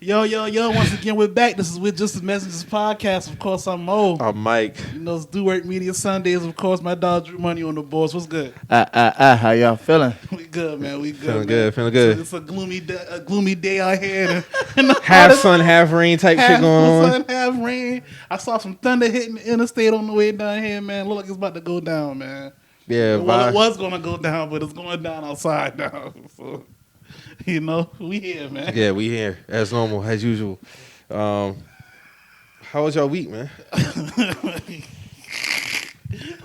Yo, once again, we're back. This is With Just the Messages podcast. Of course, I'm Moe. I'm Mike. You know, it's Do Work Media Sundays. Of course, my dog Drew Money on the boards. What's good? How y'all feeling? We good, man. We Feeling good. good. It's a gloomy day out here. Half sun, half rain type shit going on. Sun, half rain. I saw some thunder hitting the interstate on the way down here, man. Look like it's about to go down, man. Yeah, well, it was going to go down, but it's going down outside now. So, you know, we here, man. Yeah, we here as normal, as usual. How was your week, man?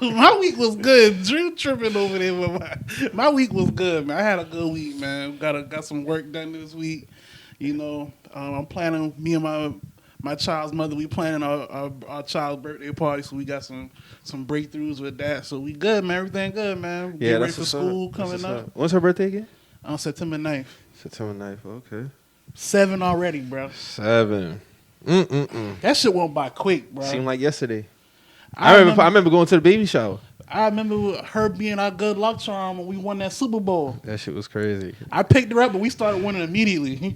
My week was good. Drew tripping over there. With my week was good, man. I had a good week, man. Got some work done this week. You know, I'm planning, me and my child's mother, we planning our child's birthday party, so we got some breakthroughs with that. So we good, man. Everything good, man. Yeah, ready that's for what's school up. coming up. When's her birthday again? On September 9th. September 9th, okay. 7 already, bro. 7. That shit went by quick, bro. Seemed like yesterday. I remember going to the baby shower. I remember her being our good luck charm when we won that Super Bowl. That shit was crazy. I picked her up, but we started winning immediately.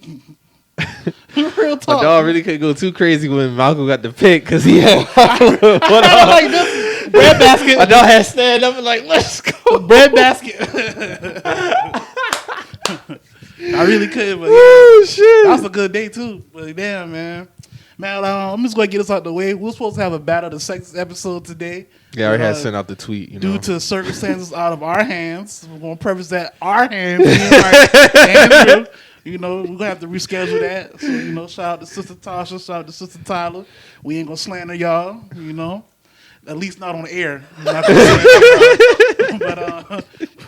Real talk. My dog really couldn't go too crazy when Malcolm got the pick because he had like this bread basket. My dog had stand up and like, let's go. Bread basket. I really could, but shit. that was a good day too. But damn, man. Man, I'm just gonna get us out the way. We're supposed to have a Battle of the Sexes episode today. Yeah, I already had sent out the tweet. Due to circumstances out of our hands, we're gonna preface that our hands. Andrew, you know, we're gonna have to reschedule that. So, you know, shout out to Sister Tasha, shout out to Sister Tyler. We ain't gonna slander y'all, you know. At least not on the air. But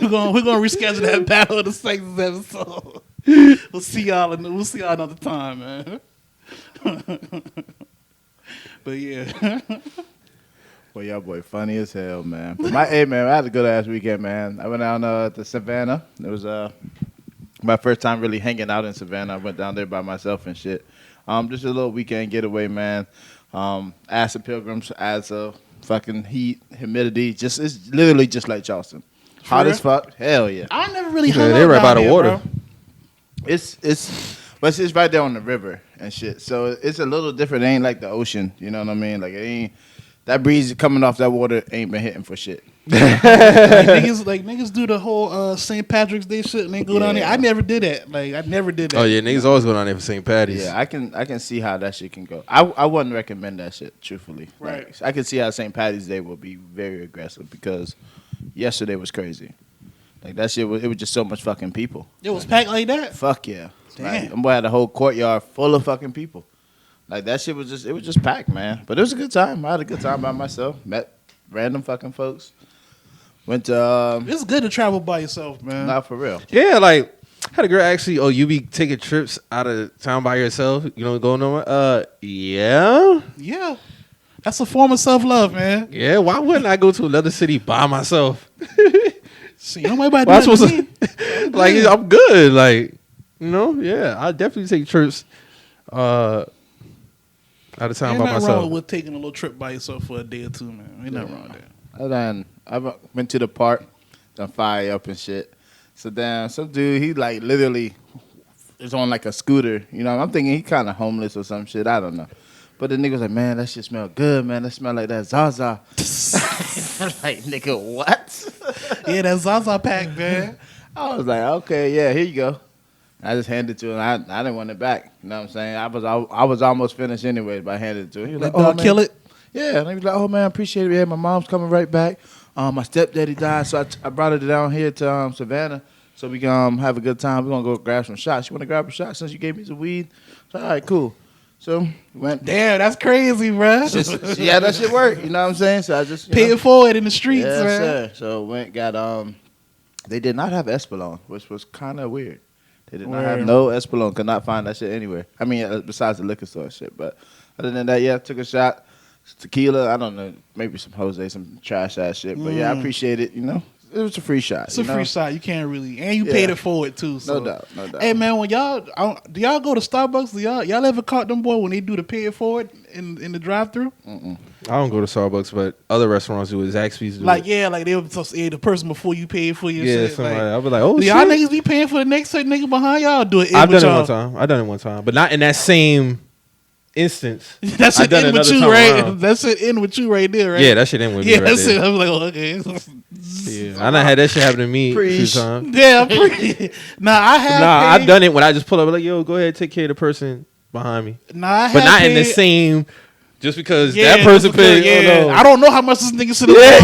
we're gonna reschedule that Battle of the Sexes episode. We'll see y'all another time, man. But yeah. Well, y'all boy funny as hell, man. I had a good ass weekend, man. I went down to Savannah. It was my first time really hanging out in Savannah. I went down there by myself and shit. Just a little weekend getaway, man. Acid pilgrims, as a fucking heat, humidity. It's literally just like Charleston. Hot as fuck. Hell yeah. I never really hung out they're right by down the there, water. bro. It's right there on the river and shit. So it's a little different. It ain't like the ocean. You know what I mean? Like, it ain't, that breeze coming off that water ain't been hitting for shit. niggas do the whole St. Patrick's Day shit and they go down there. I never did that. Oh yeah, niggas always go down there for St. Patty's. Yeah, I can see how that shit can go. I wouldn't recommend that shit, truthfully. Right. Like, I can see how St. Patty's Day will be very aggressive because yesterday was crazy. Like, that shit it was just so much fucking people. It was packed like that? Fuck yeah. Damn. Like, I'm boy had a whole courtyard full of fucking people. Like, that shit was just packed, man. But it was a good time. I had a good time by myself. Met random fucking folks. Went to It's good to travel by yourself, man. not for real. Yeah, like, had a girl actually, you be taking trips out of town by yourself? You don't go nowhere? Yeah. Yeah. That's a form of self-love, man. Yeah, why wouldn't I go to another city by myself? See, nobody about to do that to me. Like, I'm good. Like, you know, yeah, I definitely take trips out of town Ain't by nothing myself. wrong with taking a little trip by yourself for a day or two, man. Ain't nothing wrong with that. And then I went to the park, done fire up and shit. So then some dude, he like literally is on like a scooter. You know, I'm thinking he kind of homeless or some shit. I don't know. But the nigga was like, man, that shit smell good, man. That smell like that Zaza. Like, nigga, what? Yeah, that Zaza pack, man. I was like, okay, yeah, here you go. I just handed it to him. I didn't want it back. You know what I'm saying? I was almost finished anyways, but I handed it to him. He was Like, like, dog, kill it. Yeah, and he was like, oh, man, I appreciate it. Yeah, my mom's coming right back. My stepdaddy died, so I brought her down here to Savannah so we can have a good time. We're going to go grab some shots. You want to grab a shot since you gave me some weed? So, all right, cool. So went. Damn, that's crazy, bro. Yeah, that shit work. You know what I'm saying? So I just Pay it forward in the streets, yeah, man. sir. So went got they did not have Espolon, which was kind of weird. They did not have no Espolon. Could not find that shit anywhere. I mean, besides the liquor store shit. But other than that, yeah, took a shot. Tequila, I don't know, maybe some Jose, some trash ass shit. But yeah, I appreciate it, you know. It was a free shot. It's a free shot. You can't really, and you paid it forward too. So. No doubt. Hey man, when do y'all go to Starbucks? Do y'all ever caught them boy when they do the pay it forward in the drive-through? I don't go to Starbucks, but other restaurants do it. Zaxby's do like it. like they were the person before you paid for your shit. Like, I'll be like, oh do shit. y'all niggas be paying for the next nigga behind y'all? Do it. I've done it one time, but not in that same instance. That's it in with you, right? Around. That's it in with you right there, right? Yeah, that shit in with me. Yeah, right that's there. it. I was like, oh, okay. Yeah, I done had that shit happen to me a few times. Yeah, I have. I've done it when I just pull up like, yo, go ahead, take care of the person behind me. I have but not paid. in the same. Just because that person paid. Yeah. Oh, no. I don't know how much this nigga should have done.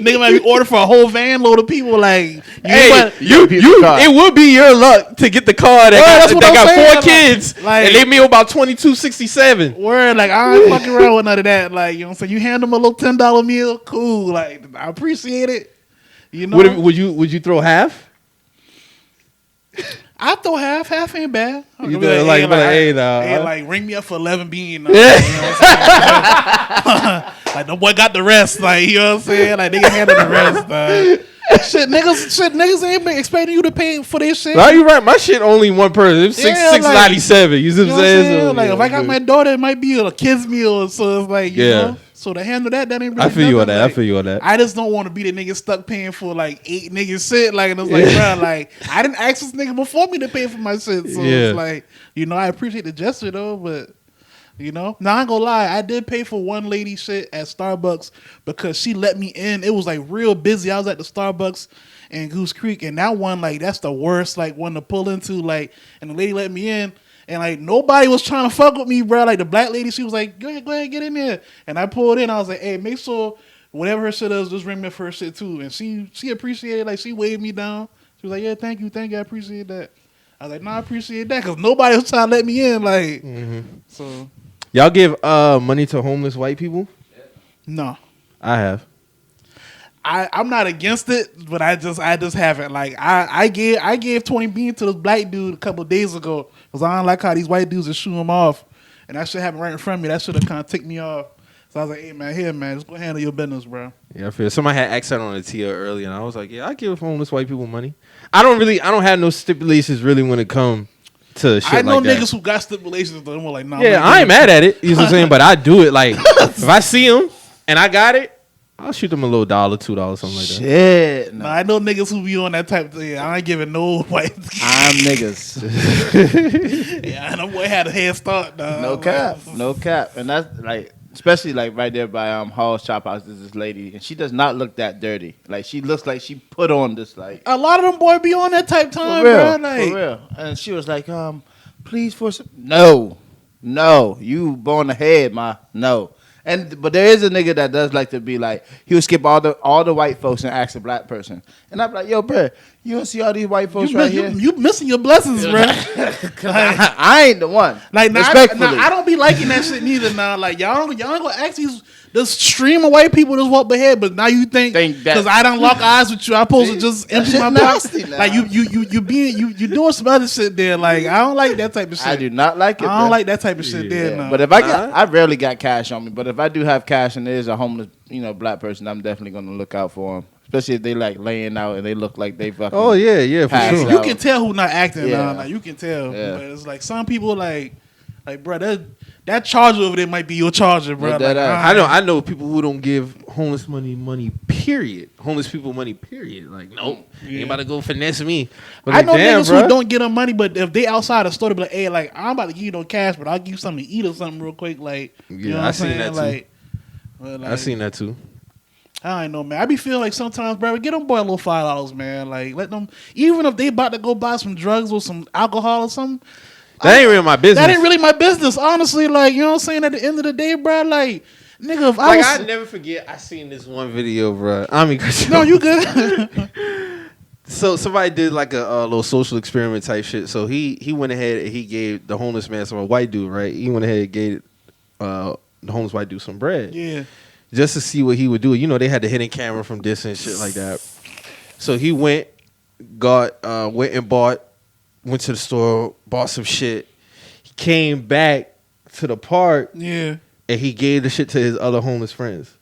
Nigga might be ordering for a whole van load of people. Like, it would be your luck to get the car that got 4 kids, like, and they meal about $22.67. Word, like I ain't fucking around with none of that. Like, you know what I'm saying? You hand them a little $10 meal, cool. Like, I appreciate it. You know, would you throw half? I throw half ain't bad. You know, like ring me up for 11 bean. You know what I'm saying? Like the boy got the rest. Like, you know what I'm saying? Like they can handle the rest. Shit, niggas ain't been expecting you to pay for this shit. No, you right. My shit only one person. It's $6.97. You see what I'm saying? So, like if I got my daughter, it might be a kids meal. So it's like, you know. So to handle that ain't really. I feel you on that. I feel you on that. I just don't want to be the nigga stuck paying for like 8 niggas shit. Like, and it's like, bro, like I didn't ask this nigga before me to pay for my shit. So it's like, you know, I appreciate the gesture though, but you know, now I ain't gonna lie, I did pay for one lady shit at Starbucks because she let me in. It was like real busy. I was at the Starbucks in Goose Creek, and that one, like, that's the worst like one to pull into. Like, and the lady let me in. And like nobody was trying to fuck with me, bro. Like the black lady, she was like, go ahead, get in there. And I pulled in. I was like, hey, make sure whatever her shit is, just ring me for her shit too. And she appreciated it. Like she waved me down. She was like, yeah, thank you, I appreciate that. I was like, no, I appreciate that because nobody was trying to let me in. Like, so y'all give money to homeless white people? No, I have. I'm not against it, but I just haven't. Like I gave 20 beans to this black dude a couple of days ago because I don't like how these white dudes are shooting him off, and that shit happened right in front of me. That should have kind of ticked me off. So I was like, hey man, just go handle your business, bro. Yeah, I feel somebody had accent on the tier earlier, and I was like, yeah, I give homeless white people money. I don't have no stipulations really when it comes to shit. I know like niggas who got stipulations, but I'm like, nah. Yeah, I ain't mad at it. You know what I'm saying? But I do it like if I see them and I got it. I'll shoot them a little $1, $2, something like that. Shit. No. I know niggas who be on that type of thing. I ain't giving no white. I'm niggas. Yeah, and that boy had a head start, dog. No cap. And that's like, especially like right there by Hall's Chop House, there's this lady, and she does not look that dirty. Like she looks like she put on this like. A lot of them boy be on that type time, bro. Like, for real. And she was like, please for some. No, you born ahead, no. But there is a nigga that does like to be like, he'll skip all the white folks and ask a black person. And I'm like, yo, bro, you don't see all these white folks here? You missing your blessings, bro. I ain't the one. Like, respectfully. I don't be liking that shit neither. Now, like, y'all ain't gonna ask this stream of white people just walk ahead, but now you think because I don't lock eyes with you, I'm supposed to just empty my box. Like you doing some other shit there. Like I don't like that type of shit. I do not like it. I don't like that type of shit there. No. But if I rarely got cash on me. But if I do have cash and there's a homeless, black person, I'm definitely gonna look out for them. Especially if they like laying out and they look like they fucking. Oh yeah, for sure. You can tell who not acting. Yeah. Like you can tell. Yeah. But it's like some people like bro, that charger over there might be your charger, bro. Like, I know people who don't give homeless money, period. Homeless people money, period. Like, nope, ain't about to go finesse me. But I know niggas who don't get them money, but if they outside the store, they be like, hey, like, I'm about to give you no cash, but I'll give you something to eat or something real quick. Like, you know what I'm seen saying? That too. I seen that too. I don't know, man. I be feeling like sometimes, bro, get them boy a little $5, man. Like, let them, even if they about to go buy some drugs or some alcohol or something. That ain't really my business. That ain't really my business, honestly. Like, you know what I'm saying? At the end of the day, bro, like, nigga, if I never forget, I seen this one video, bro. No, you good. So somebody did like a little social experiment type shit. So he went ahead and he gave the homeless man, some white dude, right? He went ahead and gave the homeless white dude some bread. Yeah. Just to see what he would do. You know, they had the hidden camera from distance, shit like that. So he went and went to the store, bought some shit. He came back to the park. Yeah. And he gave the shit to his other homeless friends.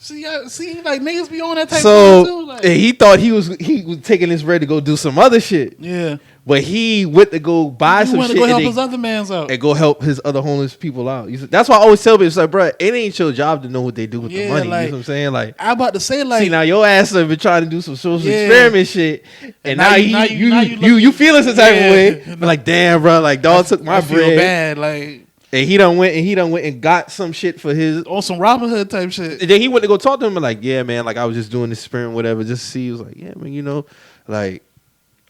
See, like niggas be on that type So of too. Like, he thought he was taking his bread to go do some other shit. yeah. But he went to go buy He some went shit to go help and, his other man's out. and go help his other homeless people out. That's why I always tell people, it's like, bro, it ain't your job to know what they do with the money. Like, you know what I'm saying? Like, I'm about to say, like, see, now your ass have been trying to do some social experiment shit, and now you feeling some type of way. But like, damn, bro, like dog took my bread. Feel bad, like, and he done went and got some shit for his on some Robin Hood type shit. And then he went to go talk to him and like, yeah, man, like I was just doing this experiment, whatever, just to see. He was like, yeah, man, you know, like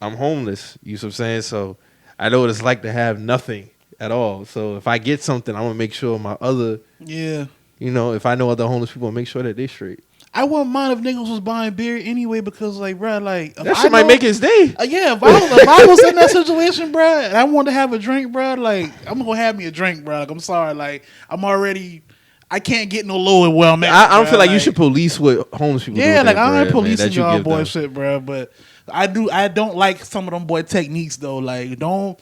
I'm homeless. You know what I'm saying? So I know what it's like to have nothing at all. So if I get something, I'm gonna make sure my other, you know, if I know other homeless people, I'll make sure that they straight. I wouldn't mind if niggas was buying beer anyway because, like, bro, like that shit might make his day. Yeah, if I was in that situation, bro, and I wanted to have a drink, bro, like I'm gonna have me a drink, bro. Like I'm sorry, like I can't get no lower where I'm at. I don't feel like you should police what homeless people. Yeah, do like I ain't bread, policing y'all boy them. shit, bro. But I don't like some of them boy techniques though. Like don't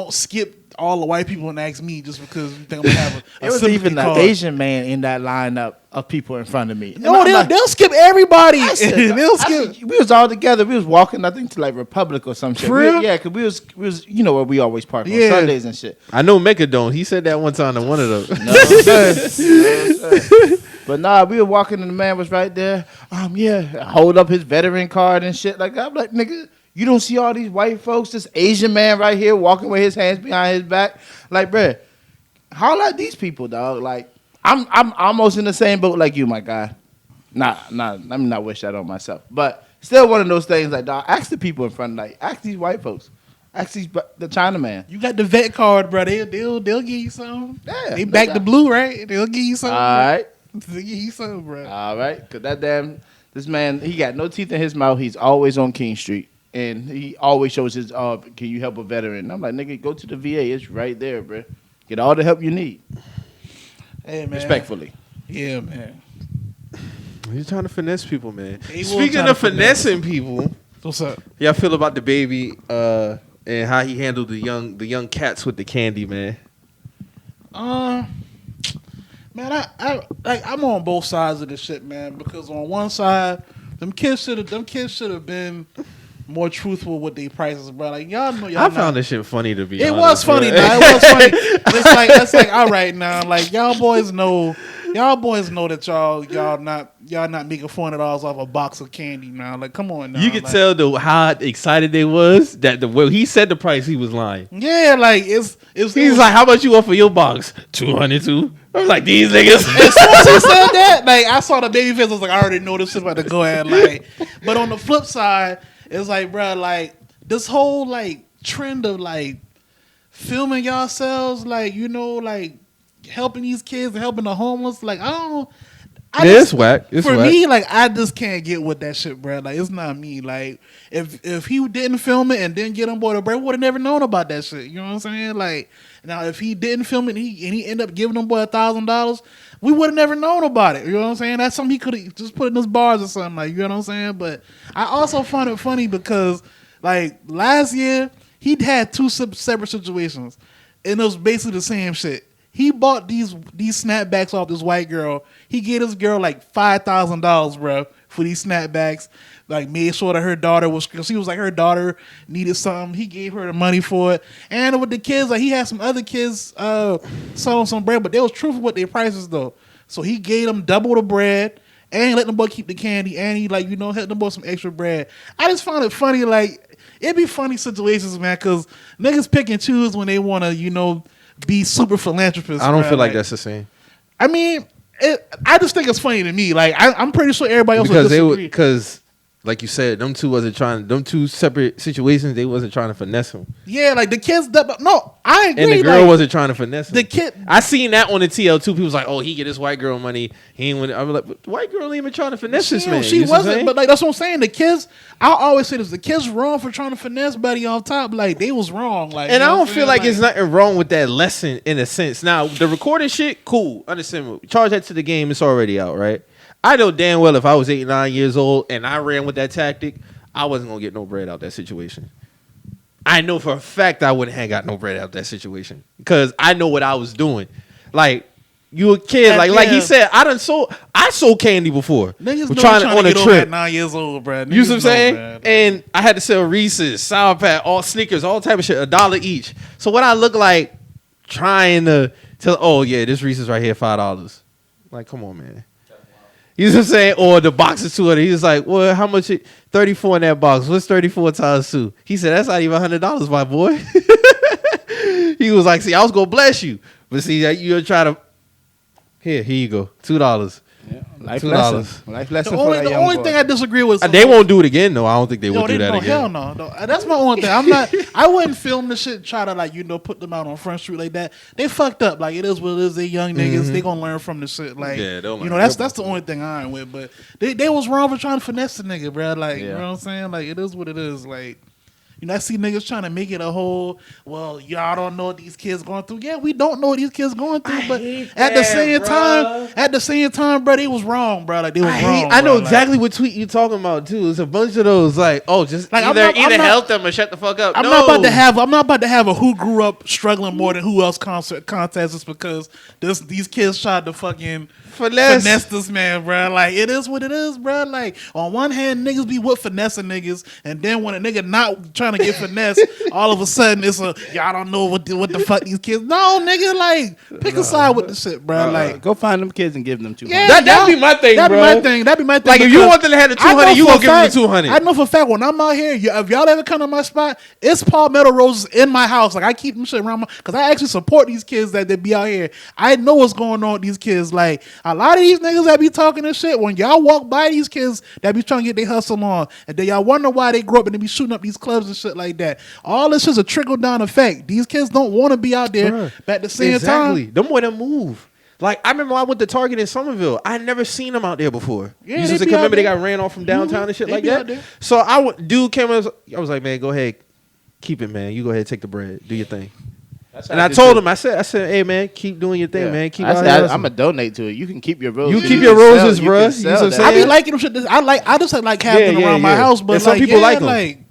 skip all the white people and ask me just because you think I'm gonna have a It was even an Asian man in that lineup of people in front of me. No, they'll skip everybody. They'll skip. We was all together. We was walking, I think, to like Republic or some shit. For real? Yeah, because we was, you know, where we always park on Sundays and shit. I know Mecca don't. He said that one time to one of those. But nah, we were walking and the man was right there. Hold up his veteran card and shit like that. I'm like, nigga, you don't see all these white folks, this Asian man right here walking with his hands behind his back. Like, bruh, how like these people, dog? Like, I'm almost in the same boat like you, my guy. Nah, let me not wish that on myself. But still one of those things like, dog, ask the people in front, like, ask these white folks. Ask the Chinaman. You got the vet card, bro. They'll give you something. Yeah, they back the blue, right? They'll give you something. All right. They'll give you something, bro. All right. Because this man, he got no teeth in his mouth. He's always on King Street. And he always shows his, can you help a veteran? I'm like, nigga, go to the VA. It's right there, bro. Get all the help you need. Hey, man. Respectfully. Yeah, man. He's trying to finesse people, man. Speaking of finessing people, what's up? Y'all feel about the baby and how he handled the young cats with the candy, man? Man, I'm on both sides of this shit, man. Because on one side, them kids should have been more truthful with their prices, bro. Like y'all know, I found this shit funny to be. It honest, was funny, now. It was funny. It's like all right now. Like y'all boys know that y'all not making $400 off a box of candy now. Like come on now. You could tell how excited they was that when he said the price, he was lying. Yeah, like he's like, how much you offer your box? $202. I was like, these niggas. As soon as he said that, like I saw the baby face, I was like, I already know this shit about to go ahead. Like, but on the flip side, it's like, bro, like this whole like trend of like filming yourselves, like like helping these kids and helping the homeless. Like it's whack. For me, like I just can't get with that shit, bro. Like it's not me. Like if he didn't film it and didn't get on board, bro, would have never known about that shit. You know what I'm saying? Like now, if he didn't film it and he ended up giving them boy $1,000, we would have never known about it. You know what I'm saying? That's something he could have just put in his bars or something. Like you know what I'm saying? But I also find it funny because like last year he had two separate situations, and it was basically the same shit. He bought these snapbacks off this white girl. He gave this girl like $5,000, bro, for these snapbacks. Like made sure that her daughter because he was like her daughter needed something. He gave her the money for it. And with the kids, like he had some other kids selling some bread, but they was truthful with their prices though. So he gave them double the bread and let them boy keep the candy, and he like helped them boy some extra bread. I just found it funny. Like it'd be funny situations, man, because niggas pick and choose when they want to be super philanthropists. I don't feel like that's the same. I mean, I just think it's funny to me. Like I'm pretty sure everybody else would disagree. Because like you said, them two separate situations, they wasn't trying to finesse him. Yeah, like the kids. No, I agree. And the girl wasn't trying to finesse him. The kid. I seen that on the TL too. People was like, "Oh, he get his white girl money. He ain't." I was like, but "The white girl ain't even trying to finesse this man." She wasn't. But like that's what I'm saying. The kids. I always say this: the kids wrong for trying to finesse Buddy off top. Like they was wrong. Like, and I don't feel like it's nothing wrong with that lesson in a sense. Now the recorded shit, cool. Understand? Charge that to the game. It's already out, right? I know damn well if I was 8, 9 years old and I ran with that tactic, I wasn't gonna get no bread out that situation. I know for a fact I wouldn't have got no bread out that situation because I know what I was doing. Like you a kid. Like he Yeah. said, I sold candy before. Niggas We're know trying trying on to a get over trip. at 9 years old, bro. You see what I'm saying? Bro. And I had to sell Reese's, Sour Patch, all sneakers, all type of shit, $1 each. So what I look like trying to tell, oh yeah, this Reese's right here, $5. Like, come on, man. You know what I'm saying? Or the box is 200. He was like, well, how much? 34 in that box. What's 34 times 2? He said, that's not even $100, my boy. He was like, see, I was going to bless you. But see, you'll try to, here you go, $2. Yeah. Life $2. lesson. Life lesson The for only, that the young only boy. thing I disagree with. They won't do it again, though. I don't think they No, would do that again. Hell no. That's my only thing. I'm not. I wouldn't film the shit. Try to put them out on Front Street like that. They fucked up. Like it is what it is. They young niggas. They gonna learn from the shit. Like Yeah, they'll learn. that's the only thing I ain't with. But they was wrong for trying to finesse the nigga, bro. Like you Yeah. know what I'm saying. Like it is what it is. Like. I see niggas trying to make it a whole, well, y'all don't know what these kids going through. Yeah, we don't know what these kids going through, but at the same time, bro, they was wrong, bro. Like they was wrong. I know bro. exactly what tweet you talking about too. It's a bunch of those like, oh, just Like, either I'm not- help them or shut the fuck up. I'm No. not about to have a who grew up struggling more than who else contest just because these kids tried to fucking finesse this man, bro. Like it is what it is, bro. Like on one hand, niggas be with finessing niggas, and then when a nigga not trying to get finesse, all of a sudden it's a y'all don't know what the fuck these kids. No, nigga, like pick a side with the shit, bro. Like go find them kids and give them 200. yeah, that'd be my thing, that'd bro. That'd be my thing. Like if you because want them to have the I know 200, you for a gonna give them fact- the 200. I know for a fact when I'm out here, if y'all ever come to my spot, it's palmetto roses in my house. Like I keep them shit around my because I actually support these kids that they be out here. I know what's going on with these kids. Like a lot of these niggas that be talking this shit, when y'all walk by these kids that be trying to get their hustle on, and then y'all wonder why they grew up and they be shooting up these clubs and shit like that. All this is a trickle down effect. These kids don't want to be out there, Bruh. but at the same Exactly. time, Them way to move. Like I remember when I went to Target in Somerville. I had never seen them out there before. Yeah, you they just be out remember they there. got ran off from downtown and shit They like be that. out there. So dude came in. I was like, man, go ahead, keep it, man. You go ahead, take the bread, do your thing. And I told him, I said, hey man, keep doing your thing, man. Keep. I out said, here I'm gonna donate to it. You can keep your roses. You keep your roses, You bruh. can sell You know what I'm that. I be saying? liking them shit. I just like having them around my house, but And some like, people yeah, like 'em.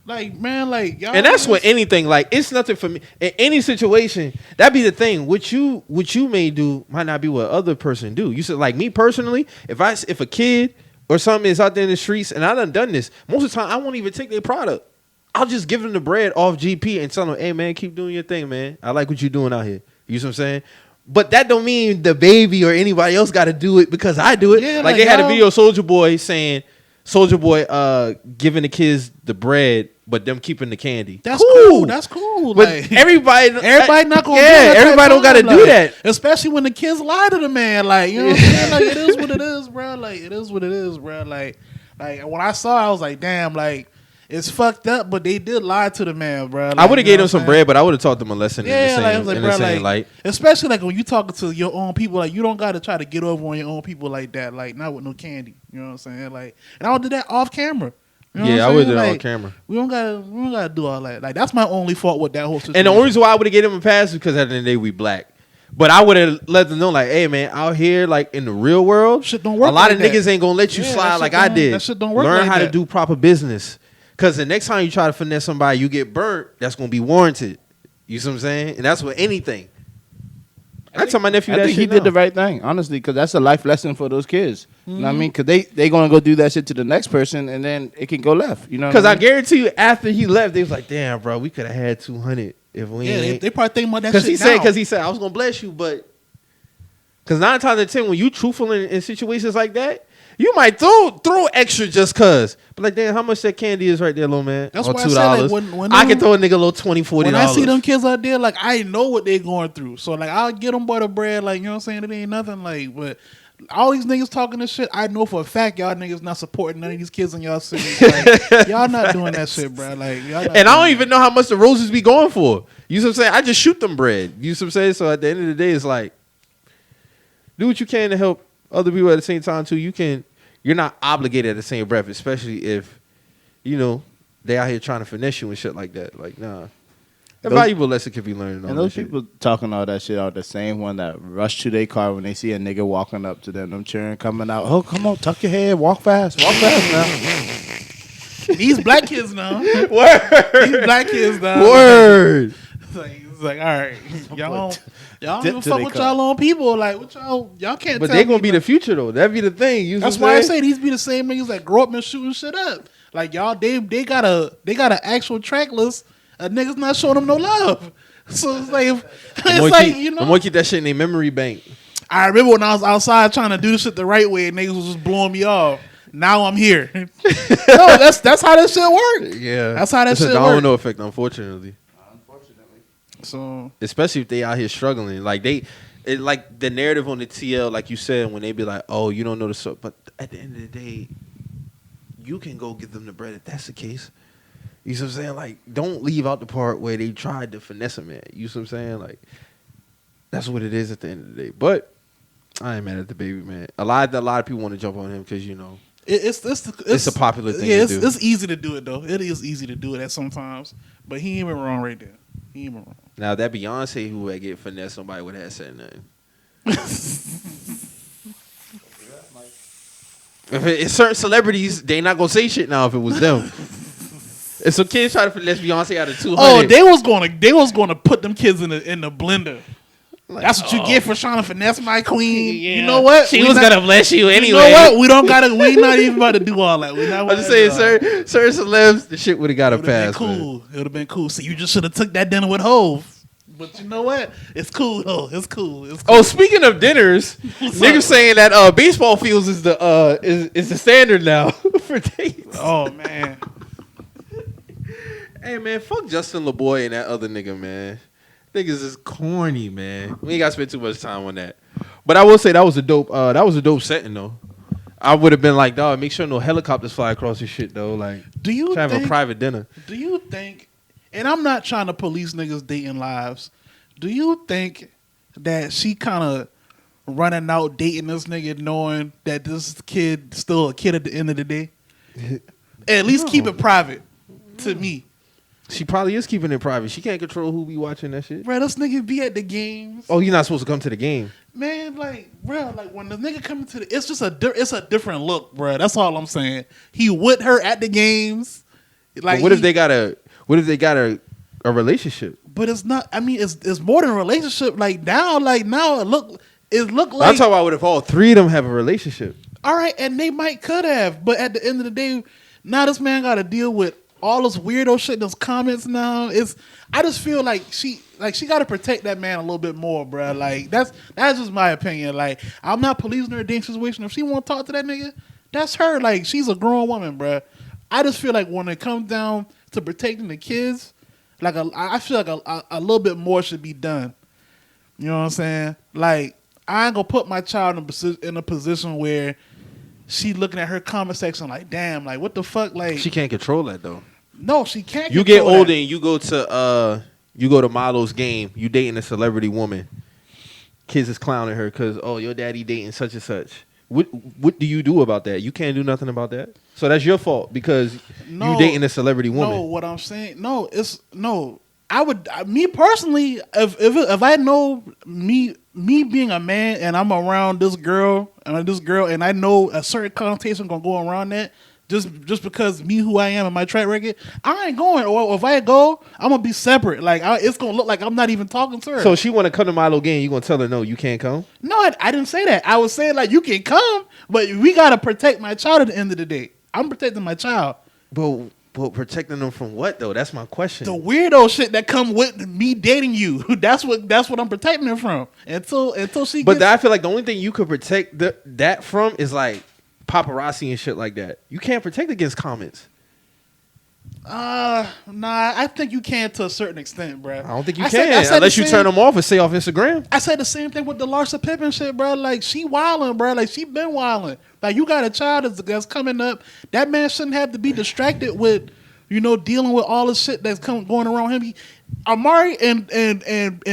like man, like y'all And that's niggas- what anything like it's nothing for me in any situation. That'd be the thing. What you may do might not be what other person do. You said like me personally, if a kid or something is out there in the streets and I done this, most of the time I won't even take their product. I'll just give them the bread off GP and tell them, hey man, keep doing your thing, man. I like what you're doing out here. You see what I'm saying? But that don't mean the baby or anybody else got to do it because I do it. Yeah, like like, they had a y'all- video of Soulja Boy saying, Soulja Boy giving the kids the bread, but them keeping the candy. That's cool. That's cool. But Like, everybody not gonna. do Yeah, that everybody don't got to do that. Especially when the kids lie to the man. Like you know what I'm saying. Like it is what it is, bro. Like it is what it is, bro. Like when I saw, it, I was like, damn. Like it's fucked up, but they did lie to the man, bro. Like, I would have you gave know them some what I'm bread, but I would have taught them a lesson Yeah, like I in was the like, same, bro, in the same like light. especially like when you talking to your own people, like you don't got to try to get over on your own people like that. Like not with no candy. You know what I'm saying? Like, and I would do that off camera. You know Yeah, what I I'm would saying? do that on Like, camera. We don't gotta do all that. Like that's my only fault with that whole situation. And the only reason why I would have gave them a pass is because at the end of the day we black. But I would have let them know, like, hey man, out here, like in the real world, Shit don't work a lot like of that. niggas ain't gonna let you Yeah, that slide shit like I don't- did. that shit don't work Learn like how to that. do proper business. Because the next time you try to finesse somebody, you get burnt. That's gonna be warranted. You see what I'm saying? And that's with anything. I tell my nephew I that think shit he did now. the right thing, honestly, because that's a life lesson for those kids. You know what I mean? Because they gonna go do that shit to the next person, and then it can go left. You know? Because I mean? guarantee you, after he left, they was like, "Damn, bro, we could have had 200 if we Yeah, ain't." they probably think about that Because shit. he said, I was gonna bless you, but because 9 times out of 10, when you truthful in situations like that, you might throw extra just cause. But like, damn, how much that candy is right there, little man? That's Or why I $2. said, like, when I them- can throw a nigga a little $20, $40. When I see them kids out there, like I know what they going through. So like I'll get them by the bread, like you know what I'm saying. It ain't nothing like, but all these niggas talking this shit, I know for a fact y'all niggas not supporting none of these kids in y'all city. Like, y'all not doing that shit, bro. Like y'all not And I doing don't even know how much the roses be going for. You see what I'm saying? I just shoot them bread. You see what I'm saying? So at the end of the day, it's like, do what you can to help other people at the same time too. You're not obligated at the same breath, especially if, you know, they out here trying to finesse you and shit like that. Like, nah. A Those- valuable lesson can be learned. And those people talking all that shit are the same one that rush to their car when they see a nigga walking up to them cheering, coming out. Oh, come on, tuck your head, walk fast now. These black kids now. Word. These black kids now. Word. Like, like, all right, y'all don't Dip even till fuck they with come. y'all own people. Like, what y'all can't. But tell they gonna me be the future though. That'd be the thing. You know That's what I'm why I saying? say these be the same niggas that grow up and shooting shit up. Like y'all, they got an actual track list. A niggas not showing them no love. So it's like, I'm gonna keep that shit in their memory bank. I remember when I was outside trying to do this shit the right way, and niggas was just blowing me off. Now I'm here. No, that's how that shit work. Yeah, That's how that it's a shit work. domino effect, unfortunately. So Especially if they out here struggling, like like the narrative on the TL, like you said, when they be like, "Oh, you don't know the stuff," but at the end of the day, you can go give them the bread if that's the case. You see what I'm saying? Like, don't leave out the part where they tried to finesse a man. You see what I'm saying? Like, that's what it is at the end of the day. But I ain't mad at the baby, man. A lot of people want to jump on him because it's a popular thing to do. It's easy to do it though. It is easy to do it at sometimes, but he ain't even wrong right there. He ain't even wrong. Now that Beyonce who had get finesse, nobody would have said nothing. If it's certain celebrities, they not gonna say shit now if it was them. If some kids try to finesse Beyonce out of 200, Oh, they was gonna put them kids in the blender. Like, that's what you get for trying to finesse my queen. Yeah. You know what? She was gonna bless you anyway. You know what? We not even about to do all that. I'm just saying, certain celebs, the shit would have got a pass. Cool. It would have been cool. So you just should have took that dinner with Hov. But you know what? It's cool though. It's cool. Oh, speaking of dinners, niggas saying that baseball fields is the standard now for dates. Oh man. Hey man, fuck Justin LeBoy and that other nigga, man. Niggas is corny, man. We ain't gotta spend too much time on that. But I will say that was a dope setting though. I would have been like, dog, make sure no helicopters fly across this shit though. Like, do you have a private dinner? Do you think? And I'm not trying to police niggas dating lives. Do you think that she kind of running out dating this nigga, knowing that this kid still a kid at the end of the day? At least keep it private. To me. She probably is keeping it private. She can't control who be watching that shit. Bro, this nigga be at the games. Oh, you're not supposed to come to the game. Man, like, bro, like when the nigga coming to the, it's just it's a different look, bro. That's all I'm saying. He with her at the games. Like, but what if they got a relationship? But it's not. I mean, it's more than a relationship. Like now it look like. I'm talking about what if all three of them have a relationship? All right, and they could have, but at the end of the day, now this man got to deal with all this weirdo shit, those comments now. I just feel like she got to protect that man a little bit more, bro. Like that's just my opinion. Like I'm not policing her dating situation. If she want to talk to that nigga, that's her. Like she's a grown woman, bro. I just feel like when it comes down to protecting the kids, like I feel like a little bit more should be done. You know what I'm saying? Like I ain't gonna put my child in a position where she looking at her comment section like, damn, like what the fuck? Like she can't control that though. No, she can't. You get older and you go to Milo's game. You dating a celebrity woman. Kids is clowning her because your daddy dating such and such. What do you do about that? You can't do nothing about that. So that's your fault because you dating a celebrity woman. No, what I'm saying, I would, me personally, if I know me being a man and I'm around this girl and I know a certain connotation gonna go around that. Just because me who I am and my track record, I ain't going. Or if I go, I'm gonna be separate. Like it's gonna look like I'm not even talking to her. So she want to come to Milo game. You gonna tell her no, you can't come? No, I didn't say that. I was saying like you can come, but we gotta protect my child at the end of the day. I'm protecting my child. But protecting them from what though? That's my question. The weirdo shit that come with me dating you. That's what I'm protecting her from. Until she. But I feel like the only thing you could protect that from is like paparazzi and shit like that. You can't protect against comments. Nah, I think you can to a certain extent, bro. I don't think you can unless you turn them off or stay off Instagram. I said the same thing with the Larsa Pippen shit, bro. Like she wilding, bro. Like she been wilding. Like you got a child that's coming up. That man shouldn't have to be distracted with, dealing with all the shit that's going around him. Amari and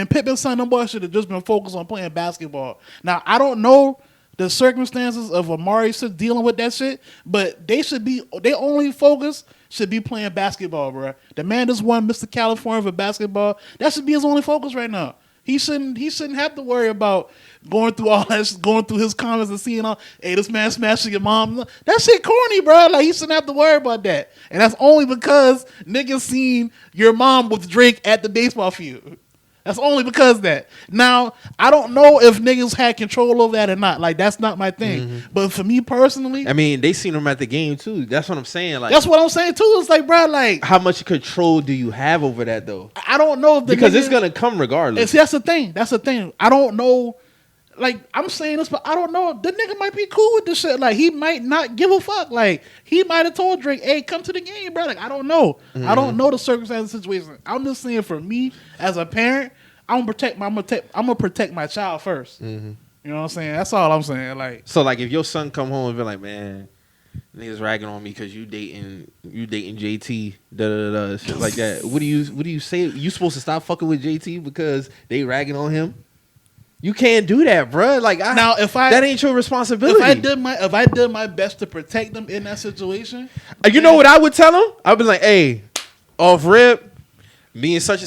Pippen's son, them boys should have just been focused on playing basketball. Now I don't know the circumstances of Amari dealing with that shit, but their only focus should be playing basketball, bro. The man just won Mr. California for basketball. That should be his only focus right now. He shouldn't have to worry about going through all that, going through his comments and seeing hey, this man smashing your mom. That shit corny, bro. Like he shouldn't have to worry about that. And that's only because niggas seen your mom with Drake at the baseball field. That's only because of that. Now, I don't know if niggas had control over that or not. Like, that's not my thing. But for me personally, I mean, they seen him at the game too. That's what I'm saying. Like, that's what I'm saying too. It's like, bro, like, how much control do you have over that though? I don't know if the Because nigga, it's gonna come regardless. that's the thing. That's the thing. I don't know. Like, I'm saying this, but I don't know. The nigga might be cool with this shit. Like, he might not give a fuck. Like, he might have told Drake, hey, come to the game, bro. Like, I don't know. I don't know the circumstances of the situation. I'm just saying, for me, as a parent, I'm gonna protect my child first. You know what I'm saying? That's all I'm saying. Like, So like, if your son come home and be like, man, niggas ragging on me because you dating JT, shit like that. What do you say? You supposed to stop fucking with JT because they ragging on him? You can't do that, bro. Like, now if that ain't your responsibility. if I did my best to protect them in that situation, You know what I would tell him? I'd be like, hey, off rip, me and such,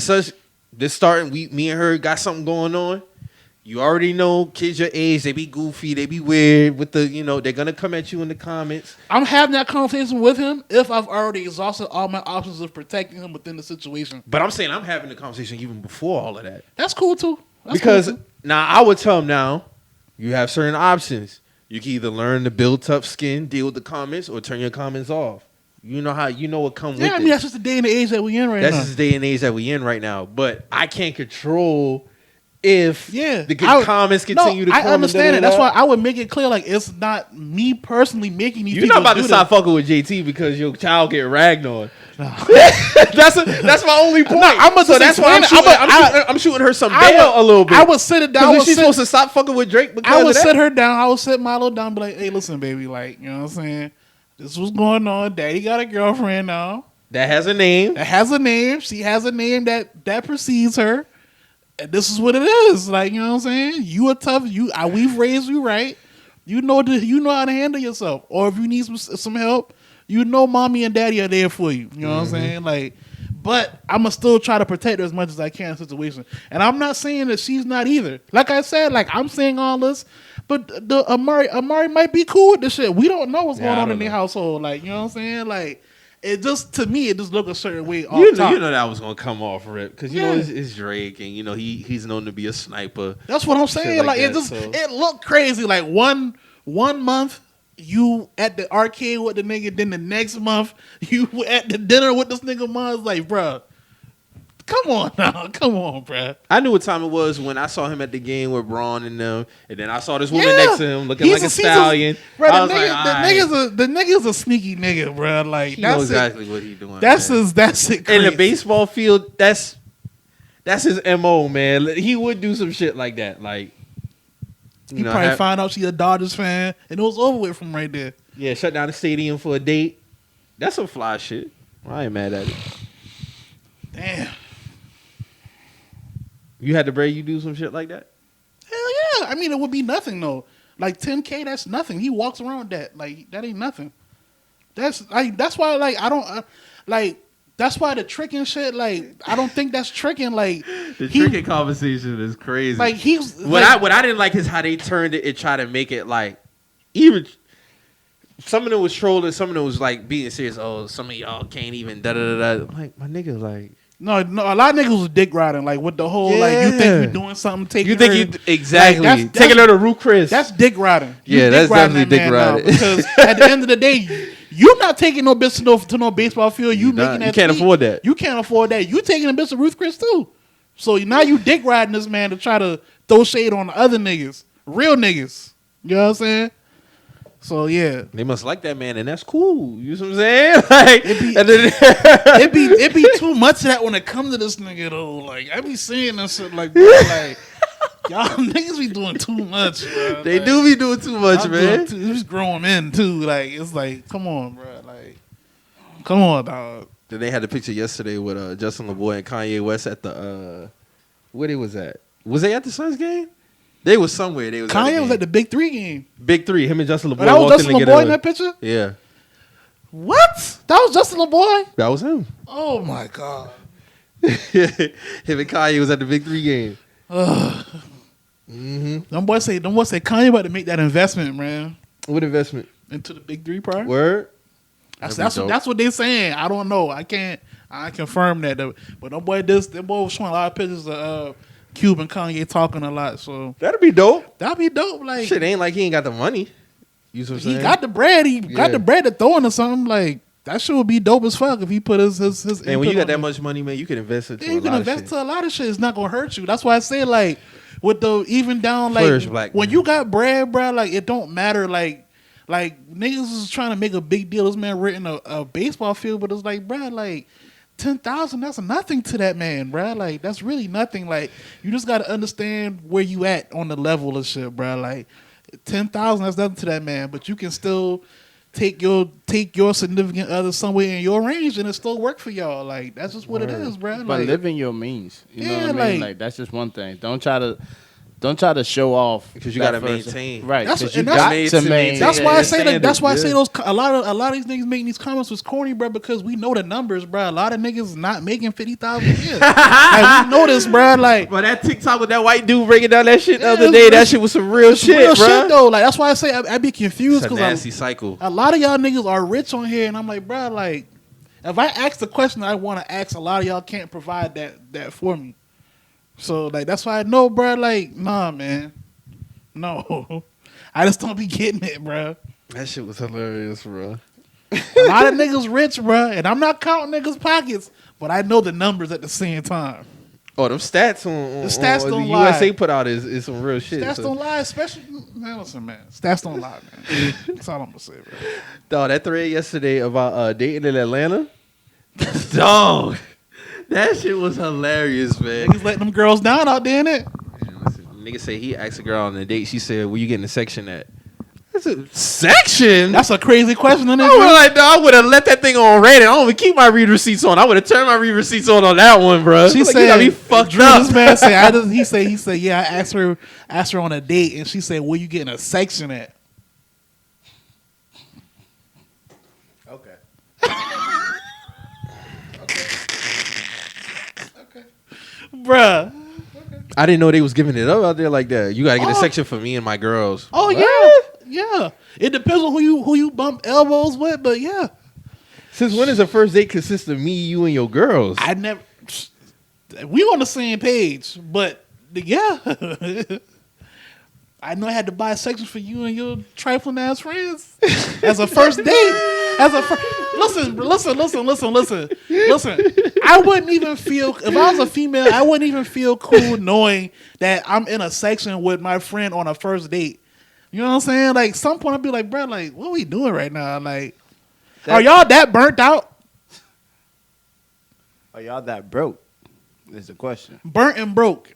this starting, me and her got something going on. You already know kids your age, they be goofy, they be weird with the, they're gonna come at you in the comments. I'm having that conversation with him if I've already exhausted all my options of protecting him within the situation. But I'm saying I'm having the conversation even before all of that. That's cool too. Because now I would tell him now, you have certain options. You can either learn to build tough skin, deal with the comments, or turn your comments off. You know what comes with it. I mean, that's just the day and the age that we in right now. That's just the day and age that we in right now. But I can't control if the comments continue to come. I understand it. That's why I would make it clear, like, it's not me personally making these. You're not about to stop fucking with JT because your child get ragged on. That's my only point. That's why I'm shooting her some bail a little bit. I would sit it down. She's supposed to stop fucking with Drake because I would sit her down. I would sit Milo down and be like, hey, listen, baby, like, you know what I'm saying? This was going on. Daddy got a girlfriend now. That has a name. She has a name that precedes her. And this is what it is. Like, you know what I'm saying? You are tough. We've raised you right. You know how to handle yourself. Or if you need some help, mommy and daddy are there for you. You know what I'm saying? Like, but I'm gonna still try to protect her as much as I can in the situation. And I'm not saying that she's not either. Like I said, like, I'm saying all this, but the Amari might be cool with this shit. We don't know what's going on in their household. Like, you know what I'm saying? Like, it just, to me, it just looked a certain way off top. You know that was gonna come off rip because it's Drake and he's known to be a sniper. That's what I'm saying. Like it looked crazy. Like one month you at the arcade with the nigga, then the next month you at the dinner with this nigga. Mom's like, bruh, come on now, come on, bruh. I knew what time it was when I saw him at the game with Braun and them, and then I saw this woman next to him looking like a stallion. The nigga's a sneaky nigga, bruh. Like, he knows exactly what he doing. That's it. In the baseball field, that's his MO, man. He would do some shit like that, like. He probably found out she a Dodgers fan, and it was over with from right there. Yeah, shut down the stadium for a date. That's some fly shit. I ain't mad at it. Damn. You had to break you do some shit like that? Hell yeah. I mean, it would be nothing, though. Like, $10K, that's nothing. He walks around with that. Like, that ain't nothing. That's why, like, that's why the tricking shit, like, I don't think that's tricking. Like, the tricking conversation is crazy. Like, what I didn't like is how they turned it and tried to make it like, even some of them was trolling, some of them was like being serious. Oh, some of y'all can't even da da da da. Like, my nigga, like. No, a lot of niggas was dick riding, like, with the whole, like, you think you doing something, taking exactly. Like, taking her to Ruth Chris. That's dick riding. Yeah, that's definitely dick riding. Because at the end of the day, you're not taking no bitch to no baseball field. You can't afford that. You can't afford that. You taking a bitch to Ruth Chris too. So now you dick riding this man to try to throw shade on the other niggas, real niggas. You know what I'm saying? So yeah, they must like that man, and that's cool. You know what I'm saying? Like, it be too much of that when it comes to this nigga though. Like, I be seeing this shit like, bro, like, y'all niggas be doing too much, bro. They do be doing too much, man. Just growing in too. Like, it's like, come on, bro. Like, come on, dog. Then they had a picture yesterday with Justin LeBoy and Kanye West at the where they was at. Was they at the Suns game? They was somewhere. Kanye was at the Big 3 game. Big 3. Him and Justin LeBoy. That was Justin LeBoy in that picture? Yeah. What? That was Justin LeBoy? That was him. Oh my God. Him and Kanye was at the Big 3 game. Them boys say Kanye about to make that investment, man. What investment? Into the Big 3 part. Word. That's what they saying. I don't know. I can't I confirm that. Though. But them boy was showing a lot of pictures of Cube and Kanye talking a lot. So That'd be dope. that'd be dope. Like Shit ain't like he ain't got the money. You know what I'm he saying? got the bread. He got Yeah. the bread to throw into something. Like that shit would be dope as fuck if he put his. And when you input got on that it. much money, man, you can invest into Yeah, a you can lot invest of shit. to a lot of shit. It's not gonna hurt you. That's why I say like with the even down like Flourish, black when man. you got bread, bro. Like it don't matter. Like niggas is trying to make a big deal. This man renting a baseball field, but it's like, bro, like 10,000. That's nothing to that man, bro. Like that's really nothing. Like you just gotta understand where you at on the level of shit, bro. Like 10,000. That's nothing to that man, but you can still. Take your significant other somewhere in your range and it still work for y'all. Like that's just what it is, bro. But Like, live in your means. You know Yeah, what I mean? like- Like that's just one thing. Don't try to show off Because you that gotta first- maintain. Right. That's Because what- you and got that's- to to maintain. That's why I Yeah, say that. standard, That's why I say yeah. those. A lot of these niggas making these comments was corny, bro. Because we know the numbers, bro. A lot of niggas not making 50,000 a year. Like we know this, bro. Like But that TikTok with that white dude breaking down that shit the Yeah, other it's day, real- that shit was some real shit, real bro. shit though. Like that's why I say I be confused It's a nasty because cycle. a lot of y'all niggas are rich on here, and I'm like, bro, like if I ask the question I want to ask, a lot of y'all can't provide that for me. So like that's why I know, bro. Like nah, man, no, I just don't be getting it, bro. That shit was hilarious, bro. A lot of niggas rich, bro, and I'm not counting niggas' pockets, but I know the numbers at the same time. Oh, them stats on The stats on don't the lie. USA put out is some real shit. Stats so. don't lie, especially man. Listen, man, stats don't lie, man. That's all I'm gonna say, bro. Dog, that thread yesterday about dating in Atlanta. Dog, that shit was hilarious, man. Niggas letting them girls down out there, innit? Man, listen, nigga say he asked a girl on a date. She said, "Where you getting the section at?" That's a section. That's a crazy question, isn't it? I was like, dog, I would have let that thing on Reddit. I don't even keep my read receipts on. I would have turned my read receipts on that one, bro. She Like, said, you got me fucked Drew, up. This man said, he said, yeah, I asked her on a date, and she said, where you getting a section at? Okay. Bruh. I didn't know they was giving it up out there like that. You got to get a section for me and my girls. Oh, What? yeah. It depends on who you bump elbows with, but yeah. Since when does a first date consist of me, you, and your girls? I never. We on the same page, but yeah. I know I had to buy sections for you and your trifling ass friends as a first date. Listen. I wouldn't even feel if I was a female. I wouldn't even feel cool knowing that I'm in a section with my friend on a first date. You know what I'm saying? Like some point I'd be like, bro, like what are we doing right now? Like, are y'all that burnt out? Are y'all that broke? Is the question. Burnt and broke.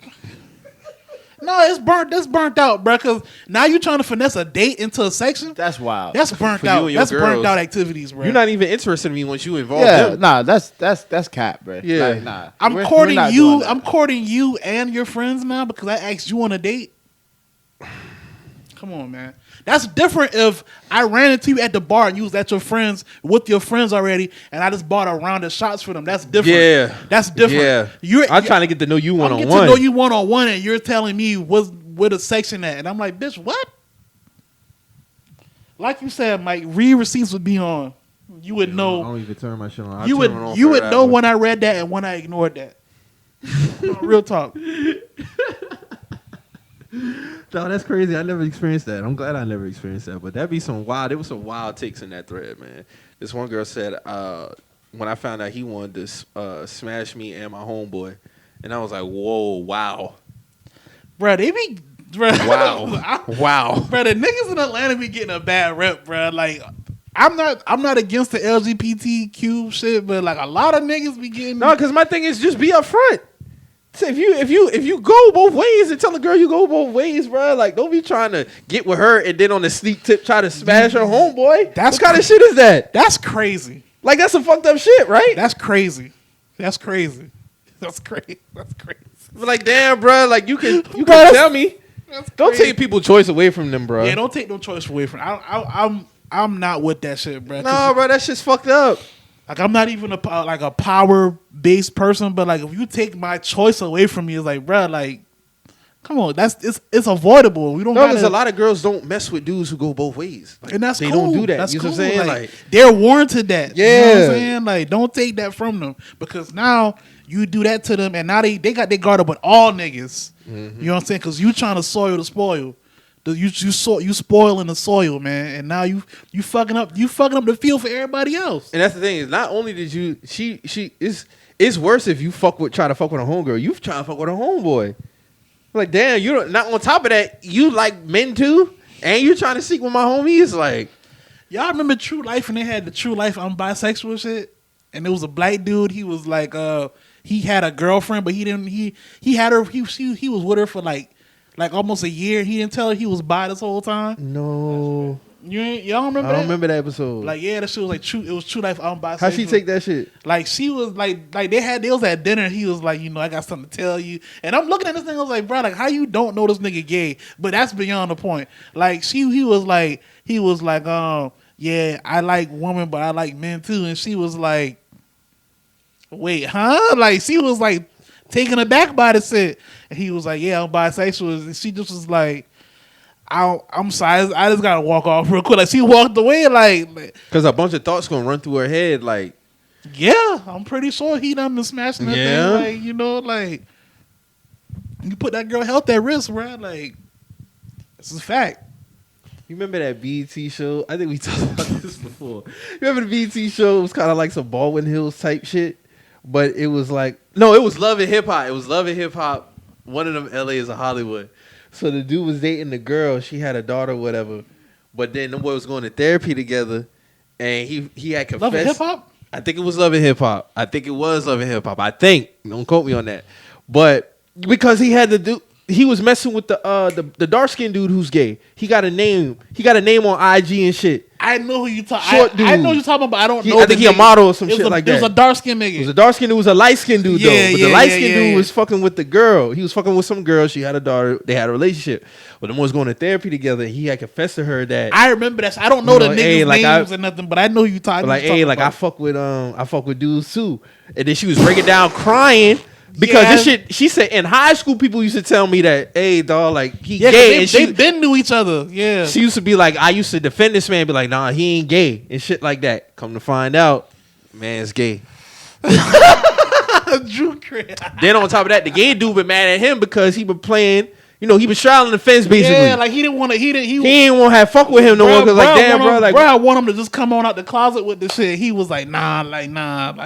No, it's burnt. That's burnt out, bro. Because now you trying to finesse a date into a section. That's wild. That's burnt For you out. and your That's burnt girls. out activities, bro. You're not even interested in me once you involve yeah, them. nah, that's cap, bro. Yeah. Like, nah. I'm We're courting not you. doing that. I'm courting you and your friends now because I asked you on a date. Come on, man. That's different if I ran into you at the bar and you was at your friends with your friends already, and I just bought a round of shots for them. That's different. Yeah. That's different. Yeah. I'm trying to get to know you one I'm on getting to one. know you one on one, and you're telling me where the section at, and I'm like, bitch, what? Like you said, Mike, read receipts would be on. You would know. I don't even turn my shit on. You would know when I read that and when I ignored that. No, real talk. No, that's crazy. I never experienced that. I'm glad I never experienced that. But that'd be some wild. There was some wild takes in that thread, man. This one girl said, when I found out he wanted to smash me and my homeboy, and I was like, whoa, wow, Bro, they be wow, wow. Bro, the niggas in Atlanta be getting a bad rep, bro. Like I'm not against the LGBTQ shit, but like a lot of niggas be getting No, because my thing is just be upfront. So if you go both ways and tell a girl you go both ways, bro, like don't be trying to get with her and then on the sneak tip try to smash her homeboy. That's what kind of shit is that? That's crazy. Like that's some fucked up shit, right? That's crazy. That's crazy. That's crazy. That's crazy. But like damn, bro, like you can Bro, tell me. That's Don't crazy. take people's choice away from them, bro. Yeah, don't take no choice away from. I'm not with that shit, bro. No, bro, that shit's fucked up. Like I'm not even a power based person, but like if you take my choice away from me, it's like, bro, like, Come on, it's avoidable. We don't. No, gotta, because a lot of girls don't mess with dudes who go both ways. Like, and that's they cool. don't do that. That's You know cool. what I'm saying? Like, they're warranted that. Yeah. You know what I'm saying? Like, don't take that from them because now you do that to them, and now they got their guard up with all niggas. Mm-hmm. You know what I'm saying? Because you trying to soil the spoil. You spoiling the soil, man, and now you fucking up the field for everybody else. And that's the thing is, not only did you, it's worse if you try to fuck with a homegirl. You trying to fuck with a homeboy. Like, damn, you don't, not on top of that, you like men too, and you're trying to seek with my homies. Like, y'all remember True Life when they had the True Life I'm bisexual shit, and there was a black dude. He was like, he had a girlfriend, but he didn't. He had her. He was with her for like almost a year. He didn't tell her he was bi this whole time. no, Y'all remember? I don't remember that episode. Like, yeah, that shit was like true. It was True Life I'm bisexual. How she take that shit? Like, she was like they was at dinner. He was like, I got something to tell you. And I'm looking at this thing. I was like, bro, like, how you don't know this nigga gay? But that's beyond the point. Like, he was like, yeah, I like women, but I like men too. And she was like, wait, huh? Like, she was like taken aback by the shit. And he was like, yeah, I'm bisexual. And she just was like, I'm sorry, I just gotta walk off real quick. Like, she walked away, like, because a bunch of thoughts gonna run through her head. Like, yeah, I'm pretty sure he done been smashing that Yeah. thing. Like, like, you put that girl health at risk, bro. Like, this is a fact. you remember that BET show? I think we talked about this before. You remember the BET show? It was kind of like some Baldwin Hills type shit, but it was like, no, it was Love and Hip Hop. It was Love and Hip Hop. One of them LA is a Hollywood. So the dude was dating the girl. She had a daughter, or whatever. But then the boy was going to therapy together, and he had confessed. Love and Hip Hop? I think it was Love and Hip Hop. I think it was Love and Hip Hop. I think. Don't quote me on that. But because he had to do, he was messing with the dark skinned dude who's gay. He got a name. He got a name on IG and shit. I know who you talking. Short dude. I know who you talking about, but I don't know. I think he a model or some shit like that. It was a dark skinned nigga. It was a dark skinned dude. It was a light skinned dude though. Yeah, But yeah, the light yeah, skinned yeah, dude yeah. was fucking with the girl. He was fucking with some girl. She had a daughter. They had a relationship. But the one was going to therapy together. He had confessed to her that. I remember that. I don't know the niggas' hey, like names or nothing, but I know who you talking. like, you hey, talking like about. I fuck with dudes too. And then she was breaking down crying. Because Yeah. this shit, she said in high school, people used to tell me that, hey, dog, like, he Yeah, gay. they been knew each other. Yeah. She used to be like, I used to defend this man, be like, nah, he ain't gay and shit like that. Come to find out, man's gay. Drew Craig. Then on top of that, the gay dude been mad at him because he been playing, he been straddling the fence basically. Yeah, like he didn't want to. He ain't want to have fuck with him no more because like, damn, bro, like, I want him to just come on out the closet with the shit. He was like, nah, like,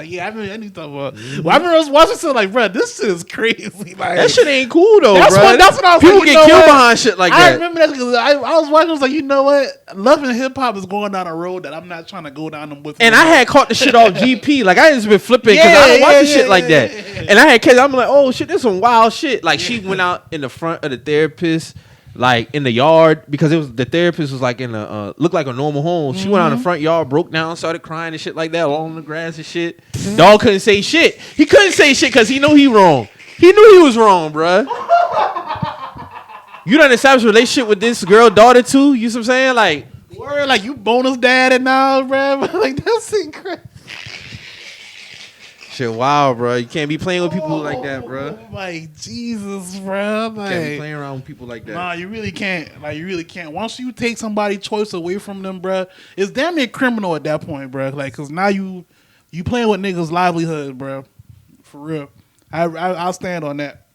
yeah, I need to talk about. Well, I remember I was watching shit like, bro, this shit is crazy. Like, that shit ain't cool though, that's bro. what I was People like, you get know killed what? behind shit like I that. remember that because I was watching. I was like, you know what? Love and hip hop is going down a road that I'm not trying to go down them with. And I had caught the shit off GP. Like, I just been flipping because I don't watch the shit like that. And I had kids. I'm like, oh, shit, this some wild shit. Like, she went out in the front of the therapist, like, in the yard, because it was the therapist was, like, in a, looked like a normal home. She went out in the front yard, broke down, started crying and shit like that, all on the grass and shit. Dog couldn't say shit. He couldn't say shit because he knew he wrong. He knew he was wrong, bruh. You done established a relationship with this girl daughter, too? You know what I'm saying? Like, word, like you bonus dad and now, bro. Like that's incredible. shit wild, bro. You can't be playing with people like that, bro. Oh my Jesus, bro. Like, Can't be playing around with people like that. nah, you really can't. Like, you really can't. Once you take somebody's choice away from them, bro, it's damn near criminal at that point, bro. Like, cause now you playing with niggas' livelihood, bro. For real. I'll stand on that.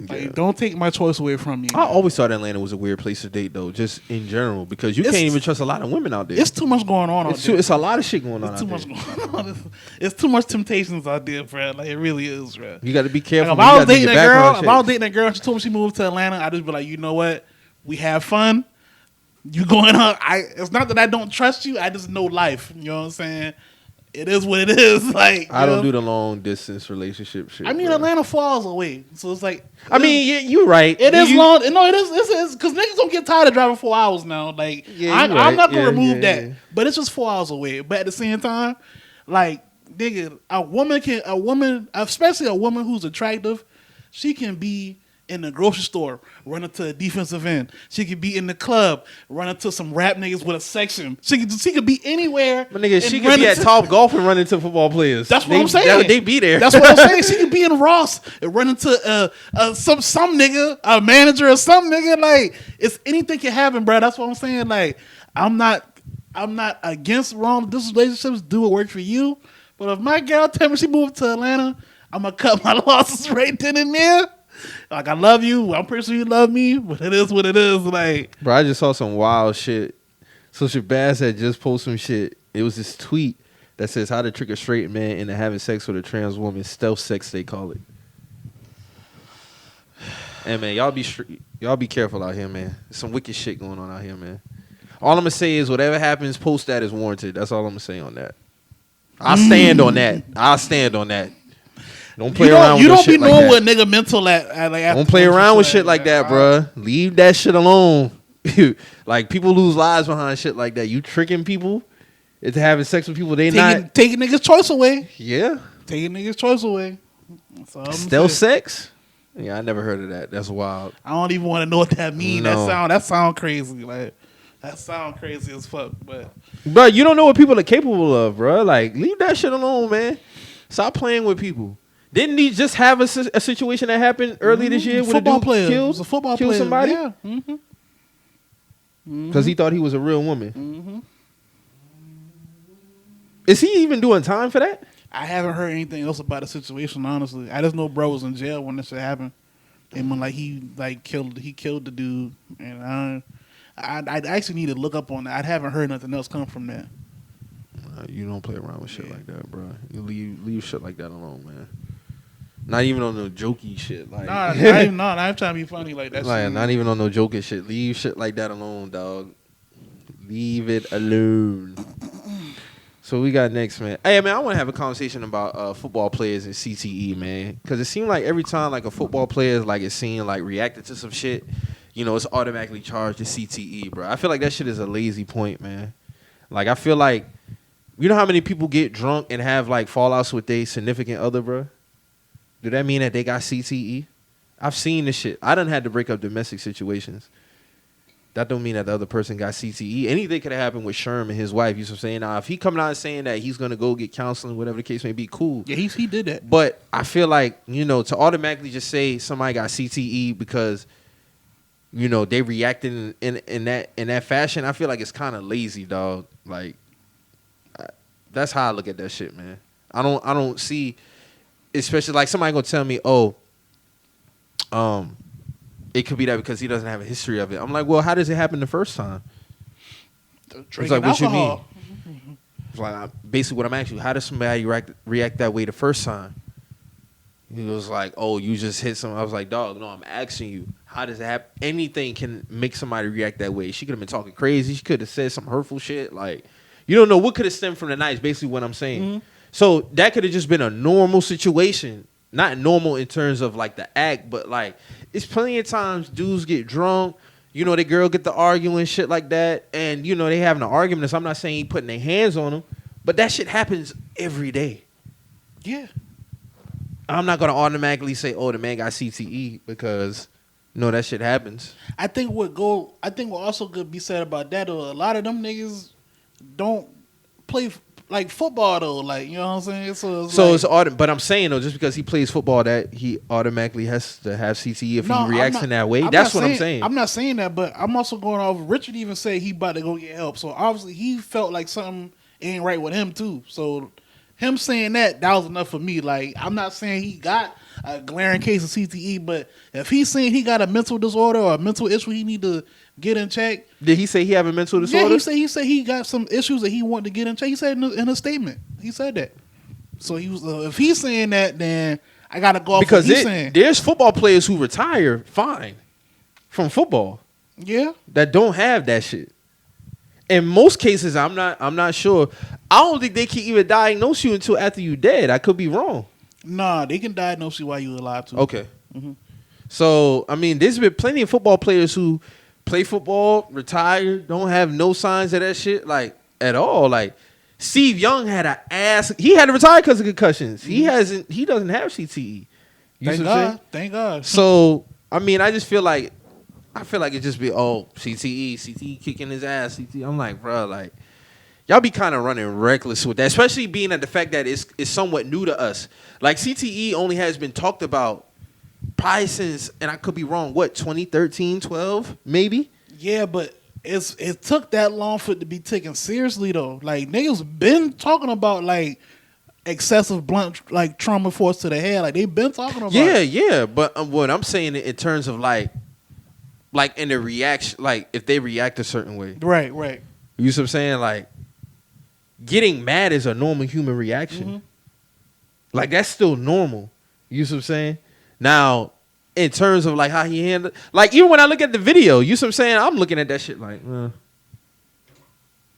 Like, don't take my choice away from me. I always thought Atlanta was a weird place to date, though, just in general, because you can't even trust a lot of women out there. It's too much going on out there. It's a lot of shit going on It's out too there. much going on. It's too much temptations out there, bro. Like, it really is, bro. You got to be careful. Like, if I was dating a girl, and she told me she moved to Atlanta, I'd just be like, you know what? We have fun. You going on? It's not that I don't trust you. I just know life. You know what I'm saying? It is what it is. Like, I don't do the long distance relationship shit. I mean, bro. Atlanta 4 hours away, so it's like. I mean, yeah, you're right. It is long. No, it is because niggas don't get tired of driving 4 hours now. Like, Yeah, I'm you're right. not gonna remove Yeah, that, yeah. but it's just 4 hours away. But at the same time, like, nigga, a woman, especially a woman who's attractive, she can be in the grocery store, running to a defensive end. She could be in the club, running to some rap niggas with a section. She could be anywhere. But nigga, she could be at Top Golf and run into football players. That's what I'm saying. They be there. That's what I'm saying. She could be in Ross and run into some nigga, a manager or some nigga. Like, it's anything can happen, bro. That's what I'm saying. Like, I'm not against long distance relationships. Do what works for you. But if my girl tell me she moved to Atlanta, I'm gonna cut my losses right then and there. Like, I love you. I'm pretty sure you love me, but it is what it is. Like, bro, I just saw some wild shit. So Shabazz had just posted some shit. It was this tweet that says how to trick a straight man into having sex with a trans woman. Stealth sex, they call it. And man, y'all be careful out here, man. There's some wicked shit going on out here, man. All I'm gonna say is whatever happens, post that is warranted. That's all I'm gonna say on that. I stand on that. Don't play around with shit like that. You don't be knowing what nigga mental at. Like, don't play around with shit like that, bro. Leave that shit alone. Like, people lose lives behind shit like that. You tricking people into having sex with people taking niggas' choice away. Yeah, taking niggas' choice away. Stealth sex. Yeah, I never heard of that. That's wild. I don't even want to know what that means. No. That sound crazy. Like, that sound crazy as fuck. But you don't know what people are capable of, bro. Like, leave that shit alone, man. Stop playing with people. Didn't he just have a situation that happened earlier this year with a dude killed somebody? Yeah. Because he thought he was a real woman. Is he even doing time for that? I haven't heard anything else about the situation, honestly. I just know bro was in jail when this shit happened. And when he killed the dude. And I actually need to look up on that. I haven't heard nothing else come from that. You don't play around with shit like that, bro. You leave shit like that alone, man. Not even on no jokey shit. Like, I ain't trying to be funny like that. Like, not even on no joking shit. Leave shit like that alone, dog. Leave it alone. So we got next, man. Hey, man, I want to have a conversation about football players and CTE, man. Because it seems like every time like a football player is seen like reacting to some shit, you know, it's automatically charged to CTE, bro. I feel like that shit is a lazy point, man. Like, I feel like, you know how many people get drunk and have like fallouts with their significant other, bro? Do that mean that they got CTE? I've seen this shit. I done had to break up domestic situations. That don't mean that the other person got CTE. Anything could have happened with Sherman and his wife. You know what I'm saying? Now, if he coming out and saying that he's going to go get counseling, whatever the case may be, cool. Yeah, he did that. But I feel like, you know, to automatically just say somebody got CTE because, you know, they reacted in that fashion, I feel like it's kind of lazy, dog. Like, that's how I look at that shit, man. I don't see, especially like somebody gonna tell me, it could be that because he doesn't have a history of it. I'm like, well, how does it happen the first time? It's like, what alcohol. You mean? It's like, basically what I'm asking you, how does somebody react that way the first time? He was like, oh, you just hit someone. I was like, dog, no, I'm asking you, how does it happen? Anything can make somebody react that way. She could have been talking crazy. She could have said some hurtful shit. Like, you don't know what could have stemmed from the night is basically what I'm saying. Mm-hmm. So that could have just been a normal situation. Not normal in terms of like the act, but like it's plenty of times dudes get drunk, you know, the girl get to arguing shit like that, and you know they having an argument. So I'm not saying he putting their hands on them, but that shit happens every day. Yeah, I'm not gonna automatically say, oh, the man got CTE because no, that shit happens. I think what also could be said about that though, a lot of them niggas don't play like football though, like, you know what I'm saying? But I'm saying though, just because he plays football, that he automatically has to have CTE if he reacts in that way. That's what I'm saying. I'm not saying that, but I'm also going off. Richard even said he about to go get help, so obviously he felt like something ain't right with him too. So him saying that was enough for me. Like, I'm not saying he got a glaring case of CTE, but if he's saying he got a mental disorder or a mental issue he need to get in check. Did he say he have a mental disorder? Yeah, he said he got some issues that he wanted to get in check. He said in a statement. He said that. So he was if he's saying that, then I gotta go off what he's saying. There's football players who retire fine from football. Yeah. That don't have that shit. In most cases, I'm not sure. I don't think they can even diagnose you until after you dead. I could be wrong. Nah, they can diagnose you while you're alive too. Okay. Mm-hmm. So I mean, there's been plenty of football players who play football, retire, don't have no signs of that shit, like, at all. Like, Steve Young had an ass. He had to retire because of concussions. Mm-hmm. He doesn't have CTE. Thank God. So, I mean, I feel like it just be CTE kicking his ass. CTE. I'm like, bro, like y'all be kind of running reckless with that, especially being at the fact that it's somewhat new to us. Like CTE only has been talked about probably since, and I could be wrong, what 2013, 12, maybe. Yeah, but it took that long for it to be taken seriously though. Like niggas been talking about like excessive blunt like trauma force to the head. Like they've been talking about. Yeah. But what I'm saying in terms of like in the reaction, like if they react a certain way. Right. You see what I'm saying? Like getting mad is a normal human reaction. Mm-hmm. Like that's still normal. You see what I'm saying? Now, in terms of like how he handled, like even when I look at the video, you see what I'm saying? I'm looking at that shit like,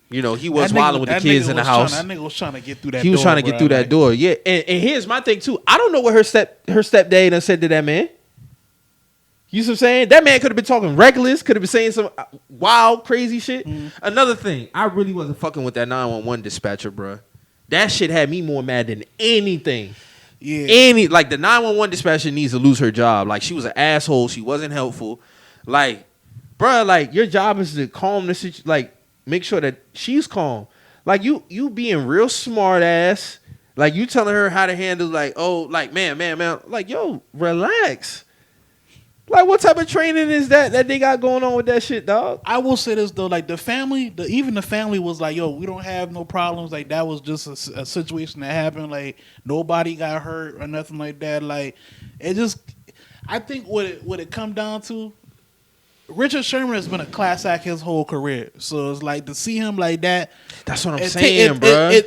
you know, he was wilding with the kids in the house. That nigga was trying to get through that door. He was trying to get through that door. Yeah. And here's my thing too. I don't know what her stepdad done said to that man. You see what I'm saying? That man could have been talking reckless, could have been saying some wild, crazy shit. Mm. Another thing, I really wasn't fucking with that 911 dispatcher, bro. That shit had me more mad than anything. Yeah. Like the 911 dispatcher needs to lose her job. Like she was an asshole. She wasn't helpful. Like, bro, like your job is to calm the situation. Like make sure that she's calm. Like you being real smart ass. Like you telling her how to handle. Like like man. Like yo, relax. Like what type of training is that they got going on with that shit, dog? I will say this though, like the family was like, yo, we don't have no problems. Like that was just a situation that happened. Like nobody got hurt or nothing like that. Like it just, I think what it come down to, Richard Sherman has been a class act his whole career. So it's like to see him like that. That's what I'm saying, bro.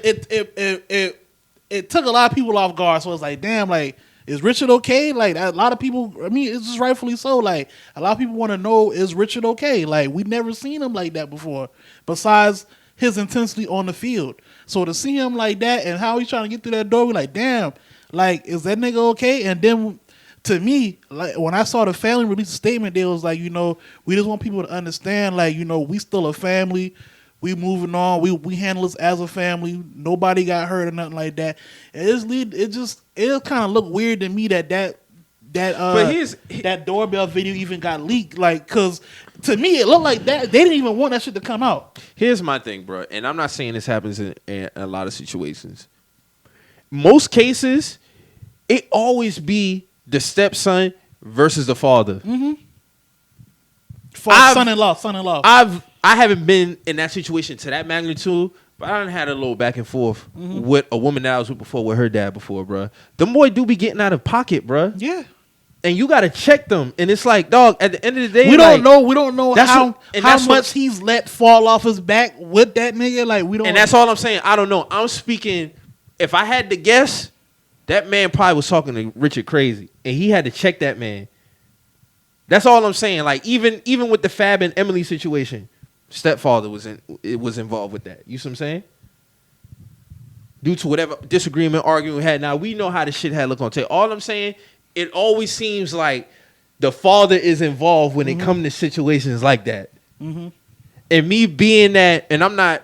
It took a lot of people off guard. So it's like, damn, like. Is Richard okay? Like a lot of people, I mean, it's just rightfully so. Like a lot of people want to know, is Richard okay? Like we never seen him like that before. Besides his intensity on the field, so to see him like that and how he's trying to get through that door, we like, damn, like is that nigga okay? And then to me, like when I saw the family release a statement, they was like, you know, we just want people to understand, like you know, we still a family. We moving on. We handle this as a family. Nobody got hurt or nothing like that. It kind of looked weird to me that doorbell video even got leaked. Like, cause to me it looked like that they didn't even want that shit to come out. Here's my thing, bro, and I'm not saying this happens in a lot of situations. Most cases, it always be the stepson versus the father. Mm-hmm. Son-in-law. I haven't been in that situation to that magnitude, but I done had a little back and forth with a woman that I was with before with her dad before, bro. Them boy do be getting out of pocket, bro. Yeah. And you got to check them. And it's like, dog, at the end of the day, we don't know how much he's let fall off his back with that nigga. Like, we don't. And that's all I'm saying. I don't know. I'm speaking, if I had to guess, that man probably was talking to Richard crazy. And he had to check that man. That's all I'm saying. Like, even with the Fab and Emily situation, stepfather was involved with that. You see what I'm saying? Due to whatever disagreement, argument we had. Now, we know how the shit had look on tape. All I'm saying, it always seems like the father is involved when it comes to situations like that. Mm-hmm. And me being that, and I'm not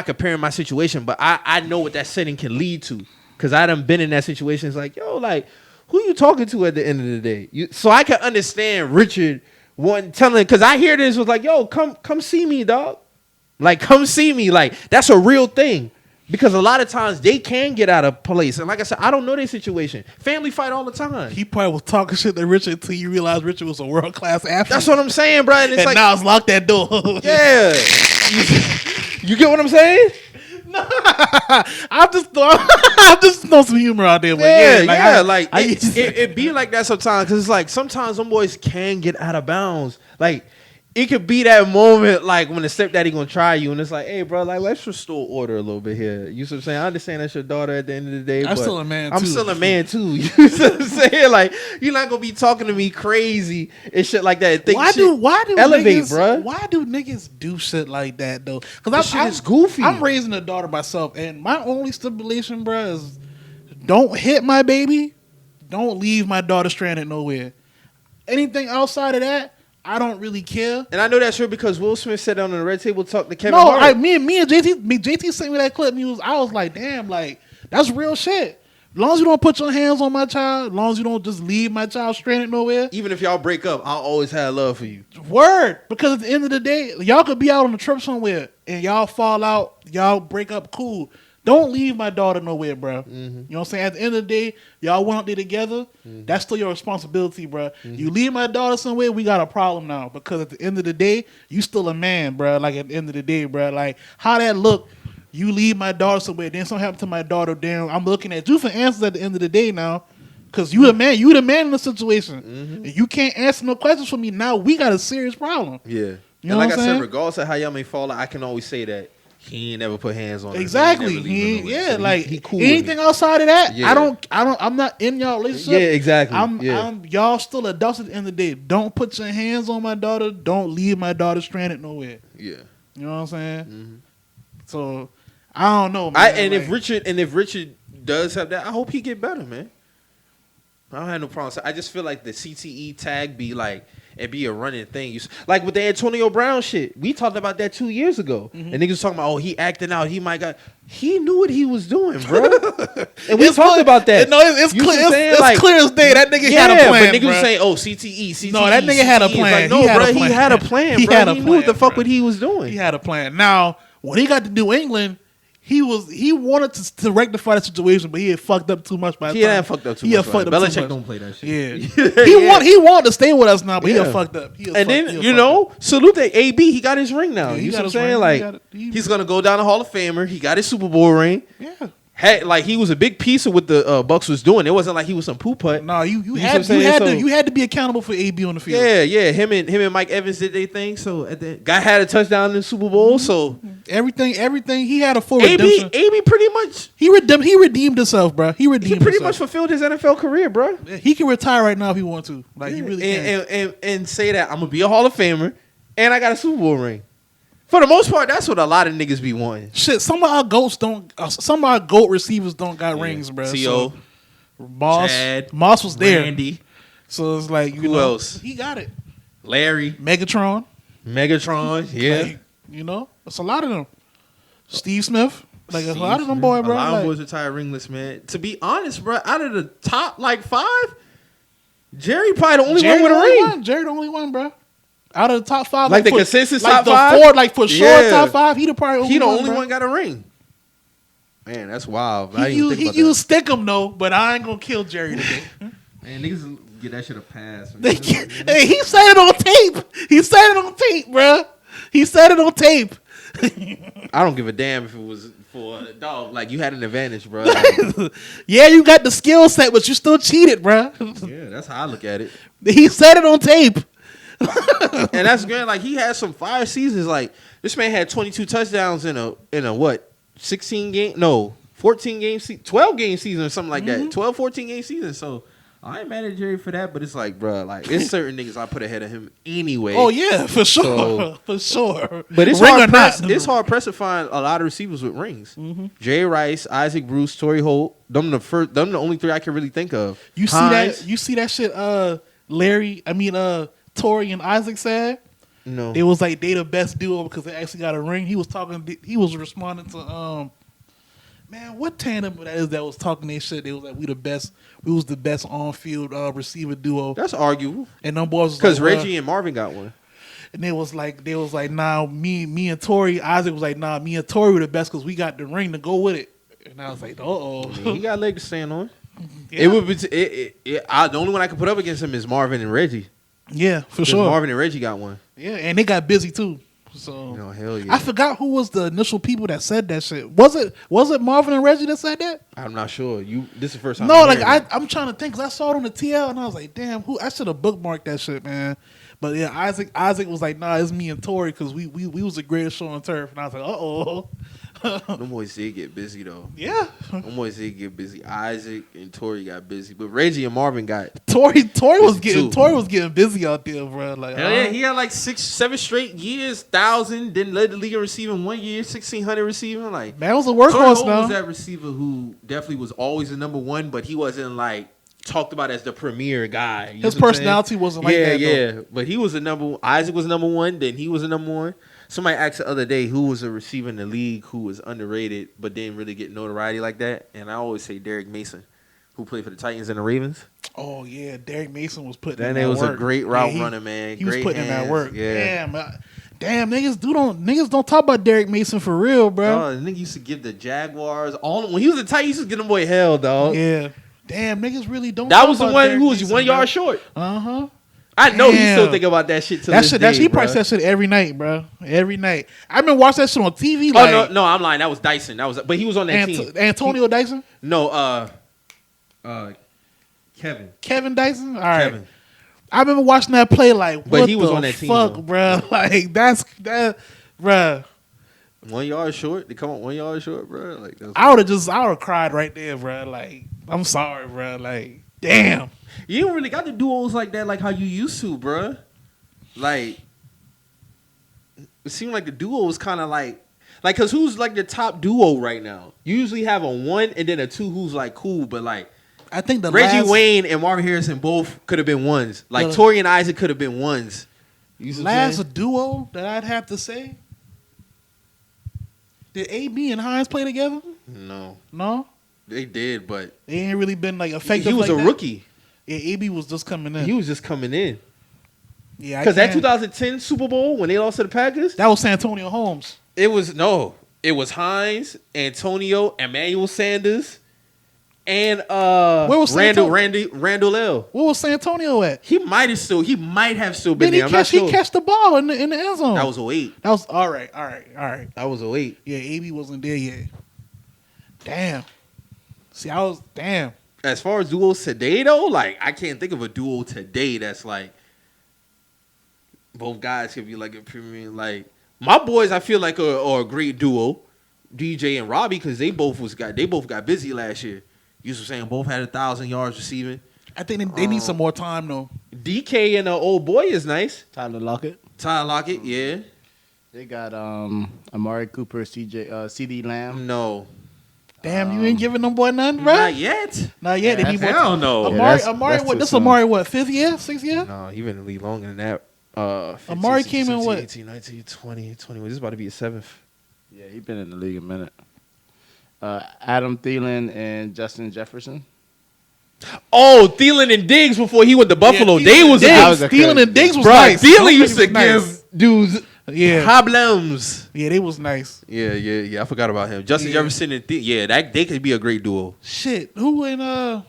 comparing my situation, but I know what that setting can lead to. Because I done been in that situation. It's like, yo, like, who you talking to at the end of the day? So I can understand Richard telling, because I hear this was like, yo, come see me, dog. Like, come see me. Like, that's a real thing. Because a lot of times they can get out of place. And like I said, I don't know their situation. Family fight all the time. He probably was talking shit to Richard until you realized Richard was a world-class athlete. That's what I'm saying, bro. And it's now it's locked that door. Yeah. You get what I'm saying? No, I'm just throwing some humor out there. But it be like that sometimes. Because it's like sometimes them boys can get out of bounds. Like, it could be that moment, like, when the stepdaddy gonna try you, and it's like, hey, bro, like, let's restore order a little bit here. You see what I'm saying? I understand that's your daughter at the end of the day, I'm still a man, too. I'm still a man, too. You see what I'm saying? Like, you're not gonna be talking to me crazy and shit like that. Why do elevate, niggas, bro? Why do niggas do shit like that, though? Because shit is goofy. I'm raising a daughter myself, and my only stipulation, bro, is don't hit my baby. Don't leave my daughter stranded nowhere. Anything outside of that, I don't really care. And I know that's true because Will Smith sat down on the red table talking to Kevin Hart. Me and JT sent me that clip. I was like, damn, like, that's real shit. long as you don't put your hands on my child, as long as you don't just leave my child stranded nowhere. Even if y'all break up, I'll always have love for you. Word. Because at the end of the day, y'all could be out on a trip somewhere and y'all fall out, y'all break up, cool. Don't leave my daughter nowhere, bro. Mm-hmm. You know what I'm saying? At the end of the day, y'all went out there together. Mm-hmm. That's still your responsibility, bro. You leave my daughter somewhere, we got a problem now. Because at the end of the day, you still a man, bro. Like at the end of the day, bro. Like how that look, you leave my daughter somewhere, then something happened to my daughter, then I'm looking at you for answers at the end of the day now. Because you the man in the situation. Mm-hmm. And you can't answer no questions for me. Now we got a serious problem. Yeah. You And know like what I I'm said, saying? regardless of how y'all may fall out, I can always say that he ain't never put hands on her. Exactly. He ain't never leave her nowhere. So he cool with anything me. outside of that, Yeah. I'm not in y'all relationship. Yeah, exactly. I'm y'all still adults at the end of the day. Don't put your hands on my daughter. Don't leave my daughter stranded nowhere. Yeah. You know what I'm saying? Mm-hmm. So I don't know, man. If Richard does have that, I hope he get better, man. I don't have no problem. I just feel like the CTE tag be like it be a running thing. Like with the Antonio Brown shit, we talked about that 2 years ago, and niggas talking about he acting out. He knew what he was doing, bro. And we talked about that. No, it's You clear. know what I'm saying? It's Like, clear as day. That nigga had a plan, but niggas bruh. saying, "Oh, CTE." No, that nigga had a CTE. plan. Like, no, He had bro, a he plan. had a plan. He bro. had a He knew what the plan, fuck bro. what he was doing. He had a plan. Now, when he got to New England, he wanted to rectify the situation, but he had fucked up too much by the He time. had fucked up too He much. had fucked up too Belichick much. don't play that shit. Yeah. Yeah. He wanted to stay with us now, but he Yeah. had fucked up. He had And fucked- he then, had you fucked know, up. salute to AB. He got his ring now. Yeah, he you know got what I'm his saying? ring. Like, He- he's going to go down the Hall of Famer. He got his Super Bowl ring. Yeah. Like, he was a big piece of what the Bucks was doing. It wasn't like he was some poop putt. No, you know had what I'm saying? you had to be accountable for AB on the field. Yeah. Him and Mike Evans did their thing. So, at the guy had a touchdown in the Super Bowl. So, Everything. He had a full AB redemption. pretty much, He redeemed himself, bro. He redeemed pretty much himself. fulfilled his NFL career, bro. He can retire right now if he wants to. Like he really can. And say that I'm gonna be a Hall of Famer and I got a Super Bowl ring. For the most part, that's what a lot of niggas be wanting. Shit, some of our goats don't. Some of our goat receivers don't got rings, bro. T.O., Moss was there. Randy, So it's like Who else? He got it. Larry, Megatron. yeah. Like, it's a lot of them. Steve Smith. Like a lot of them boy, bro. A lot of Like, boys retired ringless, man. To be honest, bro, out of the top like 5, Jerry probably the only Jerry one with a the only ring. one. Jerry the only one, bro. Out of the top 5, Like the consensus like top the 5? 4, like for sure Yeah. top 5. He the probably He the only bro. one got a ring. Man, that's wild. I He didn't even think used Stickum though, but I ain't gonna kill Jerry today. about that. Man, niggas get that shit a pass. Hey, he said it on tape. He said it on tape, bro. He said it on tape. I don't give a damn if it was for a dog. Like, you had an advantage, bro. Like, Yeah, you got the skill set, but you still cheated, bro. yeah, that's how I look at it. He said it on tape. And that's good. Like, he had some fire seasons. Like, this man had 22 touchdowns in a what? 16 game? No, 14 game 12 game season or something like that. 12, 14 game season. So I ain't mad at Jerry for that, but it's like, bro, like, it's certain niggas I put ahead of him anyway. Oh yeah, for sure, So- for sure. But it's Ring hard or pressed. not. It's hard pressed to find a lot of receivers with rings. Jay Rice, Isaac Bruce, Torrey Holt. Them the only 3 I can really think of. You Hines, see that shit. Tori and Isaac said No. it was like they the best duo because they actually got a ring. He was talking. He was responding to man, what tandem that is that was talking their shit? They was like we the best. We was the best on field receiver duo. That's arguable. And them boys was Because like, Reggie and Marvin got one. And they was like, nah, me and Tori. Isaac was like, nah, me and Tori were the best because we got the ring to go with it. And I was like, He got legs to stand on. Yeah. It would be. The only one I could put up against him is Marvin and Reggie. Yeah, for 'Cause sure. Marvin and Reggie got one. Yeah, and they got busy too. So No, hell yeah. I forgot who was the initial people that said that shit. Was it Marvin and Reggie that said that? I'm not sure. This is the first time. No, I'm like hearing that. I'm trying to think because I saw it on the TL and I was like, damn, who? I should have bookmarked that shit, man. But yeah, Isaac was like, nah, it's me and Tori because we was the greatest show on turf, and I was like, Them boys did get busy though. yeah. Them boys did get busy. Isaac and Tori got busy, but Reggie and Marvin got. Tori was Busy, too. getting busy out there, bro. Like, Hell yeah, he had like 6-7 straight years, 1,000. Then led the league in receiving 1 year, 1,600 receiving. Like, man was a Torrey workhorse Holt now. was that receiver who definitely was always the number 1, but he wasn't like talked about as the premier guy. You His know what I'm saying? personality wasn't like that. Yeah. But he was the number. Isaac was number 1. Then he was the number 1. Somebody asked the other day who was a receiver in the league who was underrated but didn't really get notoriety like that, and I always say Derek Mason. Who played for the Titans and the Ravens? Oh yeah, Derek Mason was putting. That in nigga that was work. a great route Yeah, runner, man. He was Great putting in that hands. work. Yeah. Damn, niggas don't talk about Derek Mason for real, bro. Oh, the nigga used to give the Jaguars all when he was a Titan. He used to get them boy hell, dog. Yeah. Damn, niggas really don't. That talk was the about one Derek who was Mason, 1 bro. yard short. I know he still think about that shit to this day. He probably bruh. said shit every night, bro. Every night. I've been watching that shit on TV. Oh Like, no, I'm lying. That was Dyson. But he was on that team. Antonio Dyson, No, Kevin Dyson. All right. Kevin. I remember watching that play. Like, But what he was the on that team, fuck, though. bro? Like, that, bro. 1 yard short. They come up 1 yard short, bro. Like that's I would have cried right there, bro. Like, I'm sorry, bro. Like, damn. you don't really got the duos like that, like how you used to, bro. Like, it seemed like the duo was kind of like, cause who's like the top duo right now? You usually have a 1 and then a 2 who's like cool, but like I think the Reggie Wayne and Marvin Harrison both could have been 1s. Like Torrey and Isaac could have been 1s. You see what I'm saying? last duo that I'd have to say. Did AB and Hines play together? No, No, they did, but they ain't really been like effective. he was like a that. rookie. Yeah, AB was just coming in. He was just coming in. Yeah, Because that 2010 Super Bowl when they lost to the Packers, that was Santonio Holmes. it was Hines, Antonio, Emmanuel Sanders, and Where was Randall L. Where was Santonio at? He might have still been Then he there. I'm not sure. he catch the ball in the end zone. That was 08. That was all right. That was 08. Yeah, AB wasn't there yet. Damn. See, damn. As far as duos today, though, like I can't think of a duo today that's like both guys can be like a premium. Like my boys, I feel like are a great duo, DJ and Robbie, because they both got busy last year. You were saying both had 1,000 yards receiving. I think they need some more time though. DK and old boy is nice. Tyler Lockett. Yeah. They got Amari Cooper, CD Lamb. No. Damn, you ain't giving them boy nothing, bro. Not yet. Not yet. They need more Hell time. no. Amari, that's what? too This soon. Amari, what? 5th year, 6th year? No, he been in the league longer than that. 15, Amari 16, came in 17, what? 18, 19, 20, 21. This is about to be a 7th. Yeah, he been in the league a minute. Adam Thielen and Justin Jefferson. Oh, Thielen and Diggs before he went to Buffalo. Yeah, they was Thielen and Diggs was Bruh, nice. Thielen Those used to niggas was nice. give dudes problems. Yeah, they was nice. Yeah. I forgot about him. Justin Yeah. Jefferson and they could be a great duo. Shit, who in LA?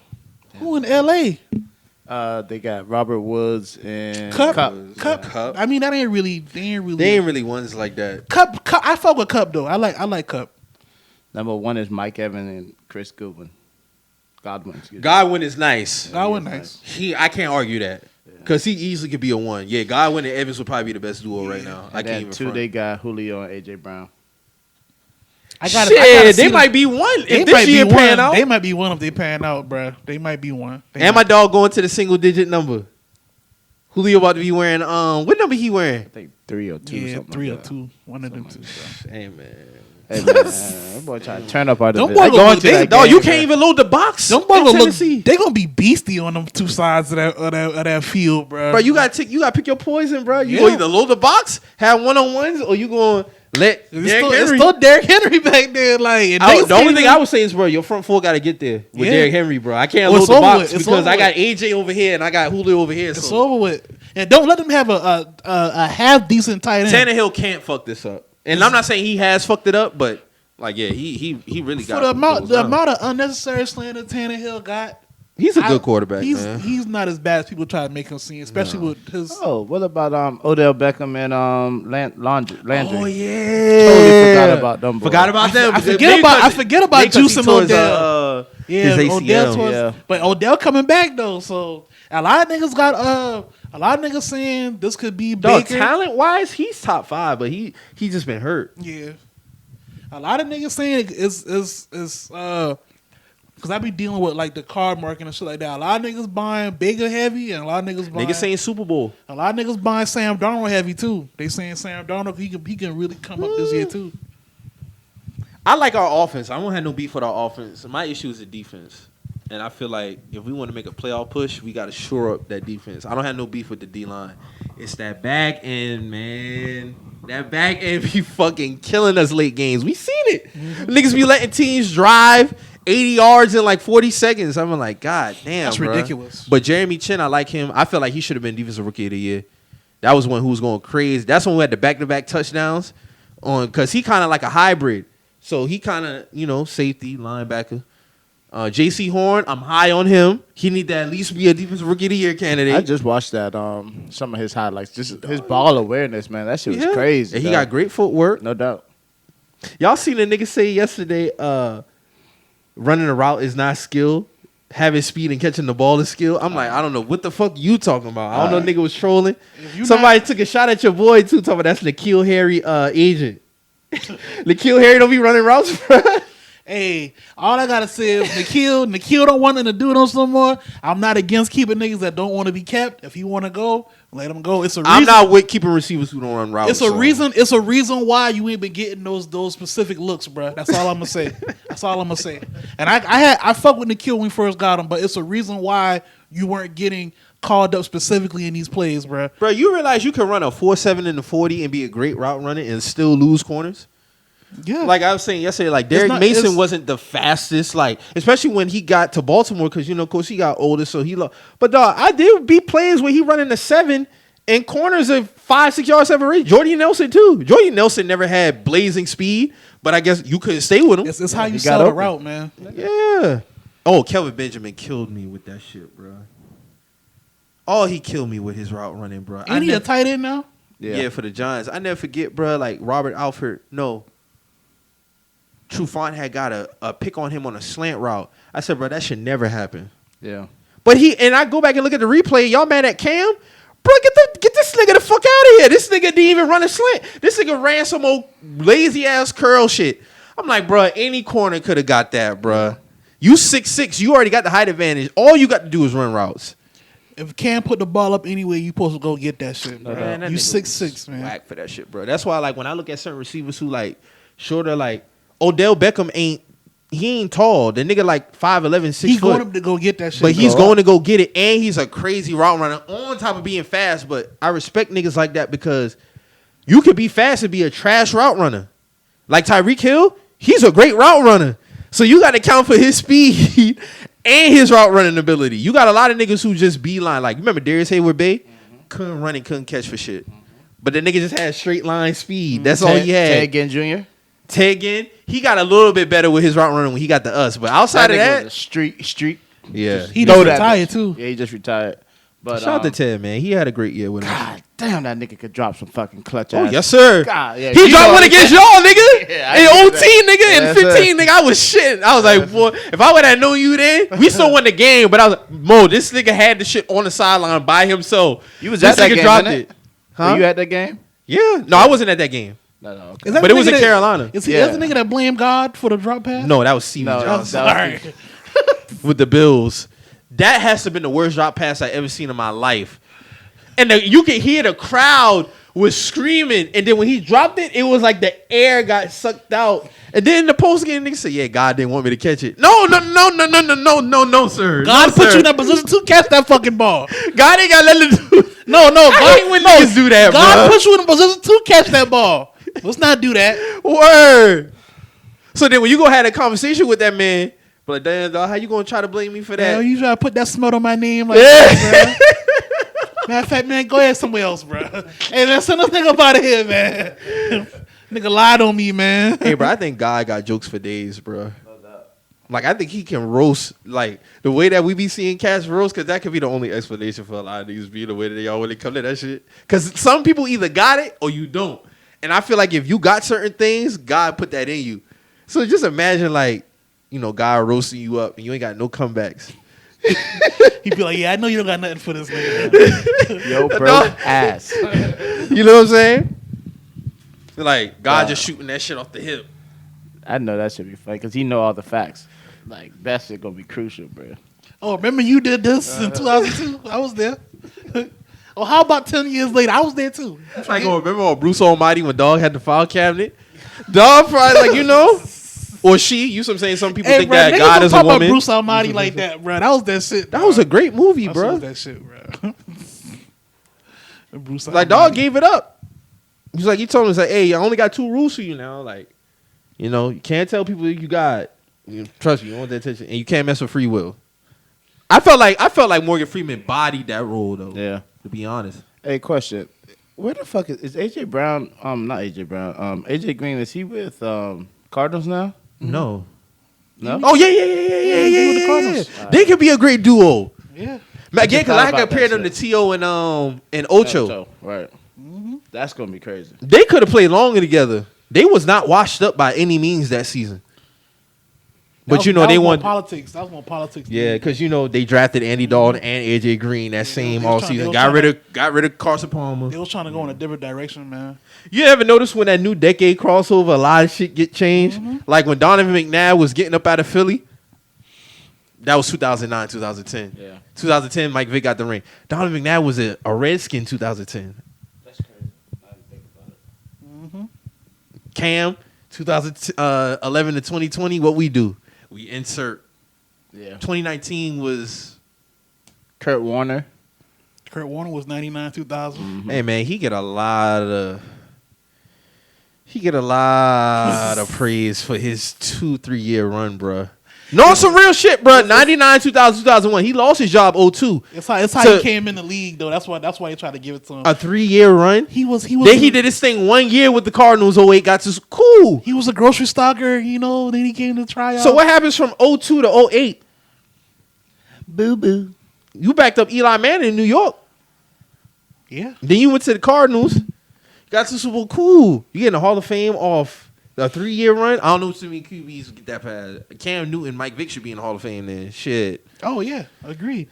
They got Robert Woods and Cup. Cup. I mean, they ain't really. They ain't really ones like that. Cup. I fuck with Cup though. I like Cup. Number 1 is Mike Evans and Chris Godwin. Excuse me. Godwin is nice. Godwin nice. I can't argue that. Because he easily could be a 1. Yeah, Godwin and Evans would probably be the best duo right now. I And can't then even 2, front. they got Julio and AJ Brown. I gotta see they might be 1 They if might this be year one. pan out. They might be one if they pan out, bruh. They might be one. And my dog going to the single digit number. Julio about to be wearing what number he wearing? I think 3 or 2. Yeah, something 3 or like that. 2. One of them two. Hey man. Hey, man, that boy trying to turn up out of Them it. boys I look- going to they- that Dog, game, you man. can't even load the box. Them boys in gonna look. Tennessee. They gonna be beastie on them 2 sides of that field, bruh. Bro, you gotta pick your poison, bro. You Yeah. gonna either load the box, have one-on-ones, or you gonna let It's still Derrick Henry back there. Like and the niggas only can't thing even- I would say is, bro, your front four gotta get there with Yeah. Derrick Henry, bro. I can't Oh, load it's the over box with. It's because over I got with. AJ over here and I got Julio over here. It's So over with. And don't let them have a half decent tight end. Tannehill can't fuck this up. And I'm not saying he has fucked it up, but like, yeah, he really got For the amount goes down. of unnecessary slander Tannehill got. He's a good quarterback, man. He's not as bad as people try to make him seem, especially with his. Oh, what about Odell Beckham and Landry? Oh Totally yeah, forgot about them. boys. Forgot about them. I forget about Juice and Odell. Yeah, his ACL. Odell towards, Yeah. but Odell coming back though, so a lot of niggas got a lot of niggas saying this could be Dog, Baker. talent wise, he's top 5, but he just been hurt. Yeah, a lot of niggas saying is because I be dealing with like the card market and shit like that. A lot of niggas buying Baker heavy, and a lot of niggas buying. Niggas saying Super Bowl. A lot of niggas buying Sam Darnold heavy too. They saying Sam Darnold he can really come up this year too. I like our offense. I don't have no beef with our offense. My issue is the defense. And I feel like if we want to make a playoff push, we got to shore up that defense. I don't have no beef with the D-line. It's that back end, man. That back end be fucking killing us late games. We seen it. Niggas be letting teams drive 80 yards in like 40 seconds. I'm like, God damn, That's bruh. ridiculous. But Jeremy Chin, I like him. I feel like he should have been Defensive Rookie of the Year. That was one who was going crazy. That's when we had the back-to-back touchdowns on because he kind of like a hybrid. So he kind of, safety, linebacker. J.C. Horn, I'm high on him. He need to at least be a Defensive Rookie of the Year candidate. I just watched that some of his highlights. Just his ball awareness, man. That shit was crazy. And he got great footwork. No doubt. Y'all seen the nigga say yesterday, running a route is not skill. Having speed and catching the ball is skill. I'm like, I don't know what the fuck you talking about. I don't know, nigga was trolling. Somebody took a shot at your boy too, talking about that's N'Keal Harry agent. N'Keal Harry don't be running routes, bro. Hey, all I gotta say is N'Keal don't want to do those no more. I'm not against keeping niggas that don't want to be kept. If you want to go, let them go. It's a reason. I'm not with keeping receivers who don't run routes. It's a reason. It's a reason why you ain't been getting those specific looks, bro. That's all I'm gonna say. That's all I'm gonna say. And I fuck with N'Keal when we first got him, but it's a reason why you weren't getting called up specifically in these plays, bro. Bro, you realize you can run a 4.7 in the 40 and be a great route runner and still lose corners? Yeah. Like I was saying yesterday, like Derek Mason wasn't the fastest, like especially when he got to Baltimore because of course he got older, so he. But dog, I did beat plays where he running the 7 and corners of 5-6 yards separation. Jordy Nelson too. Jordy Nelson never had blazing speed, but I guess you couldn't stay with him. It's how you sell the route, man. Yeah. Oh, Kelvin Benjamin killed me with that shit, bro. Oh, he killed me with his route running, bro. Ain't he a tight end now? Yeah, for the Giants. I never forget, bro. Like Robert Alford. No. Trufant had got a pick on him on a slant route. I said, bro, that should never happen. Yeah. But I go back and look at the replay. Y'all mad at Cam? Bro, get this nigga the fuck out of here. This nigga didn't even run a slant. This nigga ran some old lazy ass curl shit. I'm like, bro, any corner could have got that, bro. You 6'6", you already got the height advantage. All you got to do is run routes. If Cam put the ball up anyway, you supposed to go get that shit. Man, that you nigga 6'6", man. Whack for that shit, bro. That's why, like, when I look at certain receivers who like shorter, like Odell Beckham ain't tall. The nigga like 5'11", 6 He foot. going to go get that shit. But he's going to go get it, and he's a crazy route runner on top of being fast. But I respect niggas like that because you could be fast and be a trash route runner. Like Tyreek Hill, he's a great route runner. So you got to count for his speed and his route running ability. You got a lot of niggas who just beeline. Like, remember Darius Hayward Bay? Couldn't run and couldn't catch for shit. But the nigga just had straight line speed. That's all he had. Ted Ginn Jr.? Ted Ginn, he got a little bit better with his route running when he got to us. But outside of that, was a streak. yeah. He just retired too. Yeah, he just retired. But Shout out to Ted, man. He had a great year with him. God damn, that nigga could drop some fucking clutch Oh, ass. yes, sir. God, yeah, he dropped one against y'all, nigga. Yeah, In OT, nigga. Yes, In 15, nigga. I was shit. I was like, boy, if I would have known you then, we still won the game. But I was like, Mo, this nigga had the shit on the sideline by himself. You was this at that nigga game, dropped wasn't it. it? Huh? Were you at that game? Yeah. No, I wasn't at that game. No, okay. Is that But the it was nigga in Carolina. Is he Yeah. that's the nigga that blamed God for the drop pass? No, that was Stevie No, Jones Sorry. with the Bills. That has to have been the worst drop pass I ever seen in my life. And you could hear the crowd was screaming. And then when he dropped it, it was like the air got sucked out. And then in the post game, nigga said, yeah, God didn't want me to catch it. No, sir. God No, put sir. you in that position to catch that fucking ball. God ain't got nothing to do. No, I God, hate when niggas do that, God bro. put you in a position to catch that ball. Let's not do that. Word. So then when you go have a conversation with that man, but damn, dog, how you gonna try to blame me for that? Man, you try to put that smut on my name like Yeah. that, bro. Matter of fact, man, go ahead somewhere else, bro. Hey, man, send this nigga up out of here, man. Nigga lied on me, man. Hey, bro, I think God got jokes for days, bro. Like, I think he can roast, like, the way that we be seeing cats roast, because that could be the only explanation for a lot of these be the way that they all when they come to that shit. Because some people either got it or you don't. And I feel like if you got certain things, God put that in you. So just imagine, like, God roasting you up and you ain't got no comebacks. He'd be like, yeah, I know you don't got nothing for this nigga. Yo, bro, Dog. ass. You know what I'm saying? Like, God just shooting that shit off the hip. I know that should be funny because he know all the facts. Like, that shit gonna be crucial, bro. Oh, remember you did this in 2002? I was there. Oh, how about 10 years later? I was there too. Like, remember on Bruce Almighty when Dog had the file cabinet? Dog probably, like, or she. You know what I'm saying? Some people think bro, that niggas God don't is a talk about woman. Bruce Almighty like that, bro. That was that shit. That was a great movie, That bro. was that shit, bro. Bruce Like, Almighty. Dog gave it up. He's like, he told him, he's like, hey, I only got 2 rules for you now. Like, you can't tell people you got Trust me, you want that attention, and you can't mess with free will. I felt like Morgan Freeman bodied that role though. Yeah. To be honest. Hey, question. Where the fuck is AJ Brown? Not AJ Brown. AJ Green, is he with Cardinals now? No. No. Oh yeah. he with the Cardinals. They could be a great duo. Yeah. Again, because I about compared that them to T.O. and Ocho. Right. That's gonna be crazy. They could have played longer together. They was not washed up by any means that season. But they was more want politics. That was more politics. Yeah, because they drafted Andy Dalton and AJ Green that same they was all trying- season. they was Got rid of Carson Palmer. They was trying to go in a different direction, man. You ever notice when that new decade crossover, a lot of shit get changed? Like when Donovan McNabb was getting up out of Philly. That was 2009, 2010. Yeah. 2010, Mike Vick got the ring. Donovan McNabb was a Redskin 2010. That's crazy. I didn't think about it. Cam, 2011 to 2020, what we do? We insert. Yeah. 2019 was... Kurt Warner. Kurt Warner was 99, 2000. Hey, man, he get a lot of praise for his 2-3 year run, bruh. No, some real shit, bruh. 99, 2000, 2001. He lost his job 02. It's how he came in the league, though. That's why he tried to give it to him. A 3-year run. He was. Then he did his thing 1 year with the Cardinals. 08 got to cool. He was a grocery stocker, Then he came to try out. So what happens from 02 to 08? Boo boo. You backed up Eli Manning in New York. Yeah. Then you went to the Cardinals. Got to Super Bowl. Cool. You getting the Hall of Fame off a 3-year run. I don't know too many QBs get that past. Cam Newton, Mike Vick should be in the Hall of Fame then. Shit. Oh yeah, agreed.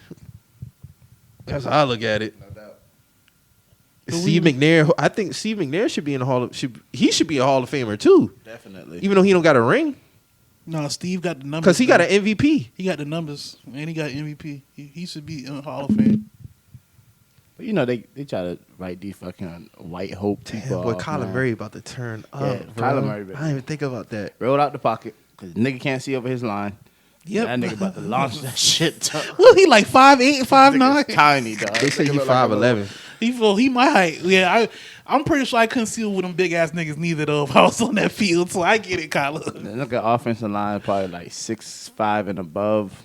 That's how I look at it. No doubt. Steve McNair. I think Steve McNair should be in the Hall of. He should be a Hall of Famer too. Definitely. Even though he don't got a ring, No, Steve got the numbers. because he got an MVP. He got the numbers, and he got MVP. He should be in the Hall of Fame. But they try to write these fucking white hope people. Boy, off, Kyler man. Murray about to turn up. Yeah, bro. Kyler Murray, I didn't even think about that. Roll out the pocket because nigga can't see over his line. Yep. That nigga about to launch that shit. Well, he like 5'8", 5'9". Nigga's tiny, dog. They say Nigga he look like a little- 5'11". He my height. Yeah, I'm pretty sure I couldn't see with them big ass niggas neither though if I was on that field. So I get it, Kyler. Look at offensive line, probably like 6'5" and above.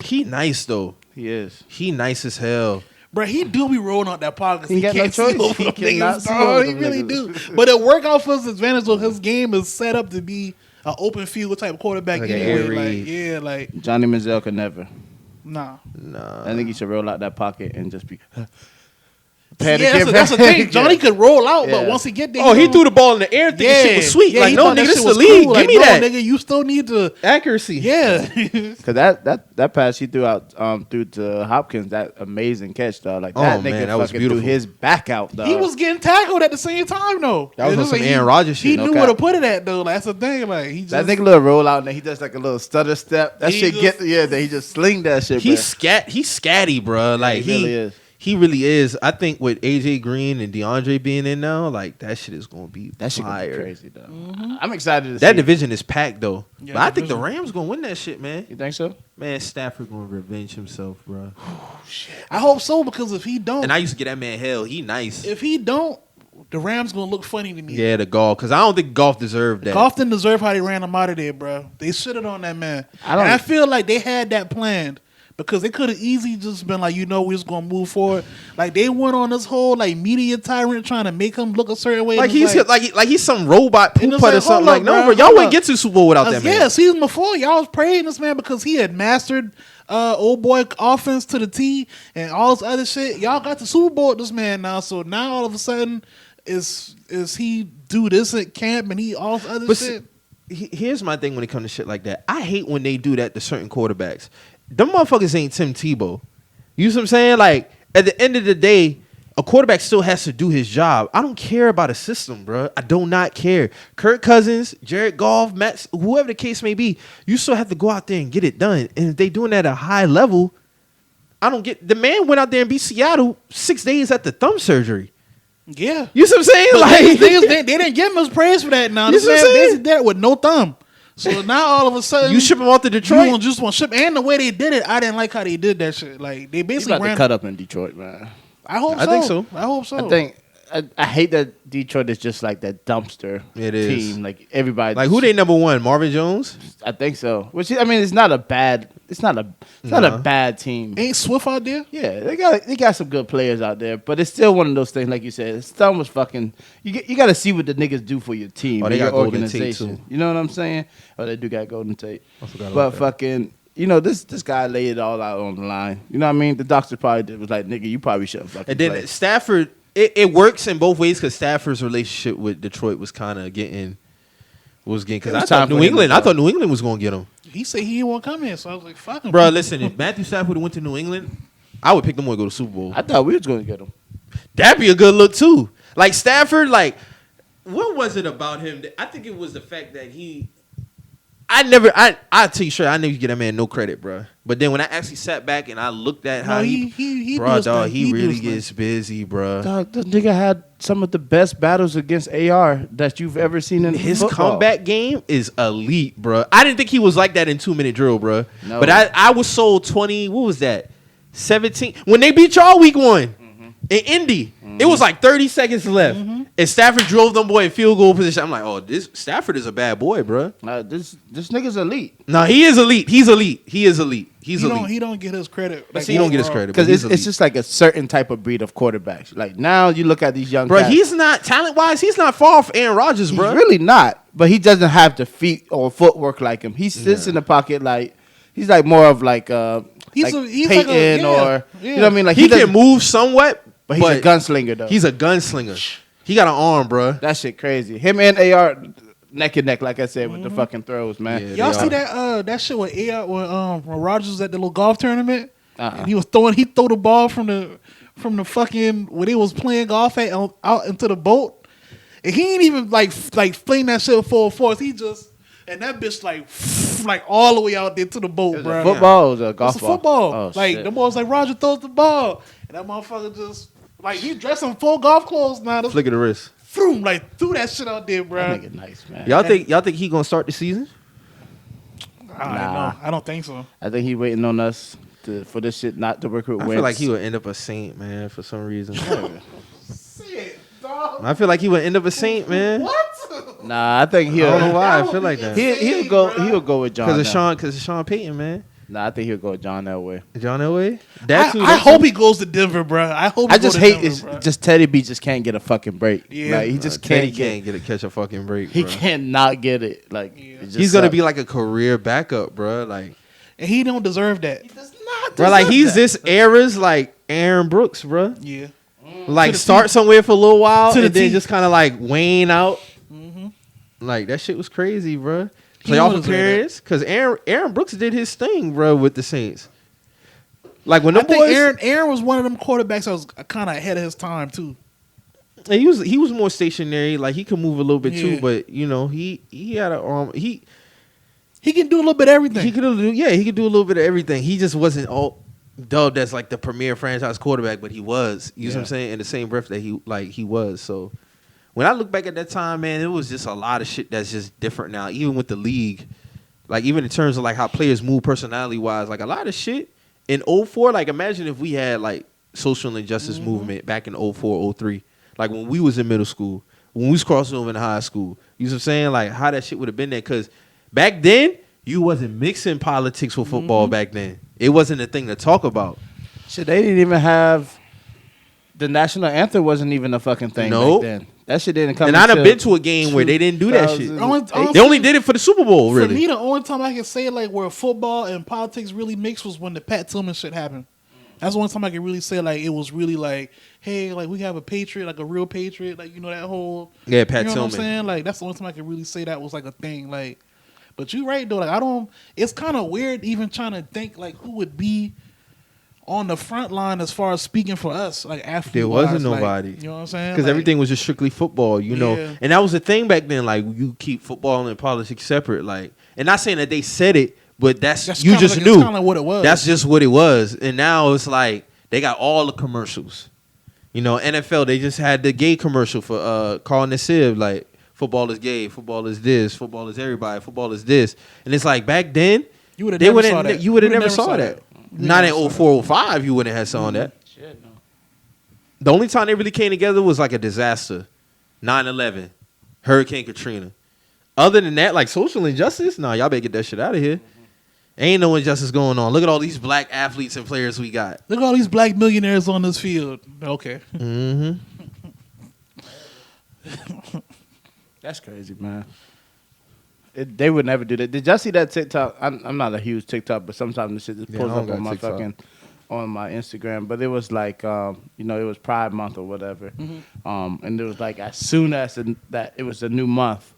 He nice though. He is. He nice as hell. Bro, he do be rolling out that pocket 'cause He he got no can't see choice. over He them cannot niggas. see dog. over He them really niggas. do. But it work out for his advantage. So his game is set up to be an open field type of quarterback Like an anyway. air Like, raid. yeah, like Johnny Manziel could never. nah. Nah. I think he should roll out that pocket and just be. Yeah, that's the thing. Johnny could roll out, but Yeah. once he get there, Oh, he threw the ball in the air. Thinking shit was sweet. Yeah, like he no, thought that nigga, this shit is the was league. cool. Give Like, me no, that nigga. You still need to. accuracy. Yeah. Because that pass he threw out through to Hopkins, that amazing catch, dog. Like that Oh, nigga man, that was fucking threw beautiful. his back out, dog. He was getting tackled at the same time, though. That was It on some like Aaron Rodgers He shit. knew No where to cap. put it at, though. Like, that's the thing. Like he just That nigga little roll out and then he does like a little stutter step. That He shit just- then he just sling that shit. He's bruh. he's scatty, bro. Like he really is. He really is. I think with AJ Green and DeAndre being in now, like that shit is gonna be That shit gonna be fire. crazy, though. I'm excited to see That it. division is packed though. Yeah, But I think the division. Rams gonna win that shit, man. You think so? Man, Stafford gonna revenge himself, bro. I hope so because if he don't, And I used to get that man hell. He nice. if he don't, the Rams gonna look funny to me. Yeah, the golf, because I don't think golf deserved that. Goff didn't deserve how they ran him out of there, bro. They shitted on that man. I feel like they had that planned because they could have easily just been like, we're just gonna move forward. Like they went on this whole like media tyrant trying to make him look a certain way. Like And it's he's like he's some robot And poop it's putt or like, something. hold Like up, no, bro, bro, y'all hold wouldn't up. get to the Super Bowl without that man. Yeah, season before y'all was praising this man because he had mastered old boy offense to the T and all this other shit. Y'all got the Super Bowl with this man now. So now all of a sudden is he do this at camp and he all this other But shit. here's my thing when it comes to shit like that. I hate when they do that to certain quarterbacks. Them motherfuckers ain't Tim Tebow. You see what I'm saying? Like, at the end of the day, a quarterback still has to do his job. I don't care about a system, bro. I do not care. Kirk Cousins, Jared Goff, Matt, whoever the case may be, you still have to go out there and get it done. And if they doing that at a high level, I don't get. The man went out there and beat Seattle 6 days after thumb surgery. Yeah. You see what I'm saying? But Like, they didn't give him his praise for that now. You This see what man I'm saying? basically did it with no thumb. So now all of a sudden you ship him off to you Detroit. want just want ship. And the way they did it, I didn't like how they did that shit. Like they He's basically about to ran. cut up in Detroit, man. I hope so. I think so. I hope so. I think I hate that Detroit is just like that dumpster It is. team. Like everybody, Like who they number one? Marvin Jones. I think so. Which I mean, it's not a bad team. Ain't Swift out there? Yeah, they got some good players out there, but it's still one of those things. Like you said, it's almost fucking. You got to see what the niggas do for your team, Oh, they your got Golden Tate, organization. too. You know what I'm saying? Oh, they do got Golden Tate. I forgot But about that. fucking, this guy laid it all out on the line. You know what I mean? The doctor probably was like, nigga, you probably shouldn't fucking And then play. Stafford, it works in both ways because Stafford's relationship with Detroit was kind of getting because It was I time thought for New him England, to I go. thought New England was gonna get him. He said he didn't want to come here, so I was like, fuck him. Bro, listen, if Matthew Stafford went to New England, I would pick them to go to Super Bowl. I thought we was going to get him. That'd be a good look too. Like Stafford, like what was it about him? I think it was the fact that I tell you straight, I never give that man no credit, bro. But then when I actually sat back and I looked at how he bro, do his dog, thing. he do really his thing. gets busy, bro. Dog, the nigga had some of the best battles against AR that you've ever seen in His football. comeback game is elite, bro. I didn't think he was like that in 2-minute drill, bro. No. But I was sold 20. What was that? 17 when they beat y'all week 1 in Indy. It was like 30 seconds left, and Stafford drove them boy in field goal position. I'm like, oh, this Stafford is a bad boy, bro. This nigga's elite. No, he is elite. He's elite. He is elite. He's elite. He don't get his credit. He don't get his credit Because but he's it's elite. just like a certain type of breed of quarterbacks. Like now you look at these young Bro, cats. he's not talent wise. He's not far off Aaron Rodgers, He's bro. really not. But he doesn't have the feet or footwork like him. He sits in the pocket like he's like more of like He's Peyton like a- or yeah. you know what I mean? Like he can doesn't- move somewhat, but he's a gunslinger though. He's a gunslinger. He got an arm, bro. That shit crazy. Him and AR neck and neck, like I said, with the fucking throws, man. Yeah. Y'all They see are. that shit with when Rogers was at the little golf tournament? Uh-uh. And he threw the ball from the fucking where they was playing golf at out into the boat. And he ain't even like playing that shit full force. He just and that bitch like all the way out there to the boat, It was bro. a football or was it a golf It's a ball? football. Oh, like shit. the boy was like Roger throws the ball. And that motherfucker just like he dressed in full golf clothes now. Just Flick of the wrist. threw that shit out there, bro. That nigga nice, man. Y'all think he gonna start the season? I don't think so. I think he waiting on us for this shit not to recruit I Wentz. feel like he would end up a Saint, man, for some reason. Shit, dog. I feel like he would end up a Saint, man. What? Nah, I think I don't know he'll why I feel like that. he'll go with John. Because of Sean Payton, man. Nah, I think he'll go with John Elway. John Elway. That's who. I hope he goes to Denver, bro. I hope. I just hate is just Teddy B just can't get a fucking break. Yeah. Like, he just Teddy can't get. catch a fucking break. He bro. cannot get it. Like Yeah. it just He's gonna sucks. be like a career backup, bro. Like, and he don't deserve that. bro, like he's this era's like Aaron Brooks, bro. Yeah. Like To the start somewhere for a little while To the and then T. just kind of like wane out. Like that shit was crazy, bro. He Playoff don't deserve appearance because Aaron Brooks did his thing, bro, with the Saints. Like when I the think boys, Aaron was one of them quarterbacks that was kind of ahead of his time too. and he was more stationary. Like he could move a little bit Yeah. too, but you know he had a He can do a little bit of everything. he could do a little bit of everything. He just wasn't all dubbed as like the premier franchise quarterback, but he was. You know what I'm saying? In the same breath that he was. So when I look back at that time, man, it was just a lot of shit that's just different now. Even with the league, like even in terms of like how players move personality wise, like a lot of shit in 04. Like imagine if we had like social injustice movement back in 04, 03. Like when we was in middle school, when we was crossing over in high school. You know what I'm saying? Like how that shit would have been there. Because back then, you wasn't mixing politics with football back then. It wasn't a thing to talk about. Shit, they didn't even have the national anthem. Wasn't even a fucking thing Nope. back then. That shit didn't come. And I'd have until been to a game where they didn't do that shit. 2008. They only did it for the Super Bowl, For really. me, the only time I can say like where football and politics really mixed was when the Pat Tillman shit happened. That's the only time I can really say like it was really like, hey, like we have a patriot, like a real patriot, like you know that whole Yeah, Pat you know Tillman. what I'm saying? Like that's the only time I can really say that was like a thing. Like, but you right though. Like I don't. It's kind of weird even trying to think like who would be on the front line as far as speaking for us. Like athlete. There wasn't nobody. You know what I'm saying? Because Like, everything was just strictly football, you know. Yeah. And that was the thing back then. Like, you keep football and politics separate. Like, and not saying that they said it, but that's you kinda just like, knew. That's kind of what it was. That's just what it was. And now it's like they got all the commercials. You know, NFL, they just had the gay commercial for calling the Civ, like, football is gay, football is this, football is everybody, football is this. And it's like back then, you would have they never wouldn't saw that. you would have never saw that. Not in 04, 05, you wouldn't have saw that. Shit, no. The only time they really came together was like a disaster. 9/11, Hurricane Katrina. Other than that, like social injustice, nah, y'all better get that shit out of here. Ain't no injustice going on. Look at all these black athletes and players we got. Look at all these black millionaires on this field. Okay. Mm-hmm. That's crazy, man. They would never do that. Did y'all see that TikTok? I'm not a huge TikTok, but sometimes the shit just pulls up on my TikTok. On my Instagram. But it was like, it was Pride Month or whatever. Mm-hmm. And it was like as soon as that it was a new month,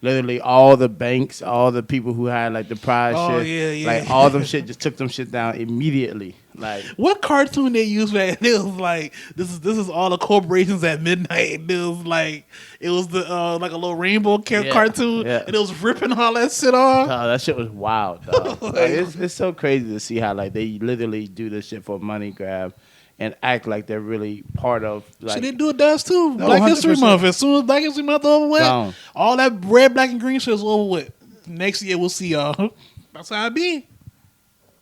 literally all the banks, all the people who had like the Pride shit, like all them shit just took them shit down immediately. Like what cartoon they used, man? It was like this is all the corporations at midnight. And it was the like a little rainbow cartoon, and it was ripping all that shit off. That shit was wild, dog. Like, it's so crazy to see how like they literally do this shit for a money grab. And act like they're really part of. Like, she didn't do it to us too. No, Black 100%. History Month. As soon as Black History Month over with, Gone. all that red, black, and green shit is over with. Next year we'll see y'all. That's how it be.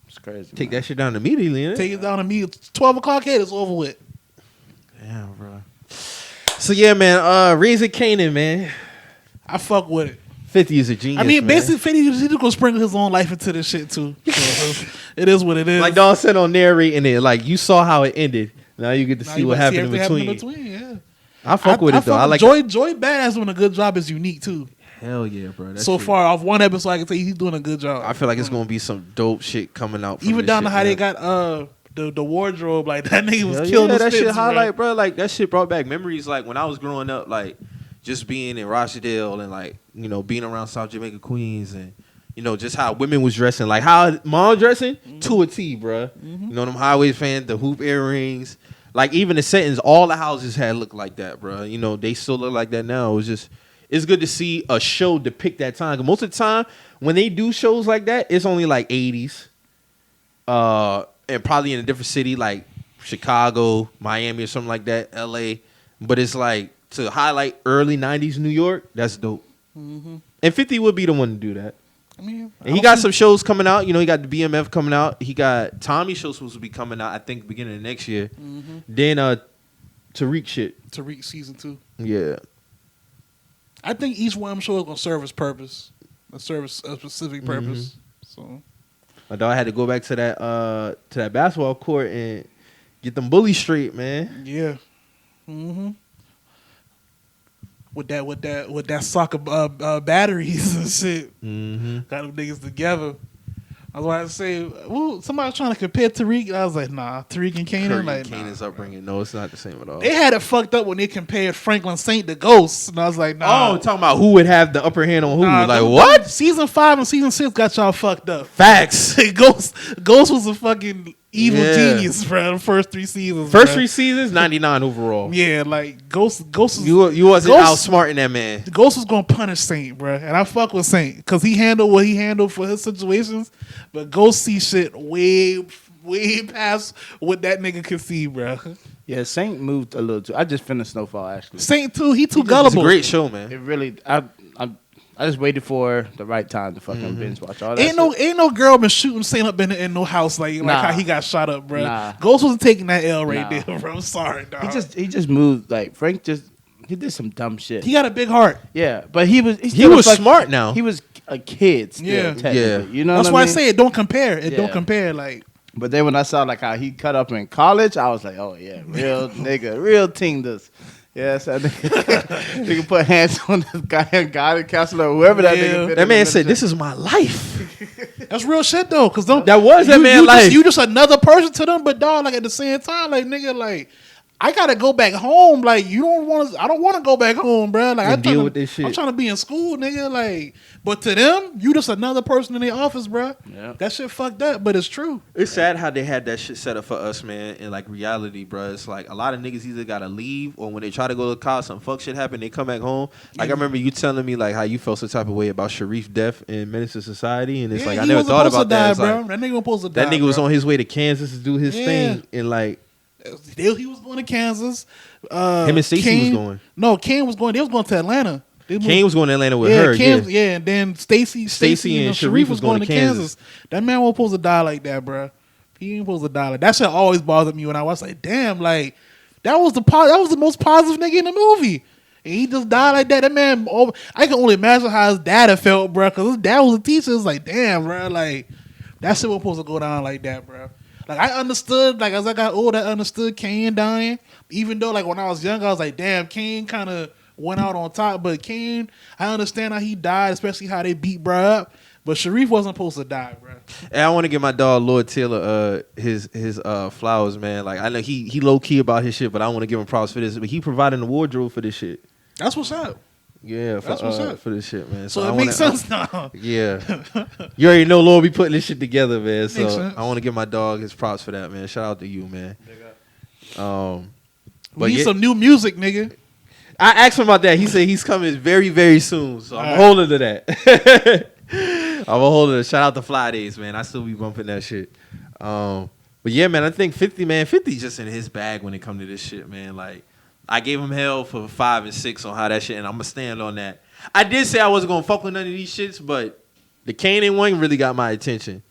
It's crazy. Take that shit down immediately. Innit? Take it down immediately. 12 o'clock hit. It's over with. Damn, bro. So yeah, man. Raising Kanan, man. I fuck with it. 50 is a genius. I mean, man. basically, 50 he's gonna sprinkle his own life into this shit too. So it is what it is. Like Don said on narrating it, like you saw how it ended. Now you get to see what happened in between. Yeah. I fuck with it though. I like Joy Badass doing a good job is unique too. Hell yeah, bro. That's so true. far off one episode, I can say he's doing a good job. I feel like it's gonna be some dope shit coming out. From even this down shit, to how man. they got the wardrobe, like that nigga was Hell killing yeah, the that spits, shit highlight, bro. Like that shit brought back memories. Like when I was growing up, like just being in Rochdale and like being around South Jamaica, Queens, and just how women was dressing, like how mom dressing to a T, bro. Mm-hmm. Them highway fans, the hoop earrings. Like even the settings, all the houses had looked like that, bro. They still look like that now. It's good to see a show depict that time. 'Cause most of the time, when they do shows like that, it's only like 80s, and probably in a different city like Chicago, Miami, or something like that, LA. But it's like to highlight early 90s New York. That's dope. Mm-hmm. And 50 would be the one to do that. I mean, and he got some shows coming out. He got the BMF coming out. He got Tommy show supposed to be coming out, I think, beginning of next year. Mm-hmm. Then Tariq shit. Tariq season 2. Yeah. I think each one of them shows gonna serve its purpose. Serve a specific purpose. Mm-hmm. So my dog had to go back to that basketball court and get them bullies straight, man. Yeah. Mm-hmm. With that soccer batteries and shit. Mm-hmm. Got them niggas together. I was about to say, somebody was trying to compare Tariq. I was like, nah, Tariq and Kanan. Like, Kanan's upbringing. No, it's not the same at all. They had it fucked up when they compared Franklin Saint to Ghost. And I was like, nah. Oh, talking about who would have the upper hand on who. Like, what? Season 5 and Season 6 got y'all fucked up. Facts. Ghost was a fucking evil genius, bro. The first 3 seasons. First 3 seasons, 99 overall. Yeah, like Ghost was, you wasn't outsmarting that man. Ghost was gonna punish Saint, bro, and I fuck with Saint because he handled what he handled for his situations, but Ghost see shit way past what that nigga could see, bro. Yeah, Saint moved a little too. I just finished Snowfall actually. Saint too, he too gullible. It's a great show, man. It really, I just waited for the right time to fucking binge watch all that. Ain't no girl been shooting Saint up in no house like how he got shot up, bro. Nah. Ghost wasn't taking that L right there, bro. I'm sorry, dog. He just moved like Frank he did some dumb shit. He got a big heart. Yeah, but he was smart now. He was a kid still. Yeah. You know that's what why I mean? I say it don't compare. It don't compare like. But then when I saw like how he cut up in college, I was like, oh yeah, real nigga, real team does. Yes, I nigga put hands on this guy and got it, Castle or whoever that nigga. That man said, "This is my life." That's real shit though, cause that was that man's life. You just another person to them, but dog, like at the same time, like nigga, like I gotta go back home. Like you don't want to. I don't want to go back home, bro. Like I'm deal with this shit. I'm trying to be in school, nigga. Like, but to them, you just another person in their office, bro. Yeah. That shit fucked up, but it's true. It's sad how they had that shit set up for us, man. In like reality, bro. It's like a lot of niggas either gotta leave or when they try to go to college, some fuck shit happen. They come back home. Like I remember you telling me like how you felt some type of way about Sharif's death in Menace to Society, and it's like I never thought about that. Bro. Like, that nigga was supposed to die. That nigga was on his way to Kansas to do his thing, and like. He was going to Kansas. Him and Stacey was going. No, Kane was going. They was going to Atlanta. Kane was going to Atlanta with her. And then Stacey and Sharif was going to Kansas. That man wasn't supposed to die like that, bro. He ain't supposed to die like that. Shit always bothered me when I was like, damn, like That was the most positive nigga in the movie. And he just died like that. That man, I can only imagine how his dad had felt, bro. Because his dad was a teacher. It's like, damn, bro. Like, that shit was supposed to go down like that, bro. Like, I understood, like, as I got older, I understood Kane dying. Even though, like, when I was young, I was like, damn, Kane kind of went out on top. But Kane, I understand how he died, especially how they beat bro up. But Sharif wasn't supposed to die, bro. And I want to give my dog Lord Taylor his flowers, man. Like, I know he low key about his shit, but I want to give him props for this. But he provided the wardrobe for this shit. That's what's up. Yeah, That's what's up for this shit, man. So it makes sense now. Yeah, you already know Lord be putting this shit together, man. Makes So sense. I want to give my dog his props for that, man. Shout out to you, man. We need some new music, nigga. I asked him about that. He said he's coming very, very soon. So I'm holding to that. I'm holding to. Shout out to Fly Days, man. I still be bumping that shit. But yeah, man, I think 50, man. 50's just in his bag when it comes to this shit, man. Like, I gave him hell for 5 and 6 on how that shit, and I'm gonna stand on that. I did say I wasn't gonna fuck with none of these shits, but the Kanan one really got my attention.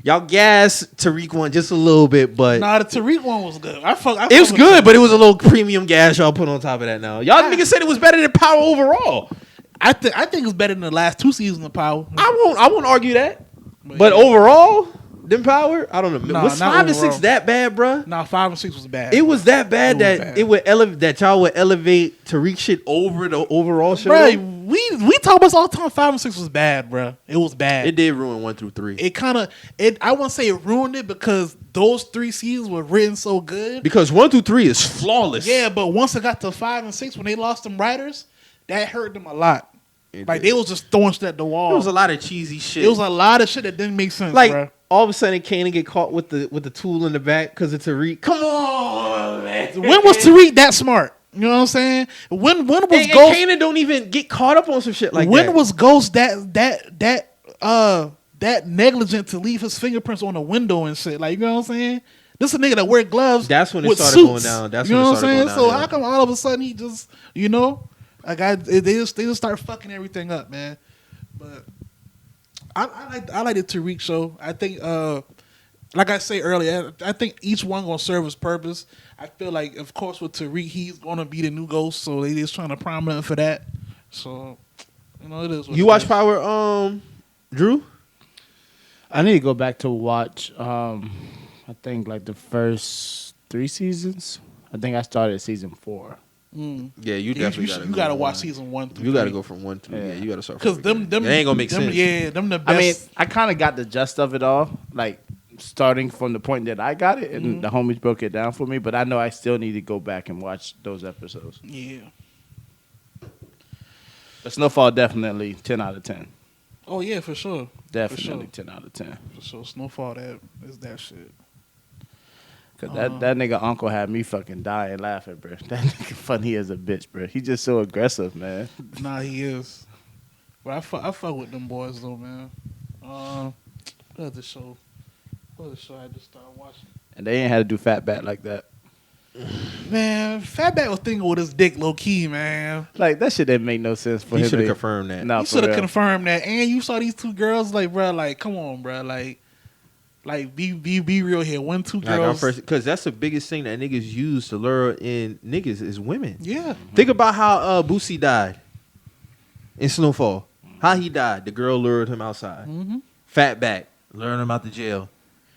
Y'all gas Tariq one just a little bit, but Nah, the Tariq one was good. it was good, but it was a little premium gas y'all put on top of that. Now y'all niggas said it was better than Power overall. I think it's better than the last 2 seasons of Power. I won't argue that, but yeah. overall, than Power, I don't know. Nah, was not 5 and overall. 6 that bad, bruh? Nah, 5 and 6 was bad. It was that bad It was that bad. it would elevate that y'all would elevate Tariq shit over the overall show. Bro, we talk about this all the time. 5 and 6 was bad, bro. It was bad. It did ruin 1 through 3. I wouldn't say it ruined it because those 3 seasons were written so good. Because 1 through 3 is flawless. Yeah, but once it got to 5 and 6, when they lost them writers, that hurt them a lot. Like, they was just throwing shit at the wall. It was a lot of cheesy shit. It was a lot of shit that didn't make sense, like bro. all of a sudden Kanan get caught with the tool in the back because of Tariq. Come on, man. When was Tariq that smart? You know what I'm saying? When was And Ghost? Kanan don't even get caught up on some shit like When that. was Ghost that negligent to leave his fingerprints on the window and shit? Like, you know what I'm saying? This is a nigga that wear gloves. That's when it with started suits. going down. That's you when know it what I'm started saying? going So down, how come all of a sudden he just, they just start fucking everything up, man. But I like the Tariq show. I think like I say earlier, I think each one gonna serve his purpose. I feel like, of course, with Tariq, he's gonna be the new Ghost, so they just trying to prime him for that. So, it is. What You it watch is. Power, Drew? I need to go back to watch. I think like the first 3 seasons. I think I started season 4. Yeah, you definitely You gotta watch season 1 through. You gotta go from 1 through. Yeah, you gotta start. Because them it ain't gonna make sense. Yeah, them the best. I mean, I kind of got the gist of it all, like starting from the point that I got it, and the homies broke it down for me. But I know I still need to go back and watch those episodes. Yeah. But Snowfall definitely 10 out of 10. Oh yeah, for sure. Definitely 10 out of 10. For sure. Snowfall, that is that shit. Cause that nigga uncle had me fucking dying laughing, bro. That nigga funny as a bitch, bro. He just so aggressive, man. Nah, he is. But I fuck with them boys though, man. What other show? I just started watching? And they ain't had to do fat bat like that. Man, Fatback was thinking with his dick low key, man. Like that shit didn't make no sense for He him. should have to- confirmed that. Nah, You for should have real. confirmed that. And you saw these 2 girls, like, bro, like, come on, bro, like be real here. 1, 2 girls. Because that's the biggest thing that niggas use to lure in niggas is women. Yeah. Think about how Boosie died in Snowfall. How he died. The girl lured him outside. Fatback, lured him out the jail.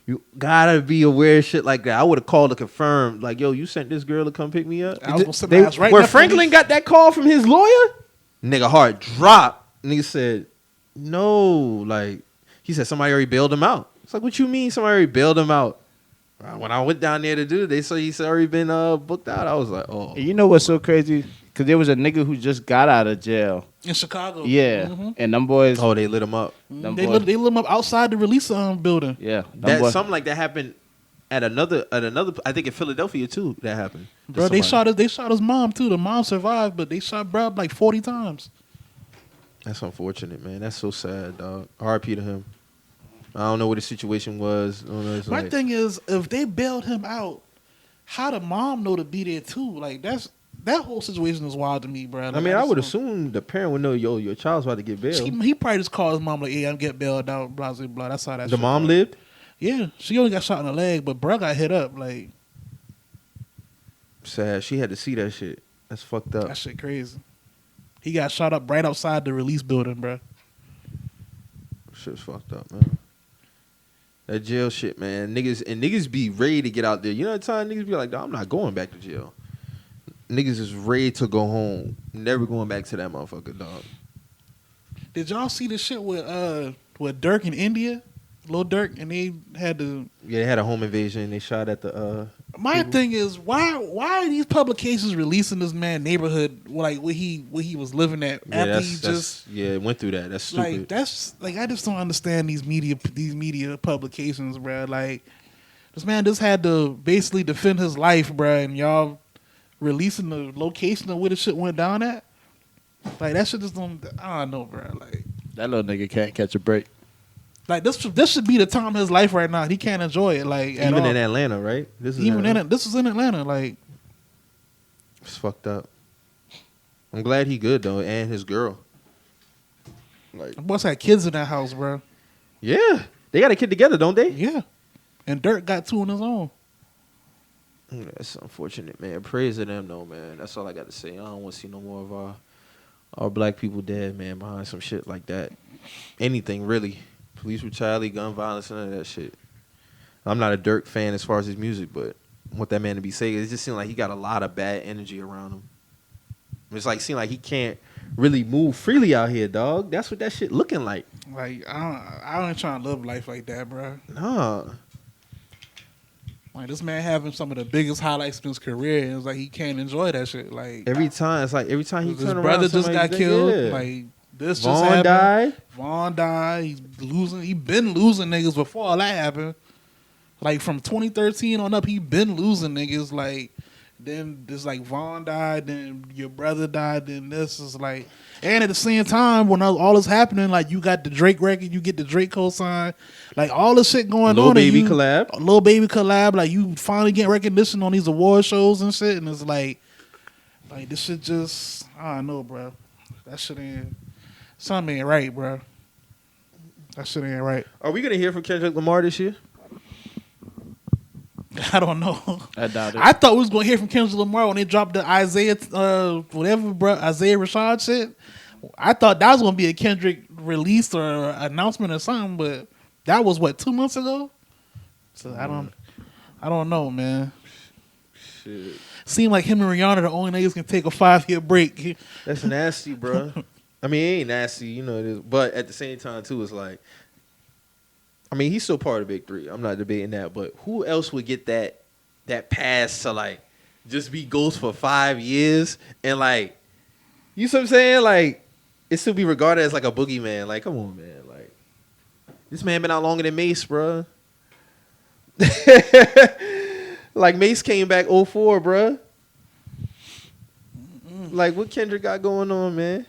You gotta be aware of shit like that. I would have called to confirm, like, yo, you sent this girl to come pick me up. I was gonna send They- my ass right where there for Franklin me. got that call from his lawyer, nigga heart dropped. Nigga said, no, like, he said somebody already bailed him out. It's like, what you mean somebody already bailed him out? When I went down there to do it, they said he's already been booked out. I was like, oh. And you know what's so crazy? Because there was a nigga who just got out of jail. In Chicago. Yeah. And them boys. Oh, they lit him up. them They boys- lit him up outside the release building. Yeah. them That boys- something like that happened at another. I think in Philadelphia too. That happened. to Bro, they somebody. shot his mom too. The mom survived, but they shot bro like 40 times. That's unfortunate, man. That's so sad, dog. RP to him. I don't know what the situation was. I don't know, it's My like- thing is, if they bailed him out, how the mom know to be there too? Like that whole situation is wild to me, bro. Like, I mean, I would just don't- assume the parent would know, yo, your child's about to get bailed. He probably just called his mom like, "Yeah, I'm getting bailed out." Blah blah blah. That's how that. The shit mom go. lived. Yeah, she only got shot in the leg, but bro got hit up. Like, Sad. She had to see that shit. That's fucked up. That shit crazy. He got shot up right outside the release building, bro. Shit's fucked up, man. That jail shit, man. Niggas be ready to get out there. You know the time niggas be like, "Dawg, I'm not going back to jail." Niggas is ready to go home. Never going back to that motherfucker, dog. Did y'all see the shit with Dirk in India? Lil Durk, and they had to. Yeah, they had a home invasion. They shot at the. My thing is, why are these publications releasing this man neighborhood like where he was living at after he just went through that. That's stupid. like that's like I just don't understand these media publications, bro. Like this man just had to basically defend his life, bro, and y'all releasing the location of where the shit went down at. Like that shit just don't. I don't know, bro. Like That little nigga can't catch a break. Like this should be the time of his life right now. He can't enjoy it. Like at even all. in Atlanta, right? This is This was in Atlanta. Like it's fucked up. I'm glad he good though, and his girl. Like, boys had kids in that house, bro. Yeah, they got a kid together, don't they? Yeah, and Dirk got two on his own. That's unfortunate, man. Praise to them, though, man. That's all I got to say. I don't want to see no more of our black people dead, man, behind some shit like that. Anything really. Police brutality, gun violence, none of that shit. I'm not a Dirk fan as far as his music, but I want that man to be safe. It just seems like he got a lot of bad energy around him. It's like seem like he can't really move freely out here, dog. That's what that shit looking like. Like I ain't trying to live life like that, bro. Nah. Like this man having some of the biggest highlights in his career, and it's like he can't enjoy that shit. Like every time he turn his around, brother just got killed. Yeah. Like this Vaughn just happened. died. Vaughn died. He's losing. He been losing niggas before all that happened. Like from 2013 on up, he been losing niggas. Like then this like Vaughn died, then your brother died, then this is like, and at the same time when all this happening, like you got the Drake record, you get the Drake cosign, like all this shit going Lil on. Baby and collab. Lil Baby collab. Like you finally get recognition on these award shows and shit, and it's like this shit just I don't know, bro. That shit ain't. Something ain't right, bro. That shit ain't right. Are we gonna hear from Kendrick Lamar this year? I don't know. I doubt it. I thought we was gonna hear from Kendrick Lamar when they dropped the Isaiah, whatever, bro, Isaiah Rashad shit. I thought that was gonna be a Kendrick release or announcement or something, but that was what 2 months ago. So I don't know, man. Shit. Seem like him and Rihanna the only niggas can take a 5-year break. That's nasty, bro. I mean, it ain't nasty, you know it is. But at the same time, too, it's like, I mean, he's still part of Big Three. I'm not debating that. But who else would get that pass to, like, just be Ghost for 5 years and, like, you see what I'm saying? Like, it still be regarded as, like, a boogeyman. Like, come on, man. Like, this man been out longer than Mace, bro. Like, Mace came back 04, bro. Like, what Kendrick got going on, man?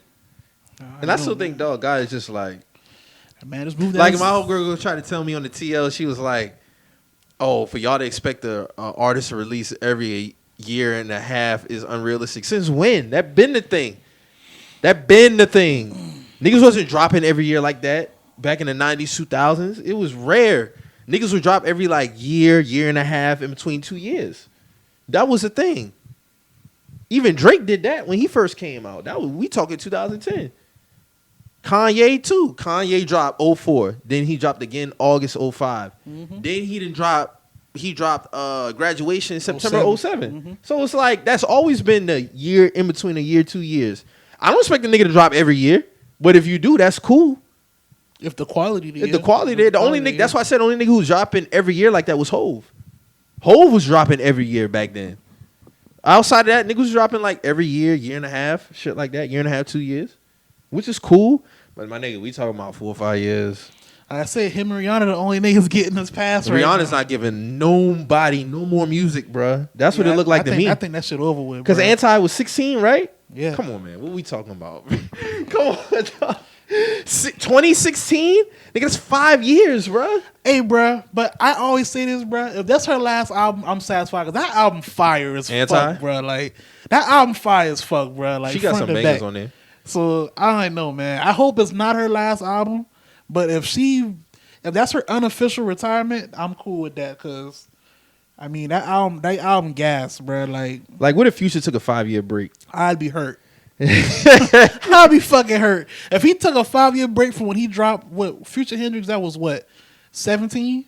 And I still think, dog, God is just like, man, just move that. like my whole girl was trying to tell me on the TL, she was like, "Oh, for y'all to expect the artist to release every year and a half is unrealistic." Since when? That been the thing. Niggas wasn't dropping every year like that back in the 90s, 2000s. It was rare. Niggas would drop every like year and a half in between 2 years. That was the thing. Even Drake did that when he first came out. We talking 2010. Kanye too. Kanye dropped 04. Then he dropped again August 05. Mm-hmm. Then he dropped Graduation in September 07. Mm-hmm. So it's like that's always been the year in between a year, 2 years. I don't expect the nigga to drop every year, but if you do, that's cool. If the quality there. The only nigga, that's why I said the only nigga who was dropping every year like that was Hove. Hove was dropping every year back then. Outside of that, niggas was dropping like every year and a half, shit like that, year and a half, 2 years, which is cool. But my nigga, we talking about 4 or 5 years. Like I said, him and Rihanna the only niggas getting this pass right now. Rihanna's not giving nobody no more music, bruh. That's what it looked like to me. I think that shit over with. Because Anti was 16, right? Yeah. Come on, man. What we talking about? Come on, dog. 2016? Nigga, that's 5 years, bruh. Hey, bruh, but I always say this, bruh. If that's her last album, I'm satisfied. Because that album fire as fuck, bruh. Like, that album fire as fuck, bruh. Like, she got some bangers on there. So, I don't know, man. I hope it's not her last album. But if that's her unofficial retirement, I'm cool with that. Because I mean, that album gas, bro. Like what if Future took a 5-year break? I'd be hurt. I'd be fucking hurt if he took a 5-year break from when he dropped what Future Hendrix. That was what 17.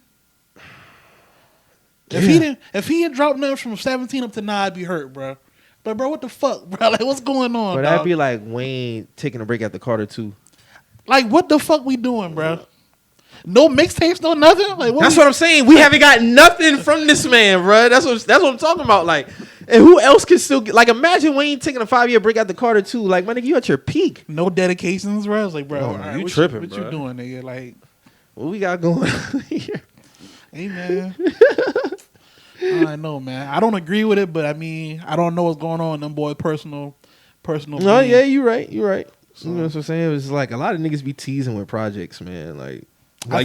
If he had dropped nothing from 17 up to now, I'd be hurt, bro. But bro, what the fuck, bro? Like, what's going on? But dog? that'd be like Wayne taking a break after Carter 2. Like, what the fuck we doing, bro? No mixtapes, no nothing. Like, that's what I'm saying. We haven't got nothing from this man, bro. That's what I'm talking about. Like, and who else can still get, like? Imagine Wayne taking a 5-year break after Carter 2. Like, my nigga, you at your peak. No dedications, bro. I was like, bro, No, all right, you what tripping, What bro. you doing, nigga? Like, What we got going on here? hey, man. I know, man. I don't agree with it, but I mean, I don't know what's going on in them boys' personal. No, being. yeah, you right. So, You know what I'm saying? It was like a lot of niggas be teasing with projects, man. Like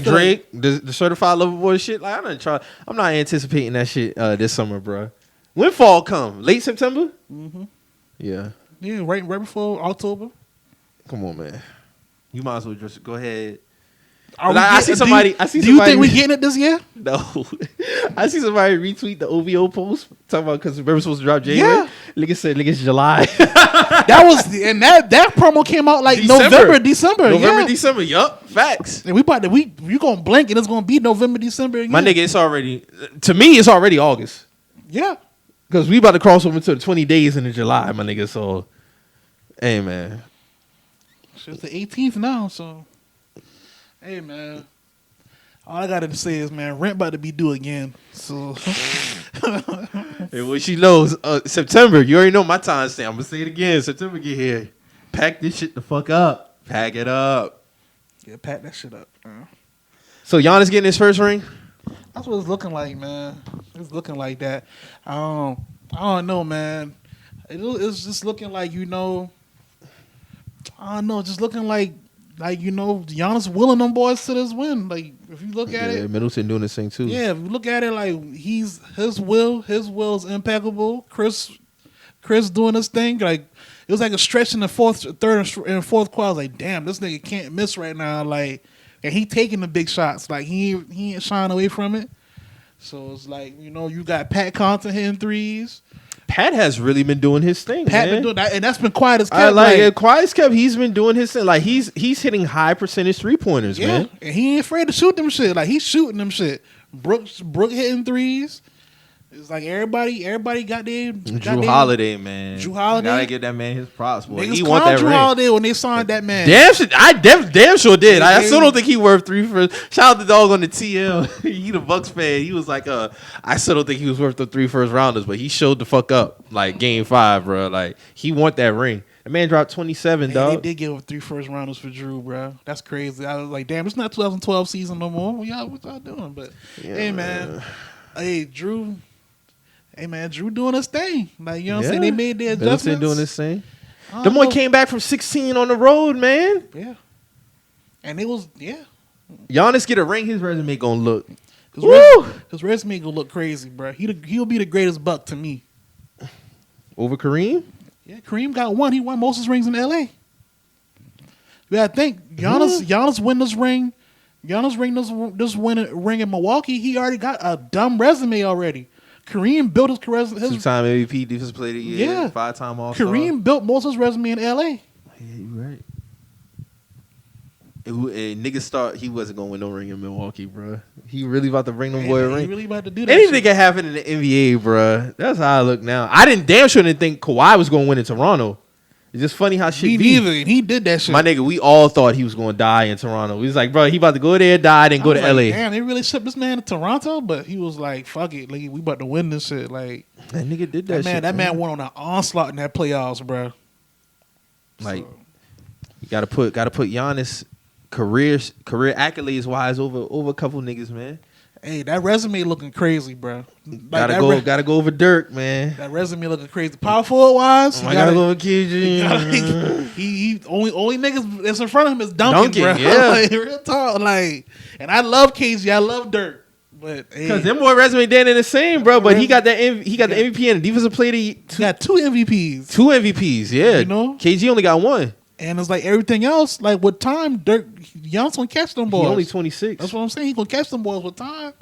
feel Drake, the certified lover boy shit. Like I'm not anticipating that shit this summer, bro. When fall come? Late September? Mm-hmm. Yeah. Yeah, right before October. Come on, man. You might as well just go ahead. I see somebody. Do you think we getting it this year? No, I see somebody retweet the OVO post talking about because we were supposed to drop January. Yeah, Nigga said nigga's July. That was that promo came out like November, December. Yup, facts. And you gonna blink and it's gonna be November, December again. My nigga, it's already August. Yeah, because we about to cross over to the 20 days into July, my nigga. So, hey man, it's the 18th now. So, hey man. All I gotta say is, man, rent about to be due again. So, hey, what she knows, September. You already know my time stamp. I'm gonna say it again. September get here. Pack this shit the fuck up. Pack it up. Yeah, pack that shit up. So Giannis getting his first ring. That's what it's looking like, man. It's looking like that. I don't know, man. It's just looking like, I don't know. Just looking like Giannis willing them boys to this win. Like, if you look at it, Middleton doing this thing too. Yeah, if you look at it, like his will is impeccable. Chris doing this thing, like it was like a stretch in the third and fourth quarter. I was like, damn, this nigga can't miss right now. Like, and he taking the big shots. Like he ain't shying away from it. So it's like, you got Pat Connaughton hitting threes. Pat has really been doing his thing. Pat man. been doing that, and that's been quiet as kept. Quiet as kept. He's been doing his thing. Like he's hitting high percentage 3-pointers, man. And he ain't afraid to shoot them shit. Like he's shooting them shit. Brooke hitting threes. It's like everybody got their Drew Holiday, man. Drew Holiday. Gotta give that man his props, boy. Niggas He want that Drew ring. Holiday when they signed that man. Damn sure did. I still don't think he worth 3 first. Shout out the dog on the TL. He the Bucks fan. He was like, I still don't think he was worth the 3 first rounders, but he showed the fuck up like game 5, bro. Like he want that ring. The man dropped 27, dog. They did give up 3 first rounders for Drew, bro. That's crazy. I was like, damn, it's not 2012 season no more. What y'all doing? But hey, man. Hey, Drew. Hey, man, Drew doing his thing. Like, you know what I'm saying? They made their adjustments. Middleton doing his thing. The boy came back from 16 on the road, man. Yeah. And it was, Giannis get a ring, his resume gonna look. His resume gonna look crazy, bro. He'll be the greatest Buck to me. Over Kareem? Yeah, Kareem got one. He won most of his rings in L.A. Yeah, I think Giannis win this ring. Giannis ring in Milwaukee. He already got a dumb resume already. Kareem built his 2-time MVP, Defensive Player of the Year, 5-time All-Star. Kareem built most of his resume in L.A. Yeah, you right. And niggas thought he wasn't gonna win no ring in Milwaukee, bro. He really about to bring them boy a ring. He really about to do that. Anything can happen in the NBA, bro. That's how I look now. I damn sure didn't think Kawhi was gonna win in Toronto. It's just funny how shit be. Neither. He did that shit. My nigga, we all thought he was gonna die in Toronto. We was like, bro, he about to go there, die, then go to LA. Damn, they really shipped this man to Toronto, but he was like, fuck it, like, we about to win this shit. Like that nigga did that shit. That man went on an onslaught in that playoffs, bro. Like, you gotta put Giannis career accolades wise over a couple niggas, man. Hey, that resume looking crazy, bro. Like gotta go over Dirk, man. That resume looking crazy. Power forward wise, I gotta go over KG. He only niggas that's in front of him is Duncan, bro. Yeah, like, real talk. Like, and I love KG, I love Dirk, but because them boy resume dead in the same, bro. But he got the MVP and the defensive player. He got 2 MVPs. 2 MVPs, yeah. KG only got 1. And it's like everything else, like with time, Giannis gonna catch them boys. He only 26. That's what I'm saying. He gonna catch them boys with time.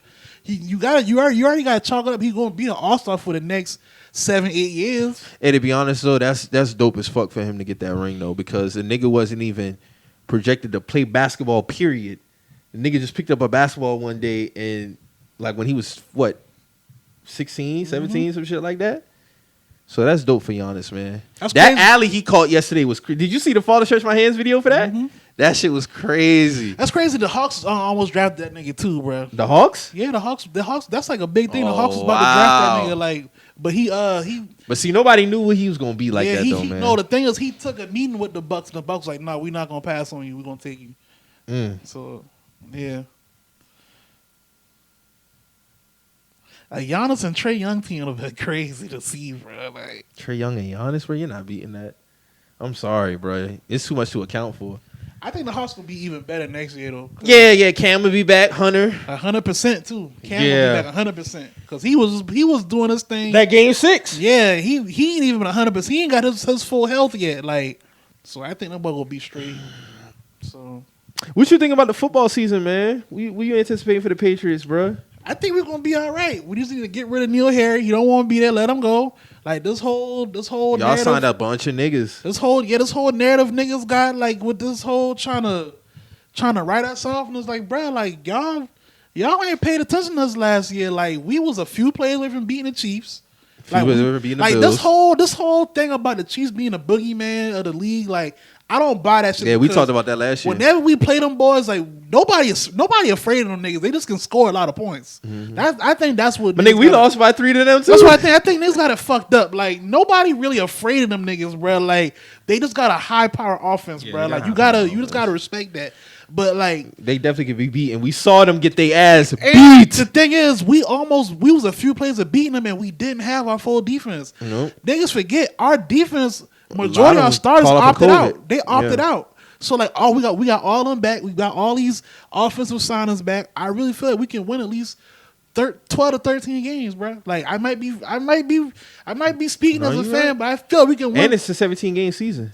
you already got to chalk it up. He's gonna be an all-star for the next 7-8 years. And to be honest though, that's dope as fuck for him to get that ring though, because the nigga wasn't even projected to play basketball. Period. The nigga just picked up a basketball one day and like when he was what 16, 17, some shit like that. So that's dope for Giannis, man. That's that crazy. alley he caught yesterday was crazy. Did you see the Father Stretch My Hands video for that? That shit was crazy. That's crazy. The Hawks almost drafted that nigga too, bro. The Hawks? Yeah, the Hawks. That's like a big thing. The Oh, Hawks was about to draft that wow. nigga. Like, but he. But see, nobody knew what he was gonna be like Yeah, that he, though, he man. no. The thing is, he took a meeting with the Bucks, and the Bucks like, no, we're not gonna pass on you. We're gonna take you. So, yeah. Giannis and Trae Young team would have been crazy to see, bro. Like, Trae Young and Giannis, bro, you're not beating that. I'm sorry, bro. It's too much to account for. I think the Hawks will be even better next year, though. Yeah, Cam will be back, Hunter. 100% too. Cam Yeah. will be back 100% because he was doing his thing. That game 6. Yeah, he ain't even 100%. He ain't got his full health yet. Like, so I think that boy will be straight. So What you think about the football season, man? What you anticipating for the Patriots, bro? I think we're gonna be all right. We just need to get rid of Neil Harry. He don't want to be there. Let him go. Like this whole Y'all narrative, signed a bunch of niggas. This whole narrative niggas got like with this whole trying to write us off, and it's like, bro, like y'all ain't paid attention to us last year. Like we was a few plays away from beating the Chiefs. Like, Few plays away from beating the like Bills. this whole thing about the Chiefs being a boogeyman of the league, like I don't buy that shit. Yeah, we because talked about that last year. Whenever we play them boys, like nobody afraid of them niggas. They just can score a lot of points. I think that's what. But nigga, we lost by 3 to them too. That's what I think. I think niggas got it fucked up. Like nobody really afraid of them niggas, bro. Like they just got a high power offense, Yeah, bro. they got Like high you power just gotta respect that. But like, They definitely could be beaten. We saw them get their ass and beat. the thing is, we was a few plays of beating them, and we didn't have our full defense. Nope. Niggas forget our defense. lot Majority of of our them starters call off of opted COVID. out. They opted out. So like, we got all of them back. We got all these offensive signings back. I really feel like we can win at least 12 to 13 games, bro. Like I might be speaking No, as a you fan, right. but I feel we can win. And it's a 17-game season.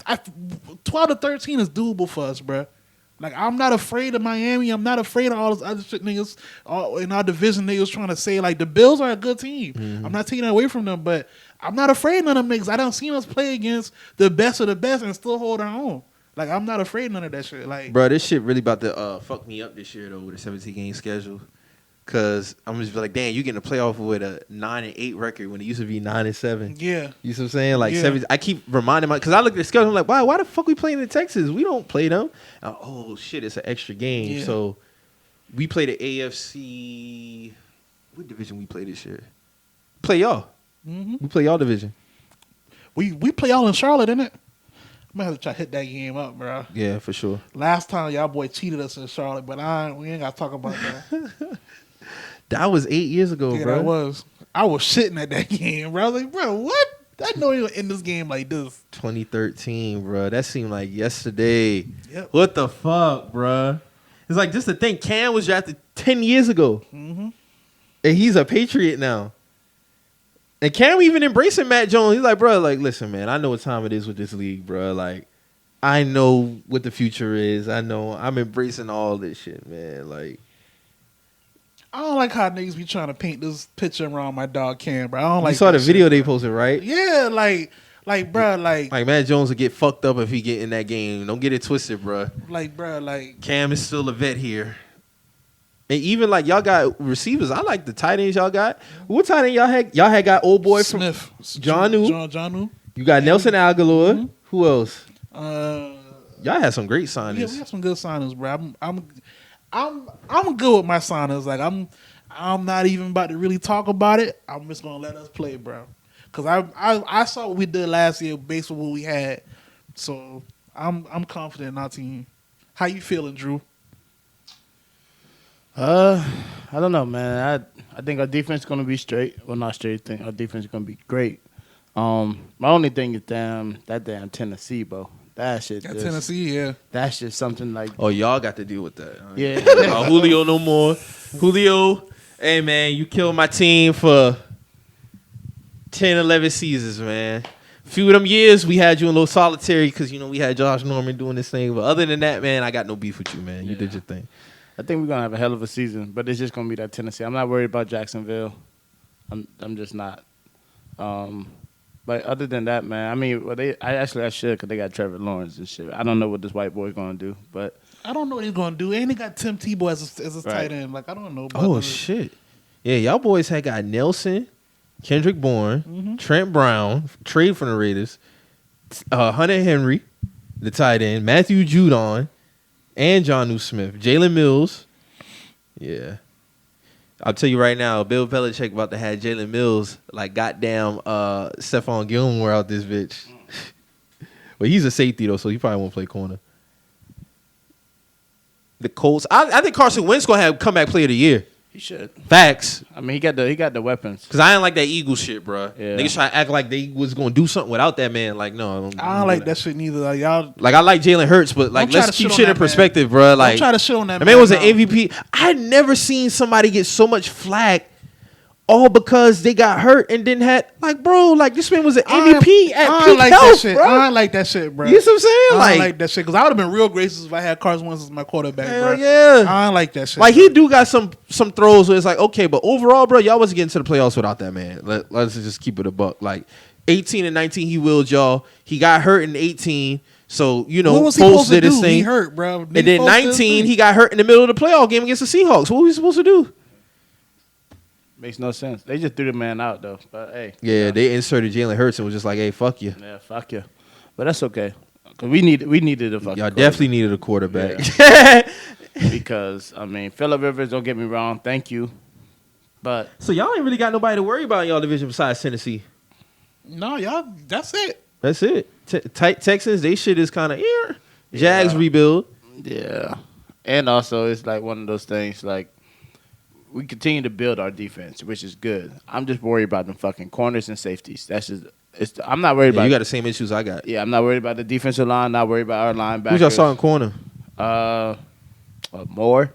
12 to 13 is doable for us, bro. Like I'm not afraid of Miami. I'm not afraid of all those other shit niggas in our division. Niggas trying to say like the Bills are a good team. I'm not taking that away from them, but I'm not afraid of none of them niggas. I don't seen us play against the best of the best and still hold our own. Like I'm not afraid of none of that shit. Like, Bro, this shit really about to fuck me up this year though with a 17-game schedule. Cause I'm just like, damn, you getting a playoff with a 9-8 record when it used to be 9-7. yeah, You see what I'm saying? Like Yeah. 7. I keep reminding because I look at the schedule. I'm like, why the fuck we playing in Texas? We don't play them. Oh shit, it's an extra game. Yeah. So we play the AFC. What division we play this year? Play y'all. Mm-hmm. We play y'all division. we play all in Charlotte, innit? I'm gonna have to try to hit that game up, bro. Yeah, for sure. Last time y'all boy cheated us in Charlotte, but we ain't gotta talk about that. That was 8 years ago, Yeah, bro. I was shitting at that game, bro. I was like, bro, what? I know you're in this game like this. 2013, bro. That seemed like yesterday. Yep. What the fuck, bro? It's like just to think Cam was drafted 10 years ago. Mm-hmm. And he's a Patriot now. And Cam even embracing Matt Jones. He's like, bro, like, listen, man, I know what time it is with this league, bro. Like, I know what the future is. I know I'm embracing all this shit, man. Like, I don't like how niggas be trying to paint this picture around my dog Cam, bro. I don't you like saw the that video shit, they bro. posted, right? Yeah, like, bro, like, Matt Jones will get fucked up if he get in that game. Don't get it twisted, bro. bro, like, Cam is still a vet here. And even like y'all got receivers. I like the tight ends y'all got. What tight end y'all had? Y'all had got old boy from Smith, John. You got Nelson Aguilar. Mhm. Who else? Yeah, Y'all had some great we signings. have some good signings, bro. I'm good with my signings. Like, I'm not even about to really talk about it. I'm just gonna let us play, bro. Cause I saw what we did last year based on what we had. So I'm confident in our team. How you feeling, Drew? I don't know, man. I think our defense is gonna be straight. Well, not straight. I think our defense is gonna be great. My only thing is that damn Tennessee, bro. That shit. Got just- Tennessee, yeah. That's just something like. Oh, y'all got to deal with that. Yeah. Julio no more. Julio, hey man, you killed my team for 10, 11 seasons, man. Few of them years we had you in a little solitary because we had Josh Norman doing this thing. But other than that, man, I got no beef with you, man. You did your thing. I think we're gonna have a hell of a season, but it's just gonna be that Tennessee. I'm not worried about Jacksonville. I'm just not. But other than that, man, I mean, well, I should because they got Trevor Lawrence and shit. I don't know what this white boy's gonna do, but I don't know what he's gonna do. And they got Tim Tebow as a Right. tight end. Like I don't know. Oh shit. Yeah, y'all boys had got Nelson, Kendrick Bourne, Trent Brown, trade from the Raiders, Hunter Henry, the tight end, Matthew Judon, and Jonnu Smith, Jalen Mills. Yeah. I'll tell you right now, Bill Belichick about to have Jalen Mills like goddamn Stephon Gilmore out this bitch. But he's a safety though, so he probably won't play corner. The Colts. I think Carson Wentz gonna have comeback player of the year. he should. Facts. I mean, he got the weapons. Cause I ain't like that Eagles shit, bro. Yeah. Niggas try to act like they was gonna do something without that man. Like, no, I don't like that shit neither. Like y'all, Like I like Jalen Hurts, but like Don't try let's to keep shit on shit in that man. perspective, bro. Like don't try to shit on that. the man was an no. MVP. I had never seen somebody get so much flack, all because they got hurt and didn't have like, bro. Like this man was an MVP at I peak don't like health, that shit. bro. I don't like that shit, bro. You see what I'm saying? I Like, don't like that shit because I would have been real gracious if I had Carson Wentz as my quarterback, hell bro. yeah. I don't like that shit. Like he do got some throws where it's like, okay, but overall, bro, y'all wasn't getting to the playoffs without that man. Let's just keep it a buck. Like 18 and 19, he willed y'all. He got hurt in 18, so you know, what was he Foles supposed to did his do? thing. He hurt, bro. And then 19, he got hurt in the middle of the playoff game against the Seahawks. What was he supposed to do? Makes no sense. They just threw the man out though. But hey, Yeah, they inserted Jalen Hurts and was just like, hey, fuck you. yeah, fuck you. But that's okay. Cause we needed a fucking Y'all definitely needed a quarterback. because I mean, Phillip Rivers. Don't get me wrong. Thank you, but So y'all ain't really got nobody to worry about in y'all division besides Tennessee. No, y'all. That's it. That's it. Texans, they shit is kind of Jags Yeah. rebuild. yeah, and also it's like one of those things like. We continue to build our defense, which is good. I'm just worried about them fucking corners and safeties. That's just. I'm not worried Yeah, about. you got the same issues I got. Yeah, I'm not worried about the defensive line. Not worried about our linebackers. Who's y'all saw in corner? Moore,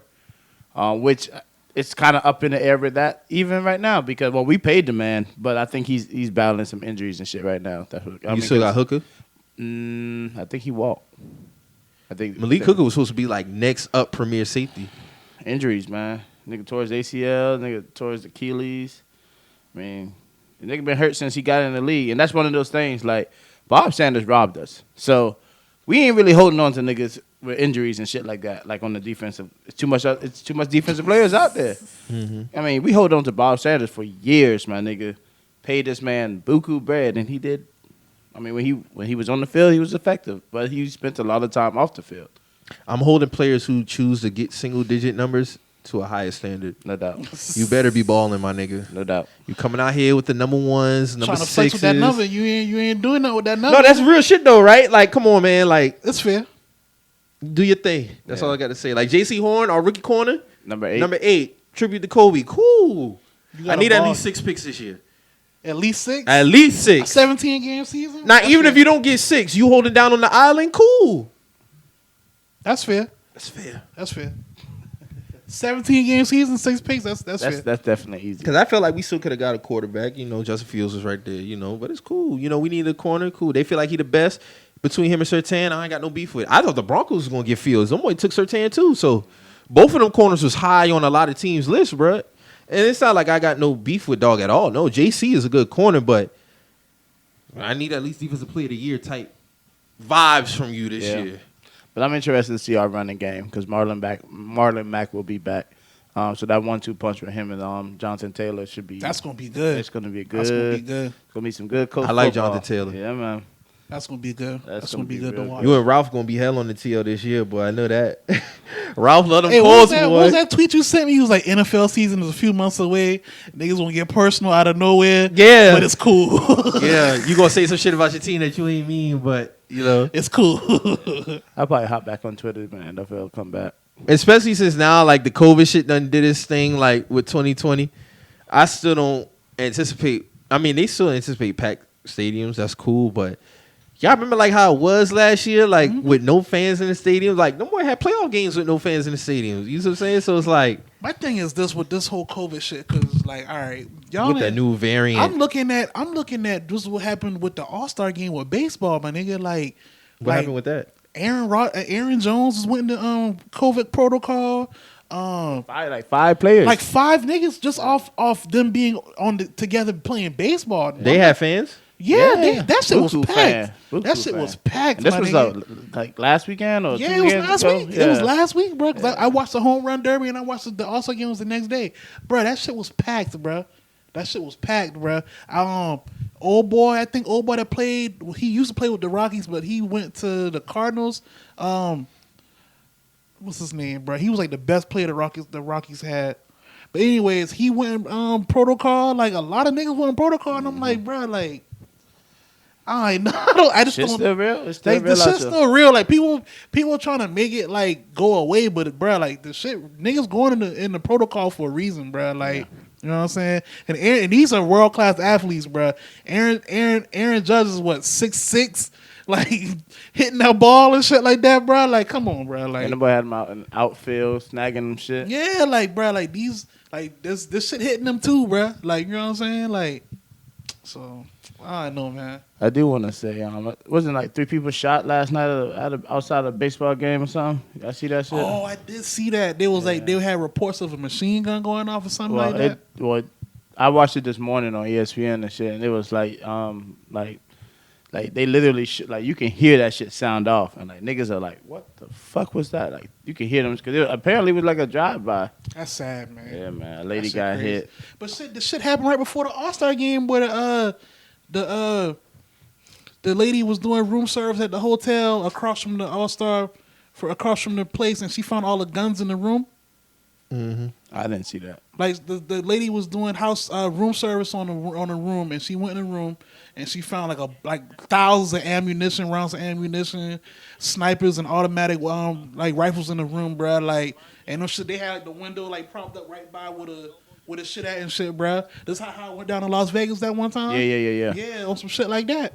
which it's kind of up in the air with that even right now because we paid the man, but I think he's battling some injuries and shit right now. That's what, You still got Hooker? I think he walked. I think Malik Hooker was supposed to be like next up premier safety. injuries, man. Nigga towards ACL, nigga towards Achilles. I mean, the nigga been hurt since he got in the league, and that's one of those things. Like Bob Sanders robbed us, so we ain't really holding on to niggas with injuries and shit like that. Like on the defensive, it's too much defensive players out there. I mean, we hold on to Bob Sanders for years, my nigga. Paid this man buku bread, and he did. I mean, when he was on the field, he was effective, but he spent a lot of time off the field. I'm holding players who choose to get single digit numbers to a higher standard. No doubt, You better be balling, my nigga. no doubt. You coming out here with the number ones, number Trying to flex sixes. with that number. You ain't doing that with that number. No, that's real shit though, right? Like, come on, man. Like, It's fair. do your thing. That's Yeah. all I got to say. Like J.C. Horn, our rookie corner, Number 8. number 8, tribute to Kobe. Cool. You I got need a at ball. least 6 picks this year. At least 6. At least A 6. 17 game season. Now, That's even fair. if you don't get 6, you holding down on the island, cool. That's fair. That's fair. That's fair. 17 game season, 6 picks. That's fair. That's definitely easy. Because I felt like we still could have got a quarterback. You know, Justin Fields was right there, you know. But it's cool. You know, we need a corner. Cool. They feel like he the best. Between him and Surtain, I ain't got no beef with it. I thought the Broncos was going to get Fields. Them boy took Surtain too. So both of them corners was high on a lot of teams' list, bro. And it's not like I got no beef with Dog at all. No, JC is a good corner, but I need at least defensive player of the year type vibes from you this Yeah. year. But I'm interested to see our running game because Marlon Mack will be back. So that 1-2 punch with him and Jonathan Taylor should be. That's gonna be good. It's gonna be good. That's gonna be good. It's gonna be some good coach. I like football. Jonathan Taylor. Yeah, man. That's gonna be good. That's That's gonna be gonna be good to real watch. You and Ralph going to be hell on the TL this year, boy. I know that. Ralph love them Hey, calls, what boy. was that tweet you sent me? He was like, NFL season is a few months away. Niggas gonna get personal out of nowhere. Yeah. But it's cool. Yeah, you going to say some shit about your team that you ain't mean, but, you know. It's cool. I'll probably hop back on Twitter, man. NFL come back. Especially since now, like, the COVID shit done did its thing, like, with 2020. I still don't anticipate. I mean, they still anticipate packed stadiums. That's cool, but y'all remember, like, how it was last year, like, with no fans in the stadiums? Like, no more had playoff games with no fans in the stadiums. You know what I'm saying? So it's like, My thing is this with this whole COVID shit, because like, all right, y'all. with that new variant. I'm looking at this is what happened with the All-Star game with baseball, my nigga. Like, What happened with that? Aaron Jones was went into COVID protocol. Five players. Like 5 niggas just off them being together playing baseball. They had fans. Yeah, that shit was Buku packed. fan. That Buku shit fan. was packed. And this my was nigga. like last weekend or Yeah, 2 it was weekends last ago? week. Yeah. It was last week, bro. Cause I watched the home run derby and I watched the All-Star games the next day, bro. That shit was packed, bro. That shit was packed, bro. Old boy that played. He used to play with the Rockies, but he went to the Cardinals. What's his name, bro? He was like the best player the Rockies had. But anyways, he went protocol. Like a lot of niggas went protocol, and I'm like, bro, like. I know. I just Shit's don't. still real. It's still Like real the out shit's here. still real. Like people trying to make it like go away, but bro, like the shit niggas going in the protocol for a reason, bro. Like you know what I'm saying. And these are world class athletes, bro. Aaron Judge is what 6'6", like hitting that ball and shit like that, bro. Like come on, bro. Like And the boy had him out in the outfield, snagging them shit. yeah, like bro, like these like this shit hitting them too, bro. Like you know what I'm saying, like so. I don't know, man. I do want to say, wasn't like 3 people shot last night outside a baseball game or something? Y'all see that shit? Oh, I did see that. They was like they had reports of a machine gun going off or something like that. I watched it this morning on ESPN and shit, and it was like they literally like you can hear that shit sound off, and like niggas are like, what the fuck was that? Like you can hear them because it apparently was like a drive by. That's sad, man. Yeah, man, a lady That shit got crazy. hit. But shit, the shit happened right before the All-Star game where the lady was doing room service at the hotel across from the All-Star across from the place, and she found all the guns in the room. Mm-hmm. I didn't see that. Like the lady was doing room service on a room, and she went in the room and she found like thousands of ammunition, rounds of ammunition, snipers and automatic like rifles in the room, bro. Like and no shit, they had like the window like propped up right by with a shit at and shit, bro. This how it went down in Las Vegas that one time. Yeah. Yeah, on some shit like that.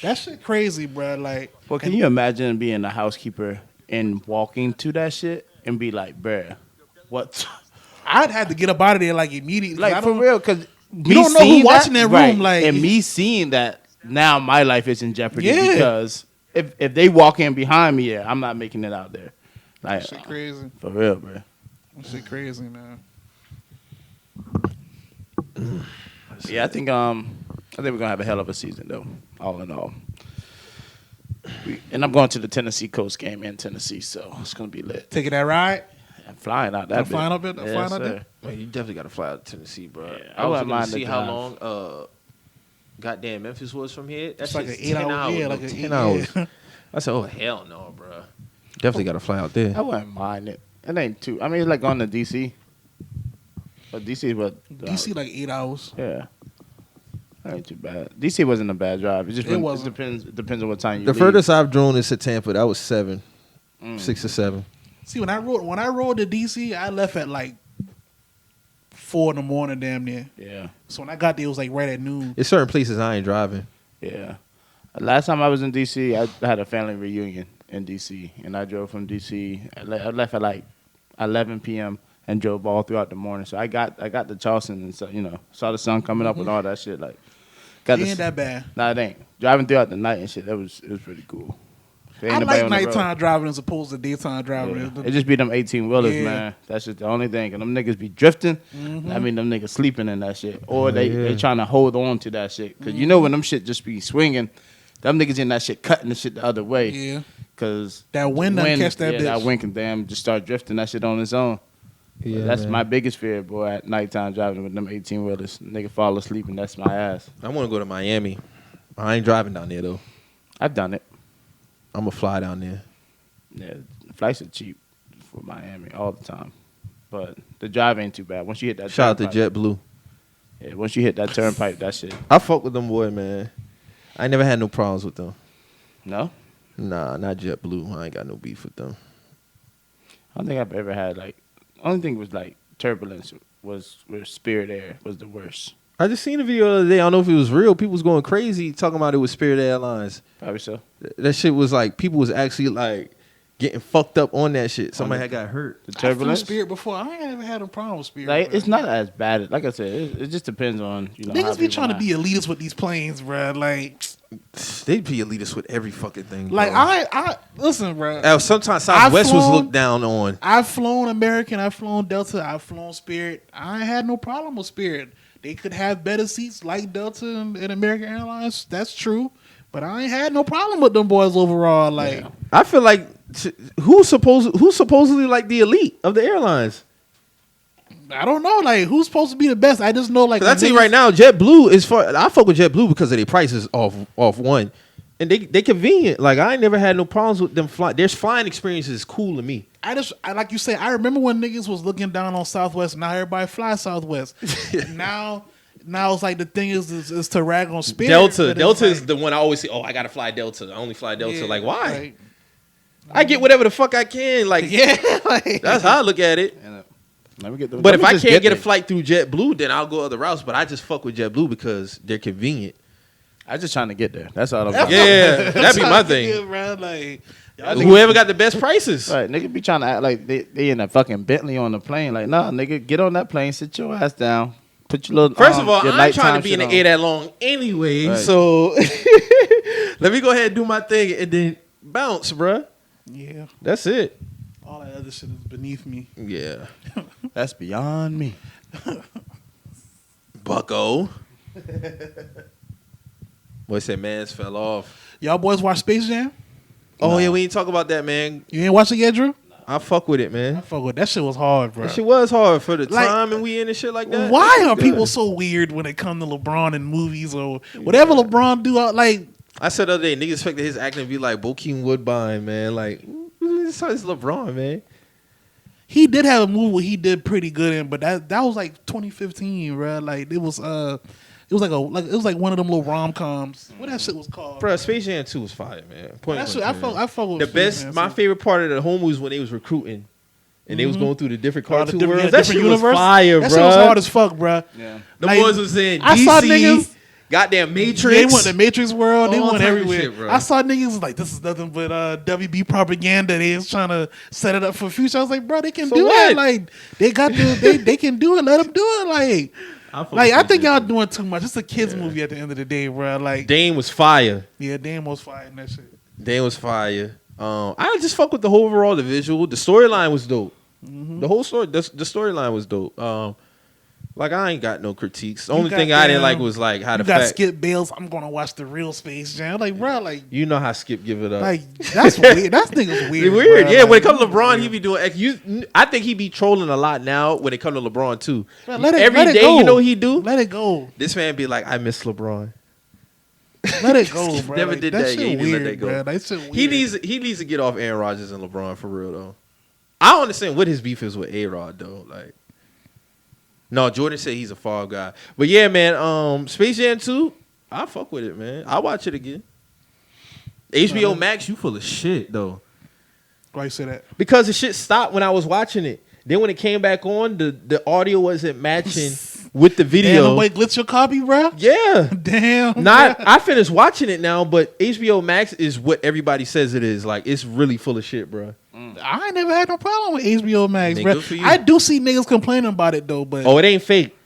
That shit crazy, bro. Like, Well, can you imagine being a housekeeper and walking to that shit and be like, bruh, what? I'd have to get up out of there like immediately. Like for real, because you don't know who watching that room, like and me seeing that now, my life is in jeopardy Yeah. because if they walk in behind me, I'm not making it out there. Like That shit crazy. for real, bro. That shit crazy, man. Yeah, I think we're gonna have a hell of a season though. All in all, and I'm going to the Tennessee Coast game in Tennessee, so it's gonna be lit. Taking that ride. I'm flying out that. I'm flying up there? Yes, Flying out sir. there? Man, you definitely got to fly out to Tennessee, bro. Yeah, I I was wouldn't looking to mind see the how drive. long goddamn Memphis was from here. That's It's like like an 8 10 hour. hours. Yeah, no, like an 10 8 hours. yeah. I said, oh hell no, bro. Definitely got to fly out there. I wouldn't mind it. It ain't too. I mean, it's like going to DC. But DC was DC like 8 hours. Yeah. That ain't too bad. DC wasn't a bad drive. It just It wasn't. depends on what time you The leave. furthest I've drawn is to Tampa. That was 7, 6 or 7. See, when I rode to DC, I left at like 4 in the morning, damn near. Yeah. So when I got there, it was like right at noon. There's certain places I ain't driving. Yeah. Last time I was in DC, I had a family reunion in DC, and I drove from DC. I left at like 11 p.m. and drove all throughout the morning. So I got to Charleston and so, saw the sun coming up and all that shit. Like, It ain't that bad. Nah, it ain't. Driving throughout the night and shit, it was pretty cool. Ain't I nobody like on the road. nighttime driving as opposed to daytime driving. Yeah. It just be them 18-wheelers, Yeah. man. That's just the only thing. And them niggas be drifting. I mean, them niggas sleeping in that shit. Or they trying to hold on to that shit. Because you know when them shit just be swinging, them niggas in that shit cutting the shit the other way. Yeah. Because That wind done catch that bitch. that wind can damn just start drifting that shit on its own. Yeah, That's man. my biggest fear, boy, at nighttime driving with them 18-wheelers. Nigga fall asleep and that's my ass. I want to go to Miami. I ain't driving down there, though. I've done it. I'm going to fly down there. Yeah, flights are cheap for Miami all the time. But the drive ain't too bad. Once you hit that Shout out to turnpike- JetBlue. Yeah, once you hit that turnpike, that shit. I fuck with them boy, man. I never had no problems with them. No? Nah, not JetBlue. I ain't got no beef with them. I don't think I've ever had, like, only thing was, like, turbulence was where Spirit Air was the worst. I just seen a video the other day. I don't know if it was real. People was going crazy talking about it with Spirit Airlines. Probably so. That shit was like, people was actually like getting fucked up on that shit. Somebody had got hurt. The I flew turbulence? Spirit before. I ain't ever had a problem with Spirit. Like, bro. it's not as bad. Like I said, it just depends on, how Niggas be people trying to act. be elitist with these planes, bro. Like, They be elitist with every fucking thing. Bro. Like I listen, bro. Sometimes Southwest was looked down on. I've flown American, I've flown Delta, I've flown Spirit. I ain't had no problem with Spirit. They could have better seats like Delta and American Airlines. That's true. But I ain't had no problem with them boys overall. Like I feel like who's supposedly like the elite of the airlines? I don't know. Like who's supposed to be the best? I just know like I tell you right now, JetBlue is for. I fuck with JetBlue because of their prices off one, and they convenient. Like I ain't never had no problems with them flying. Their flying experience is cool to me. I like you say. I remember when niggas was looking down on Southwest. Now everybody fly Southwest. now it's like the thing is to rag on Spirit. Delta is the one I always say. Oh, I gotta fly Delta. I only fly Delta. Yeah, like why? Like, I get whatever the fuck I can. Like yeah, like, that's how I look at it. But if I can't get a flight through JetBlue, then I'll go other routes. But I just fuck with JetBlue because they're convenient. I just trying to get there. That's all I'm about. Yeah, that'd be my thing. Whoever got the best prices. Right, nigga be trying to act like they in a fucking Bentley on the plane. Like, nah, nigga, get on that plane, sit your ass down, put your little. First of all, your I ain't trying to nighttime be in the shit air that long anyway. Right. So let me go ahead and do my thing and then bounce, bruh. yeah. That's it. All that other shit is beneath me. Yeah. on. That's beyond me. Bucko. Boy said mans fell off. Y'all boys watch Space Jam? Oh yeah, we ain't talk about that, man. You ain't watch it yet, Drew? I fuck with it, I man. fuck with that shit was hard, bro. That shit was hard for the Like, time and we in and shit like that. Why That are shit people good. so weird when it come to LeBron in movies or whatever LeBron do? Like I said the other day, niggas expected his acting to be like Bokeem Woodbine, man. Like, this is LeBron, man. he did have a movie where he did pretty good in, but that was like 2015, bro. Like it was like one of them little rom coms. What that shit was called? Bro, Space Jam 2 was fire, man. Point That blank, shit, man. I fuck with The Space best, Jam, my so. favorite part of the home was when they was recruiting and they was going through the different Oh, the cartoon different- worlds. yeah, That different shit was universe. fire, That bro. shit was hard as fuck, bro. Yeah. The Like, boys was in I DC, saw niggas- goddamn Matrix. They went to Matrix World. They All went type of everywhere. shit, bro. I saw niggas like this is nothing but WB propaganda. They was trying to set it up for future. I was like, bro, they can So do what? it. Like they got they can do it. Let them do it. I think y'all doing too much. It's a kids movie at the end of the day, bro. Like Dame was fire. yeah, Dan was fighting that shit. Dame was fire. I just fuck with the whole overall, the visual. The storyline was dope. The whole story, the storyline was dope. Like I ain't got no critiques. The only thing I didn't like was like how the You got fact Skip Bayless. I'm gonna watch the real Space Jam. Like bro, like you know how Skip give it up. that's weird. That nigga's weird. Weird, bro. yeah. Like, When it comes to LeBron, he be doing. I think he be trolling a lot now. When it comes to LeBron too, bro, let every it day go. you know what he do. Let it go. This man be like, I miss LeBron. Let it go, Skip bro. never Like, did that that. shit Yeah, he didn't let weird, that go. bro. That shit weird. He needs to get off Aaron Rodgers and LeBron for real though. I don't understand what his beef is with A-Rod though. Like, no, Jordan said he's a fall guy, but yeah, man. Space Jam 2, I fuck with it, man. I watch it again. HBO Max, you full of shit though. Why you say that? Because the shit stopped when I was watching it. Then when it came back on, the audio wasn't matching with the Damn, video. nobody glitch your copy, bro. Yeah. Damn. Not bruh. I finished watching it now, but HBO Max is what everybody says it is. Like it's really full of shit, bro. I ain't never had no problem with HBO Max, Man, bro. good for you. I do see niggas complaining about it though, but Oh, it ain't fake.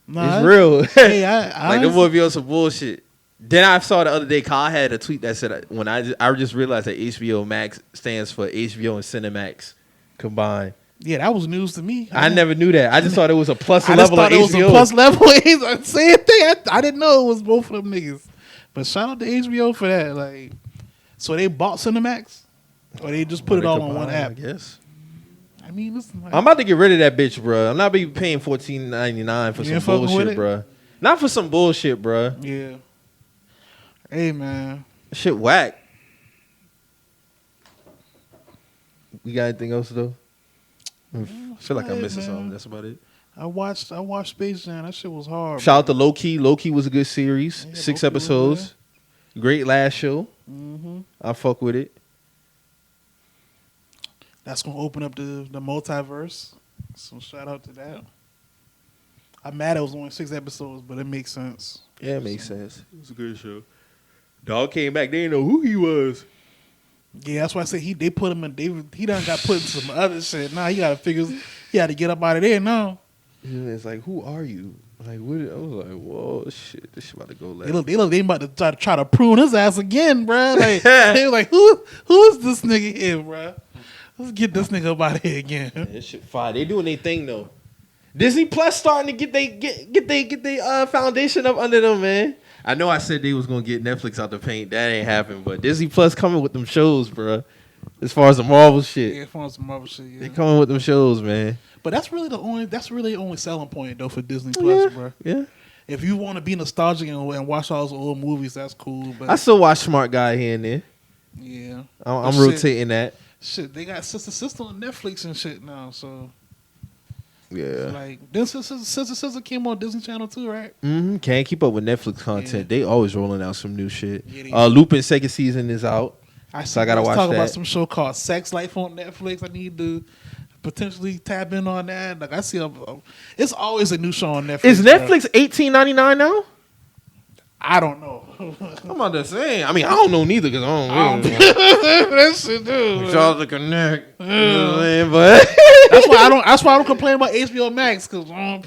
nah, It's real. Hey, I Like the boy be on some bullshit. Then I saw the other day, Kyle had a tweet that said when I just realized that HBO Max stands for HBO and Cinemax combined. yeah, that was news to me. I never knew that. I just thought it was a plus I just level of thought it was HBO. a plus level. Same thing. I didn't know it was both of them niggas. But shout out to HBO for that. Like, so they bought Cinemax, or they just put it all on one app. I guess. I mean, listen, like, I'm about to get rid of that bitch, bro. I'm not be paying $14.99 for You some ain't fucking with bullshit, it? bro. Not for some bullshit, bro. yeah. Hey man, Shit whack. We got anything else though? I feel like I'm Hey, missing man. something. That's about it. I watched Space Jam. That shit was hard. Shout out to Low Key. Low Key was a good series. Yeah, 6 Low-Key was episodes. Great last show. Mm-hmm. I fuck with it. That's gonna open up the multiverse. So shout out to that. I'm mad it was only 6 episodes, but it makes sense. Yeah, it makes sense. It was a good show. Dog came back. They didn't know who he was. Yeah, that's why I say they put him in. He done got put in some other shit. Now he gotta figure. He had to get up out of there now. It's like, who are you? Like, what? I was like, whoa, shit, this shit about to go left. They about to try to prune his ass again, bro. Like they were like, who is this nigga here, bro? Let's get this nigga up out of here again. Man, this shit fire. They doing their thing though. Disney Plus starting to get they foundation up under them, man. I know I said they was gonna get Netflix out the paint. That ain't happening, but Disney Plus coming with them shows, bro. As far as the Marvel shit, Yeah, for some Marvel shit. Yeah. they coming with them shows, man. But that's really the only selling point though for Disney Plus, bro. Yeah. If you want to be nostalgic and watch all those old movies, that's cool. But I still watch Smart Guy here and there. yeah, I'm But rotating that. Shit, they got Sister on Netflix and shit now. So Yeah. like, then Sister came on Disney Channel too, right? Can't keep up with Netflix content. Yeah. They always rolling out some new shit. Yeah, they do. Lupin second season is out. So I gotta watch talk that. about some show called Sex Life on Netflix. I need to potentially tap in on that. Like I see, it's always a new show on Netflix. Is bro. Netflix $18.99 now? I don't know. I'm about to say. I mean, I don't know neither because I don't know. That shit, dude. Y'all to connect. You know what I'm saying? But That's why I don't complain about HBO Max because I'm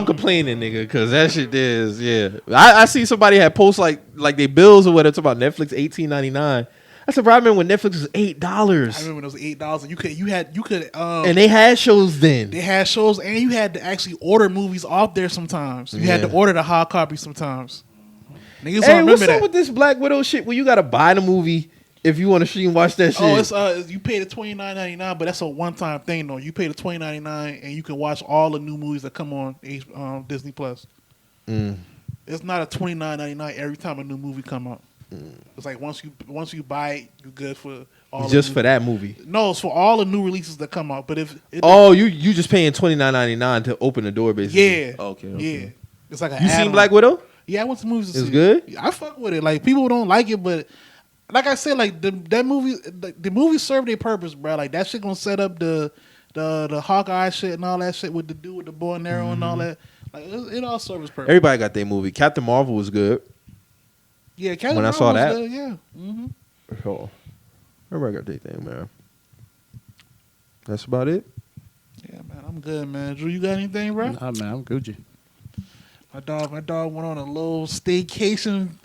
complaining, nigga, because that shit is, yeah. I see somebody had posts like they bills or whatever talking about Netflix $18.99. I said, bro, I remember when Netflix was $8. I remember when it was $8 and you could And they had shows then. they had shows and you had to actually order movies off there sometimes. You had to order the hard copy sometimes. Niggas don't Hey, remember what's up that. with this Black Widow shit where you gotta buy the movie if you want to stream watch that shit? Oh, it's you pay the $29.99, but that's a one-time thing though. You pay the $29.99 and you can watch all the new movies that come on Disney Plus. It's not a $29.99 every time a new movie come out. It's like once you buy it, you're good for all. Just for that movie. No, it's for all the new releases that come out. But if you just paying $29.99 to open the door, basically. yeah, Okay. yeah, it's like a You seen add-on. Black Widow? Yeah, I went to movies to see It's good? it. I fuck with it. Like people don't like it, but like I said, like the movie served their purpose, bro. Like that shit gonna set up the Hawkeye shit and all that shit with the dude with the bow and arrow and all that. Like it all serves its purpose. Everybody got their movie. Captain Marvel was good. Yeah, Captain When I Marvel saw was that. good, yeah. Mm-hmm. Oh. Everybody got their thing, man. That's about it. Yeah, man, I'm good, man. Drew, you got anything, bro? Nah, man, I'm Gucci. My dog went on a little vacation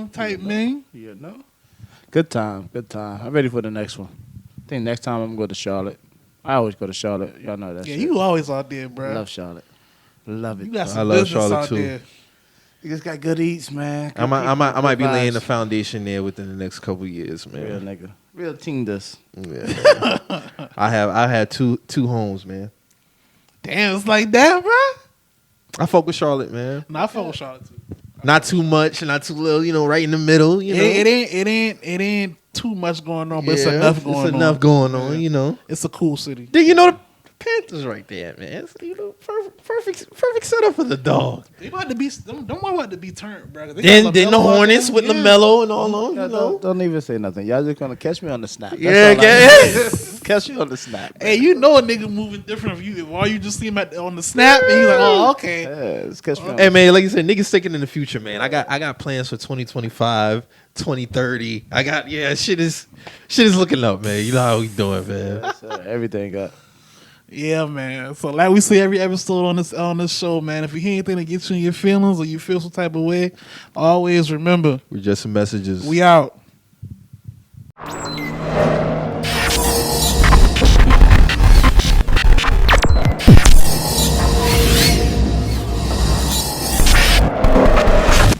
type thing. Yeah, no. Good time. I'm ready for the next one. I think next time I'm gonna go to Charlotte. I always go to Charlotte. Y'all know that. Yeah, shit. you always out there, bro. Love Charlotte. Love it. You got I some love business Charlotte, out too. there. You just got good eats, man. I might be laying the vibes. foundation there within the next couple years, Real man. nigga. Real team does. Yeah. I had two homes, man. Damn, it's like that, bro. I fuck with Charlotte, man. Nah, I fuck with Charlotte too. Not too much, not too little, right in the middle, you know. It ain't too much going on, but it's enough going on. It's enough going on, you know. It's a cool city. Then you know the Panthers right there, man. It's, perfect setup for the dog. They about to be them about to be turned, bro. Then the Hornets with LaMelo and all them, you know. Don't even say nothing. Y'all just gonna catch me on the snap. That's Yeah, all I okay. need. Catch you on the snap. Hey, you know a nigga moving different if you while you just see him on the snap and you like, oh, okay. Yeah, just catch me on Hey man, like you said, niggas thinking in the future, man. I got plans for 2025, 2030. Shit is looking up, man. You know how we doing, man. Yes, sir. Everything up. Yeah, man. So like we say every episode on this show, man. If you hear anything that gets you in your feelings or you feel some type of way, always remember We're just some messages. we out.